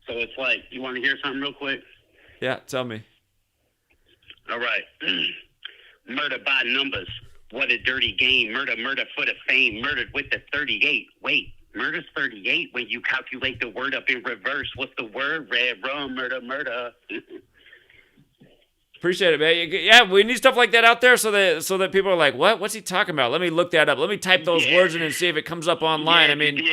Speaker 8: So it's like, you want to hear something real quick?
Speaker 1: Yeah, tell me.
Speaker 8: All right. Murder by numbers. What a dirty game. Murder for the fame. Murdered with the 38. Wait, murder's 38 when you calculate the word up in reverse. What's the word? Red rum, murder.
Speaker 1: Appreciate it, man. Yeah, we need stuff like that out there so that people are like, what? What's he talking about? Let me look that up. Let me type those words in and see if it comes up online.
Speaker 8: Yeah,
Speaker 1: I mean,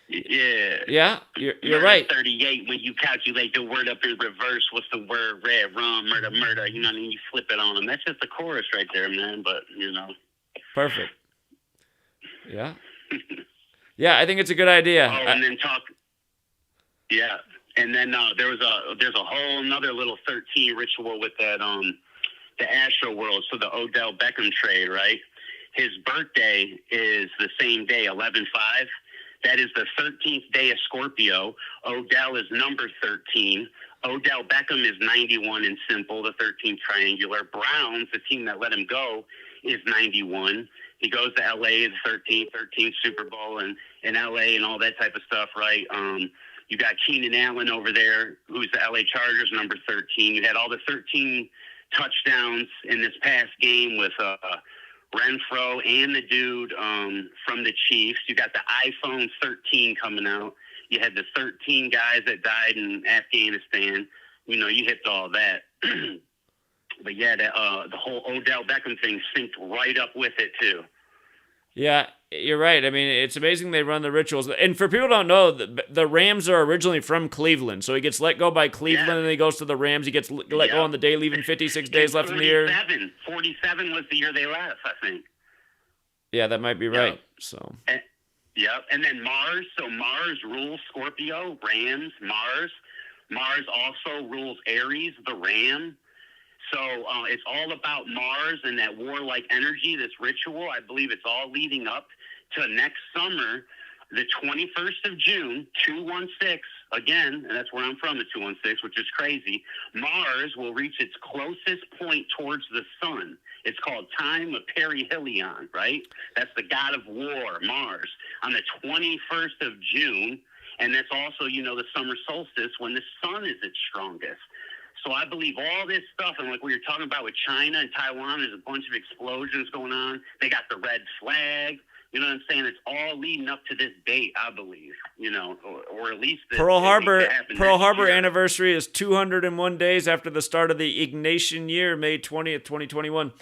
Speaker 8: yeah,
Speaker 1: you're right.
Speaker 8: 38 when you calculate the word up in reverse. What's the word? Red rum, murder. You know what I mean? You flip it on them. That's just the chorus right there, man. But
Speaker 1: Perfect. Yeah. Yeah, I think it's a good idea.
Speaker 8: Oh, and then talk. Yeah, and then there's a whole another little 13 ritual with that the Astro World. So the Odell Beckham trade, right? His birthday is the same day, 11/5. That is the 13th day of Scorpio. Odell is number 13. Odell Beckham is 91 in simple, the 13th triangular. Browns, the team that let him go, is 91. He goes to L.A. the 13th Super Bowl in L.A. and all that type of stuff, right? You got Keenan Allen over there, who's the L.A. Chargers, number 13. You had all the 13 touchdowns in this past game with Renfro and the dude from the Chiefs. You got the iPhone 13 coming out. You had the 13 guys that died in Afghanistan. You hit all that. But yeah, the whole Odell Beckham thing synced right up with it too.
Speaker 1: Yeah, you're right. I mean, it's amazing they run the rituals. And for people who don't know, the Rams are originally from Cleveland. So he gets let go by Cleveland, and then he goes to the Rams. He gets let go on the day, leaving 56 days left in the year.
Speaker 8: 47 was the year they left, I think.
Speaker 1: Yeah, that might be right. So.
Speaker 8: Yep. And then Mars. So Mars rules Scorpio, Rams, Mars. Mars also rules Aries, the Ram. So it's all about Mars and that warlike energy, this ritual. I believe it's all leading up to next summer, the 21st of June, 216, again, and that's where I'm from, the 216, which is crazy. Mars will reach its closest point towards the sun. It's called time of perihelion, right? That's the god of war, Mars, on the 21st of June. And that's also, the summer solstice when the sun is its strongest. So I believe all this stuff, and like we were talking about with China and Taiwan, there's a bunch of explosions going on. They got the red flag. You know what I'm saying? It's all leading up to this date, I believe, or at least
Speaker 1: Pearl Harbor anniversary is 201 days after the start of the Ignatian year, May 20th, 2021.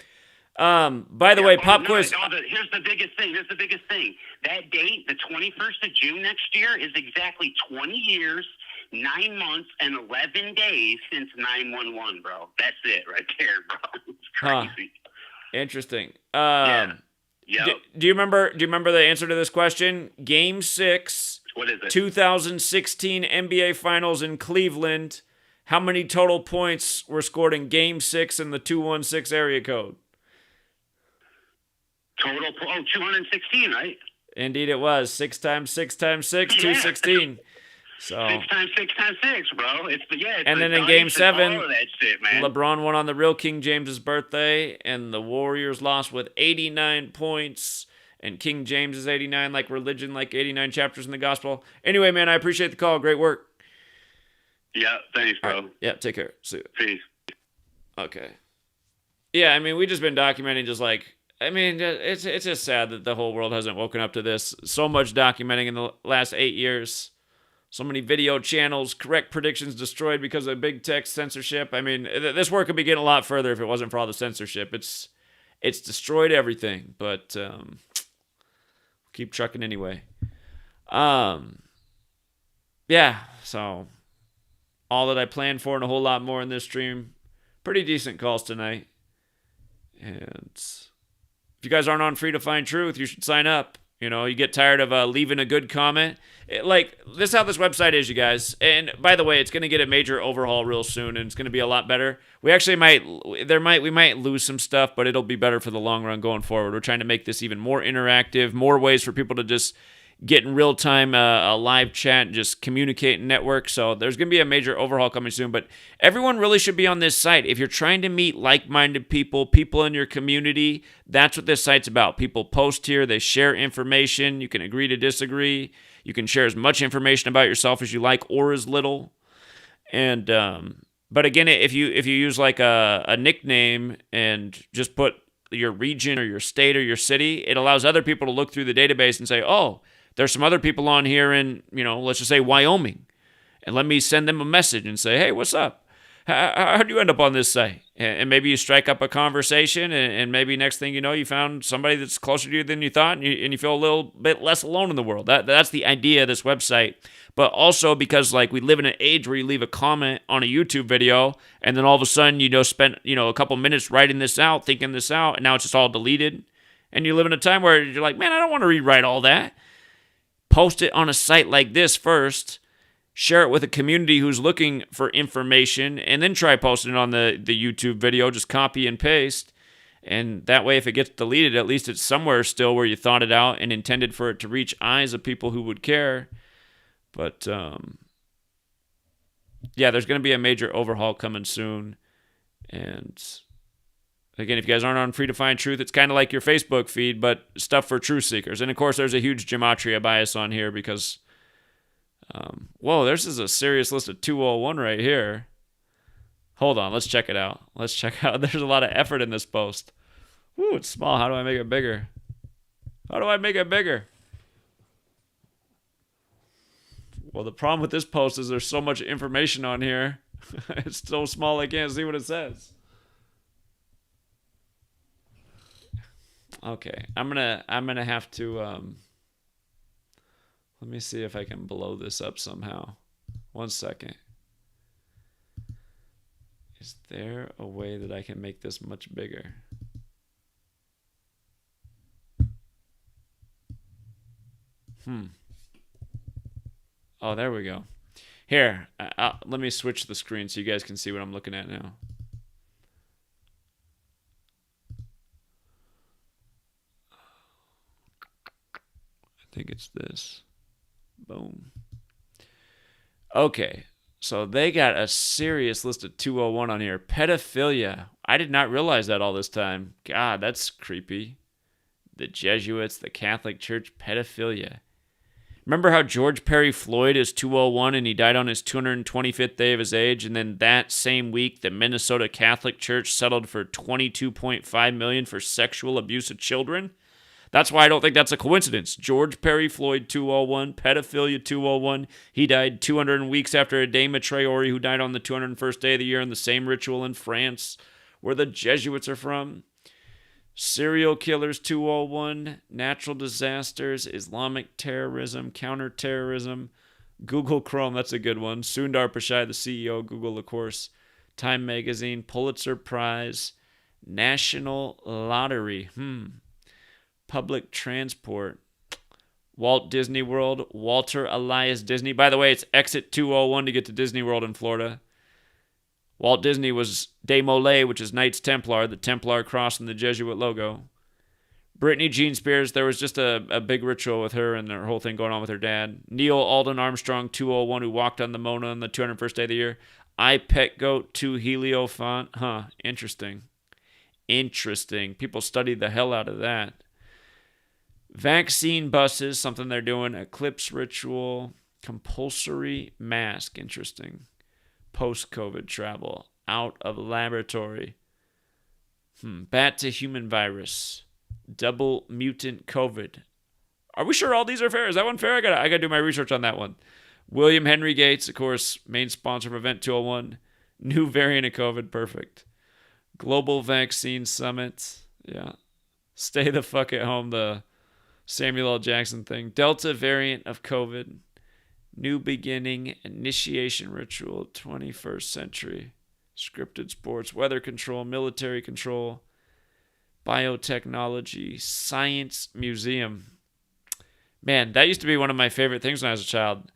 Speaker 1: By the way, pop quiz.
Speaker 8: Here's the biggest thing. That date, the 21st of June next year, is exactly 20 years, 9 months, and 11 days since 9/11, bro. That's it right there, bro. It's crazy.
Speaker 1: Interesting.
Speaker 8: Yeah.
Speaker 1: Do you remember the answer to this question? Game 6.
Speaker 8: What is it?
Speaker 1: 2016 NBA Finals in Cleveland. How many total points were scored in Game 6 in the 216 area code?
Speaker 8: Total 216, right?
Speaker 1: Indeed it was. 6 times 6 times 6, 216. So
Speaker 8: 6 times 6 times 6, bro.
Speaker 1: And then in Game 7,
Speaker 8: all of that shit, man.
Speaker 1: LeBron won on the real King James's birthday, and the Warriors lost with 89 points. And King James is 89, like religion, like 89 chapters in the gospel. Anyway, man, I appreciate the call. Great work.
Speaker 8: Yeah, thanks, bro.
Speaker 1: Right. Yeah, take care. See you.
Speaker 8: Peace.
Speaker 1: Okay. Yeah, I mean, we just been documenting it's just sad that the whole world hasn't woken up to this. So much documenting in the last 8 years. So many video channels, correct predictions destroyed because of big tech censorship. I mean, this work could be getting a lot further if it wasn't for all the censorship. It's destroyed everything, but keep trucking anyway. Yeah, so all that I planned for and a whole lot more in this stream. Pretty decent calls tonight. And if you guys aren't on Free to Find Truth, you should sign up. You get tired of leaving a good comment. This is how this website is, you guys. And by the way, it's going to get a major overhaul real soon, and it's going to be a lot better. We actually might lose some stuff, but it'll be better for the long run going forward. We're trying to make this even more interactive, more ways for people to just get in real time a live chat and just communicate and network. So there's going to be a major overhaul coming soon, but everyone really should be on this site. If you're trying to meet like-minded people in your community, that's what this site's about. People post here, they share information. You can agree to disagree. You can share as much information about yourself as you like or as little. And but again, if you use like a nickname and just put your region or your state or your city, it allows other people to look through the database and say, oh, there's some other people on here in, let's just say Wyoming. And let me send them a message and say, hey, what's up? How'd you end up on this site? And maybe you strike up a conversation, and maybe next thing you know, you found somebody that's closer to you than you thought, and you feel a little bit less alone in the world. That's the idea of this website. But also because, we live in an age where you leave a comment on a YouTube video, and then all of a sudden you spend, a couple minutes writing this out, thinking this out, and now it's just all deleted. And you live in a time where you're like, man, I don't want to rewrite all that. Post it on a site like this first, share it with a community who's looking for information, and then try posting it on the YouTube video. Just copy and paste. And that way, if it gets deleted, at least it's somewhere still where you thought it out and intended for it to reach eyes of people who would care. But, there's going to be a major overhaul coming soon. And again, if you guys aren't on Free to Find Truth, it's kind of like your Facebook feed, but stuff for truth seekers. And of course, there's a huge Gematria bias on here because, this is a serious list of 201 right here. Hold on, let's check it out. There's a lot of effort in this post. Ooh, it's small. How do I make it bigger? Well, the problem with this post is there's so much information on here. It's so small I can't see what it says. Okay, I'm gonna have to let me see if I can blow this up somehow. 1 second. Is there a way that I can make this much bigger? Oh, there we go. Here, let me switch the screen so you guys can see what I'm looking at now. I think it's this. Boom. Okay, so they got a serious list of 201 on here. Pedophilia. I did not realize that all this time. God, that's creepy. The Jesuits, the Catholic Church, pedophilia. Remember how George Perry Floyd is 201 and he died on his 225th day of his age, and then that same week the Minnesota Catholic Church settled for $22.5 million for sexual abuse of children? That's why I don't think that's a coincidence. George Perry Floyd 201, pedophilia 201. He died 200 weeks after a Dame Traore who died on the 201st day of the year in the same ritual in France where the Jesuits are from. Serial killers 201, natural disasters, Islamic terrorism, counterterrorism, Google Chrome, that's a good one. Sundar Pichai, the CEO of Google, of course. Time Magazine, Pulitzer Prize, National Lottery, public transport, Walt Disney World, Walter Elias Disney. By the way, it's exit 201 to get to Disney World in Florida. Walt Disney was De Molay, which is Knights Templar, the Templar cross and the Jesuit logo. Brittany Jean Spears, there was just a big ritual with her and her whole thing going on with her dad. Neil Alden Armstrong, 201, who walked on the Mona on the 201st day of the year. I Pet Goat, 2 Heliofont. Interesting. People studied the hell out of that. Vaccine buses, something they're doing. Eclipse ritual. Compulsory mask, interesting. Post-COVID travel, out of laboratory. Bat to human virus, double mutant COVID. Are we sure all these are fair? Is that one fair? I gotta do my research on that one. William Henry Gates, of course, main sponsor of Event 201. New variant of COVID, perfect. Global Vaccine Summit, yeah. Stay the fuck at home, the Samuel L. Jackson thing. Delta variant of COVID. New beginning, initiation ritual, 21st century, scripted sports, weather control, military control, biotechnology, science museum. Man, that used to be one of my favorite things when I was a child.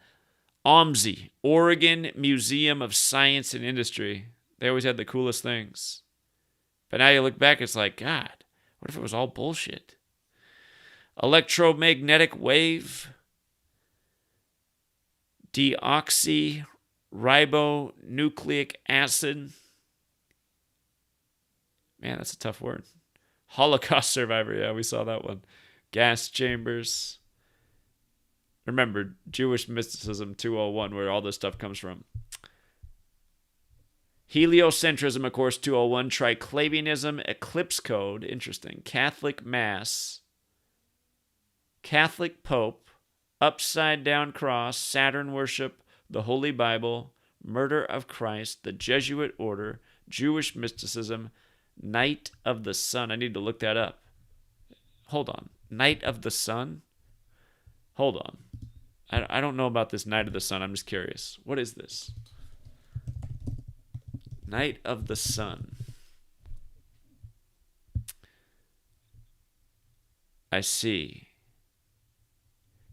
Speaker 1: OMSI, Oregon Museum of Science and Industry. They always had the coolest things. But now you look back, it's like, God, what if it was all bullshit? Electromagnetic wave. Deoxyribonucleic acid. Man, that's a tough word. Holocaust survivor. Yeah, we saw that one. Gas chambers. Remember, Jewish mysticism 201, where all this stuff comes from. Heliocentrism, of course, 201. Triclavianism, eclipse code. Interesting. Catholic Mass. Catholic Pope. Upside down cross, Saturn worship, the Holy Bible, murder of Christ, the Jesuit order, Jewish mysticism, Night of the Sun. I need to look that up. Hold on. Night of the Sun? Hold on. I don't know about this Night of the Sun. I'm just curious. What is this? Night of the Sun. I see.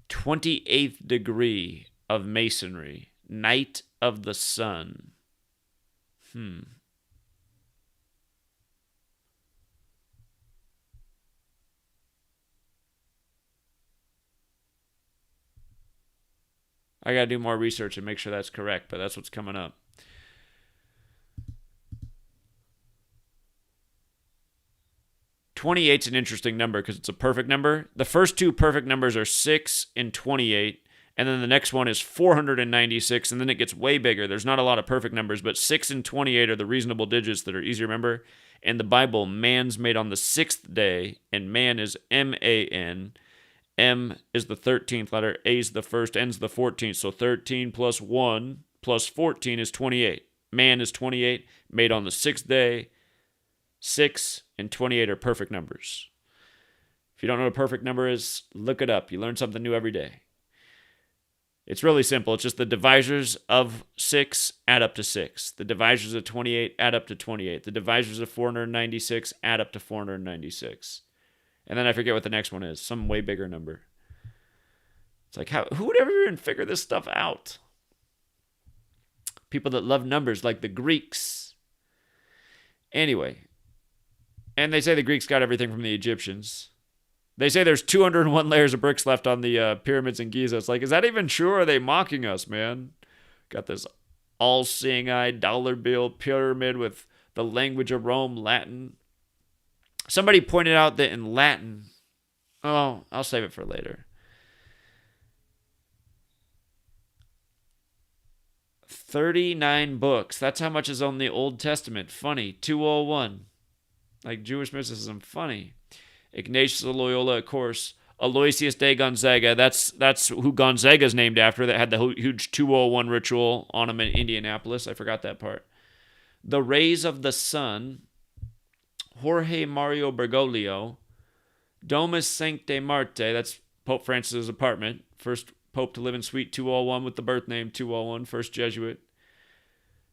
Speaker 1: 28th degree of Masonry. Night of the Sun. I gotta do more research and make sure that's correct, but that's what's coming up. 28's an interesting number because it's a perfect number. The first two perfect numbers are 6 and 28, and then the next one is 496, and then it gets way bigger. There's not a lot of perfect numbers, but 6 and 28 are the reasonable digits that are easy to remember. In the Bible, man's made on the 6th day, and man is M-A-N. M is the 13th letter, A is the first, N's the 14th, so 13 plus 1 plus 14 is 28. Man is 28, made on the 6th day. 6 and 28 are perfect numbers. If you don't know what a perfect number is, look it up. You learn something new every day. It's really simple. It's just the divisors of 6 add up to 6. The divisors of 28 add up to 28. The divisors of 496 add up to 496. And then I forget what the next one is. Some way bigger number. It's like, who would ever even figure this stuff out? People that love numbers, like the Greeks. Anyway. And they say the Greeks got everything from the Egyptians. They say there's 201 layers of bricks left on the pyramids in Giza. It's like, is that even true, or are they mocking us, man? Got this all-seeing eye dollar bill pyramid with the language of Rome, Latin. Somebody pointed out that in Latin, oh, I'll save it for later. 39 books. That's how much is on the Old Testament. Funny. 201. Like Jewish mysticism. Funny. Ignatius of Loyola, of course. Aloysius de Gonzaga. That's who Gonzaga's named after, that had the huge 201 ritual on him in Indianapolis. I forgot that part. The Rays of the Sun. Jorge Mario Bergoglio. Domus Sancte Marte. That's Pope Francis' apartment. First Pope to live in Suite 201 with the birth name 201. First Jesuit.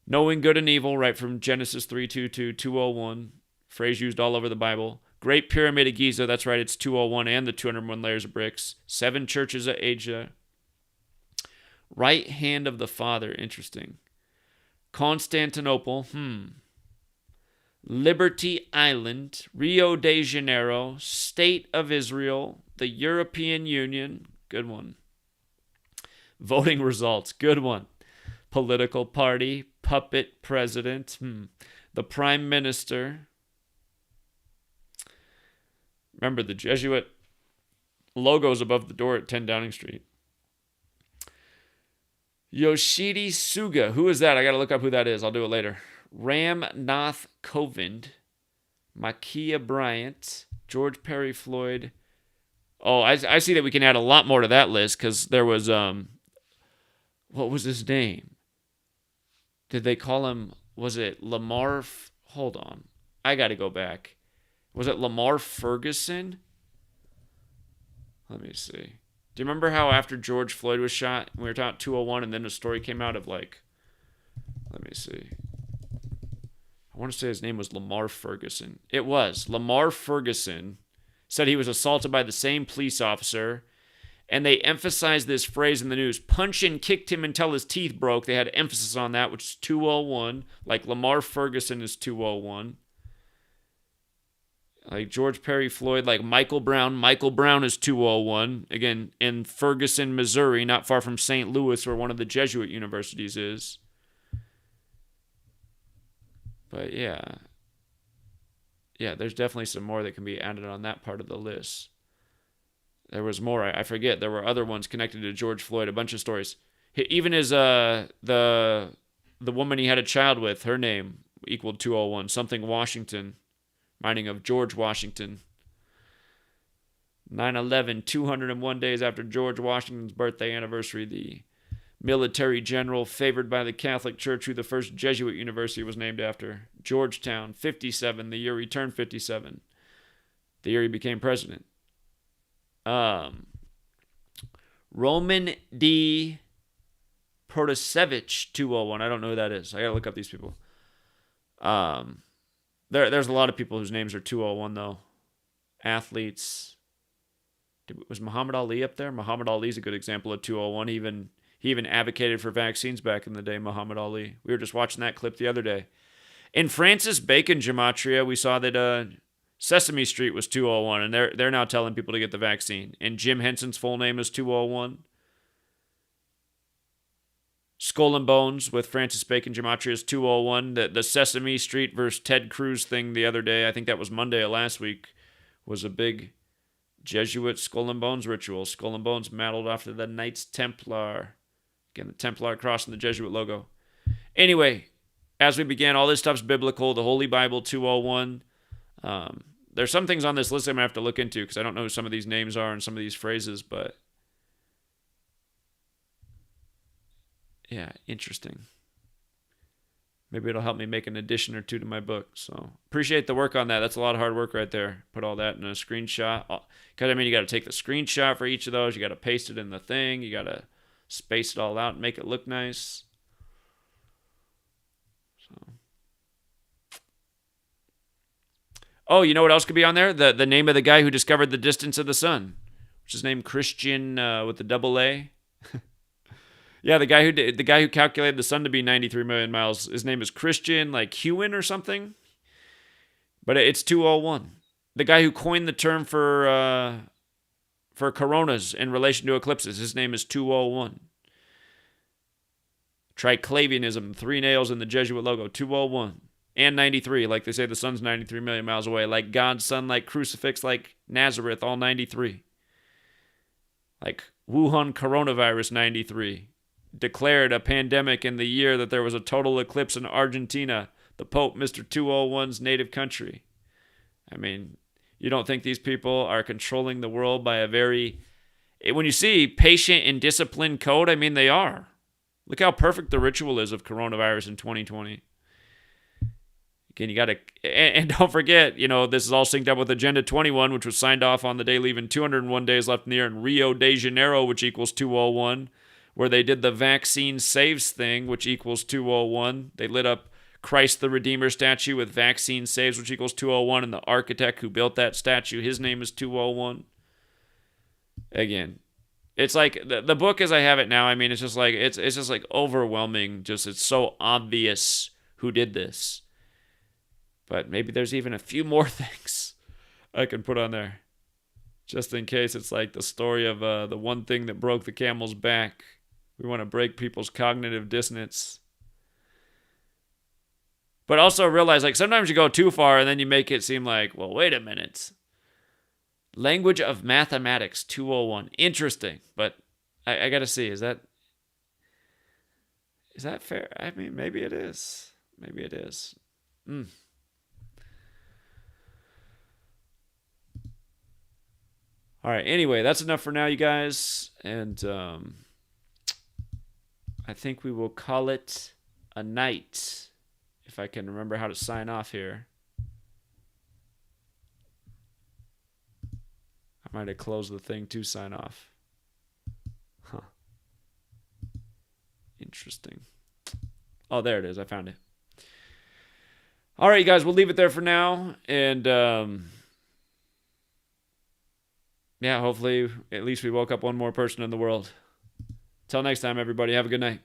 Speaker 1: Knowing Good and Evil, right from Genesis 3:2 to 201. Phrase used all over the Bible. Great Pyramid of Giza, that's right, it's 201 and the 201 layers of bricks. 7 churches of Asia. Right hand of the Father, interesting. Constantinople, Liberty Island, Rio de Janeiro, State of Israel, the European Union, good one. Voting results, good one. Political party, puppet president, the prime minister. Remember, the Jesuit logo's above the door at 10 Downing Street. Yoshidi Suga. Who is that? I got to look up who that is. I'll do it later. Ramnath Kovind. Makia Bryant. George Perry Floyd. Oh, I see that we can add a lot more to that list, because there was, what was his name? Did they call him, was it Lamar? Hold on. I got to go back. Was it Lamar Ferguson? Let me see. Do you remember how after George Floyd was shot, we were talking 201, and then a story came out of let me see. I want to say his name was Lamar Ferguson. It was. Lamar Ferguson said he was assaulted by the same police officer, and they emphasized this phrase in the news, punch and kicked him until his teeth broke. They had emphasis on that, which is 201, like Lamar Ferguson is 201. Like George Perry Floyd, like Michael Brown. Michael Brown is 201. Again, in Ferguson, Missouri, not far from St. Louis, where one of the Jesuit universities is. But yeah. Yeah, there's definitely some more that can be added on that part of the list. There was more. I forget. There were other ones connected to George Floyd, a bunch of stories. Even his, the woman he had a child with, her name equaled 201. Something Washington. Reminding of George Washington. 9/11, 201 days after George Washington's birthday anniversary, the military general favored by the Catholic Church, who the first Jesuit university was named after. Georgetown, 57, the year he turned 57. The year he became president. Roman D. Protasevich, 201. I don't know who that is. I gotta look up these people. There's a lot of people whose names are 201, though. Athletes. Was Muhammad Ali up there? Muhammad Ali's a good example of 201. He even advocated for vaccines back in the day, Muhammad Ali. We were just watching that clip the other day. In Francis Bacon Gematria, we saw that Sesame Street was 201, and they're now telling people to get the vaccine. And Jim Henson's full name is 201. Skull and Bones with Francis Bacon Gematria is 201. The Sesame Street versus Ted Cruz thing the other day, I think that was Monday of last week, was a big Jesuit Skull and Bones ritual. Skull and Bones modeled after the Knights Templar. Again, the Templar cross and the Jesuit logo. Anyway, as we began, all this stuff's biblical. The Holy Bible, 201. There's some things on this list I'm going to have to look into because I don't know who some of these names are and some of these phrases, but yeah, interesting. Maybe it'll help me make an addition or two to my book. So appreciate the work on that. That's a lot of hard work right there. Put all that in a screenshot. Because, I mean, you got to take the screenshot for each of those. You got to paste it in the thing. You got to space it all out and make it look nice. So. Oh, you know what else could be on there? The name of the guy who discovered the distance of the sun. Which is named Christian with the double A. Yeah, the guy who calculated the sun to be 93 million miles. His name is Christian, like Hewen or something. But it's 201. The guy who coined the term for coronas in relation to eclipses. His name is 201. Triclavianism, 3 nails in the Jesuit logo, 201. And 93, like they say the sun's 93 million miles away. Like God's son, like crucifix, like Nazareth, all 93. Like Wuhan coronavirus, 93. Declared a pandemic in the year that there was a total eclipse in Argentina, the Pope, Mr. 201's native country. I mean, you don't think these people are controlling the world by a very... When you see patient and disciplined code, I mean, they are. Look how perfect the ritual is of coronavirus in 2020. Again, you got to... And don't forget, you know, this is all synced up with Agenda 21, which was signed off on the day leaving 201 days left in the year in Rio de Janeiro, which equals 201. Where they did the vaccine saves thing, which equals 201. They lit up Christ the Redeemer statue with vaccine saves, which equals 201. And the architect who built that statue, his name is 201. Again, it's like the book as I have it now. I mean, it's just like it's just like overwhelming. Just it's so obvious who did this. But maybe there's even a few more things I can put on there, just in case it's like the story of the one thing that broke the camel's back. We want to break people's cognitive dissonance. But also realize, like, sometimes you go too far and then you make it seem like, well, wait a minute. Language of Mathematics 201. Interesting. But I got to see, is that fair? I mean, maybe it is. Maybe it is. All right. Anyway, that's enough for now, you guys. And I think we will call it a night, if I can remember how to sign off here. I might have closed the thing to sign off. Huh. Interesting. Oh, there it is. I found it. All right, you guys, we'll leave it there for now. And yeah, hopefully at least we woke up one more person in the world. Till next time, everybody. Have a good night.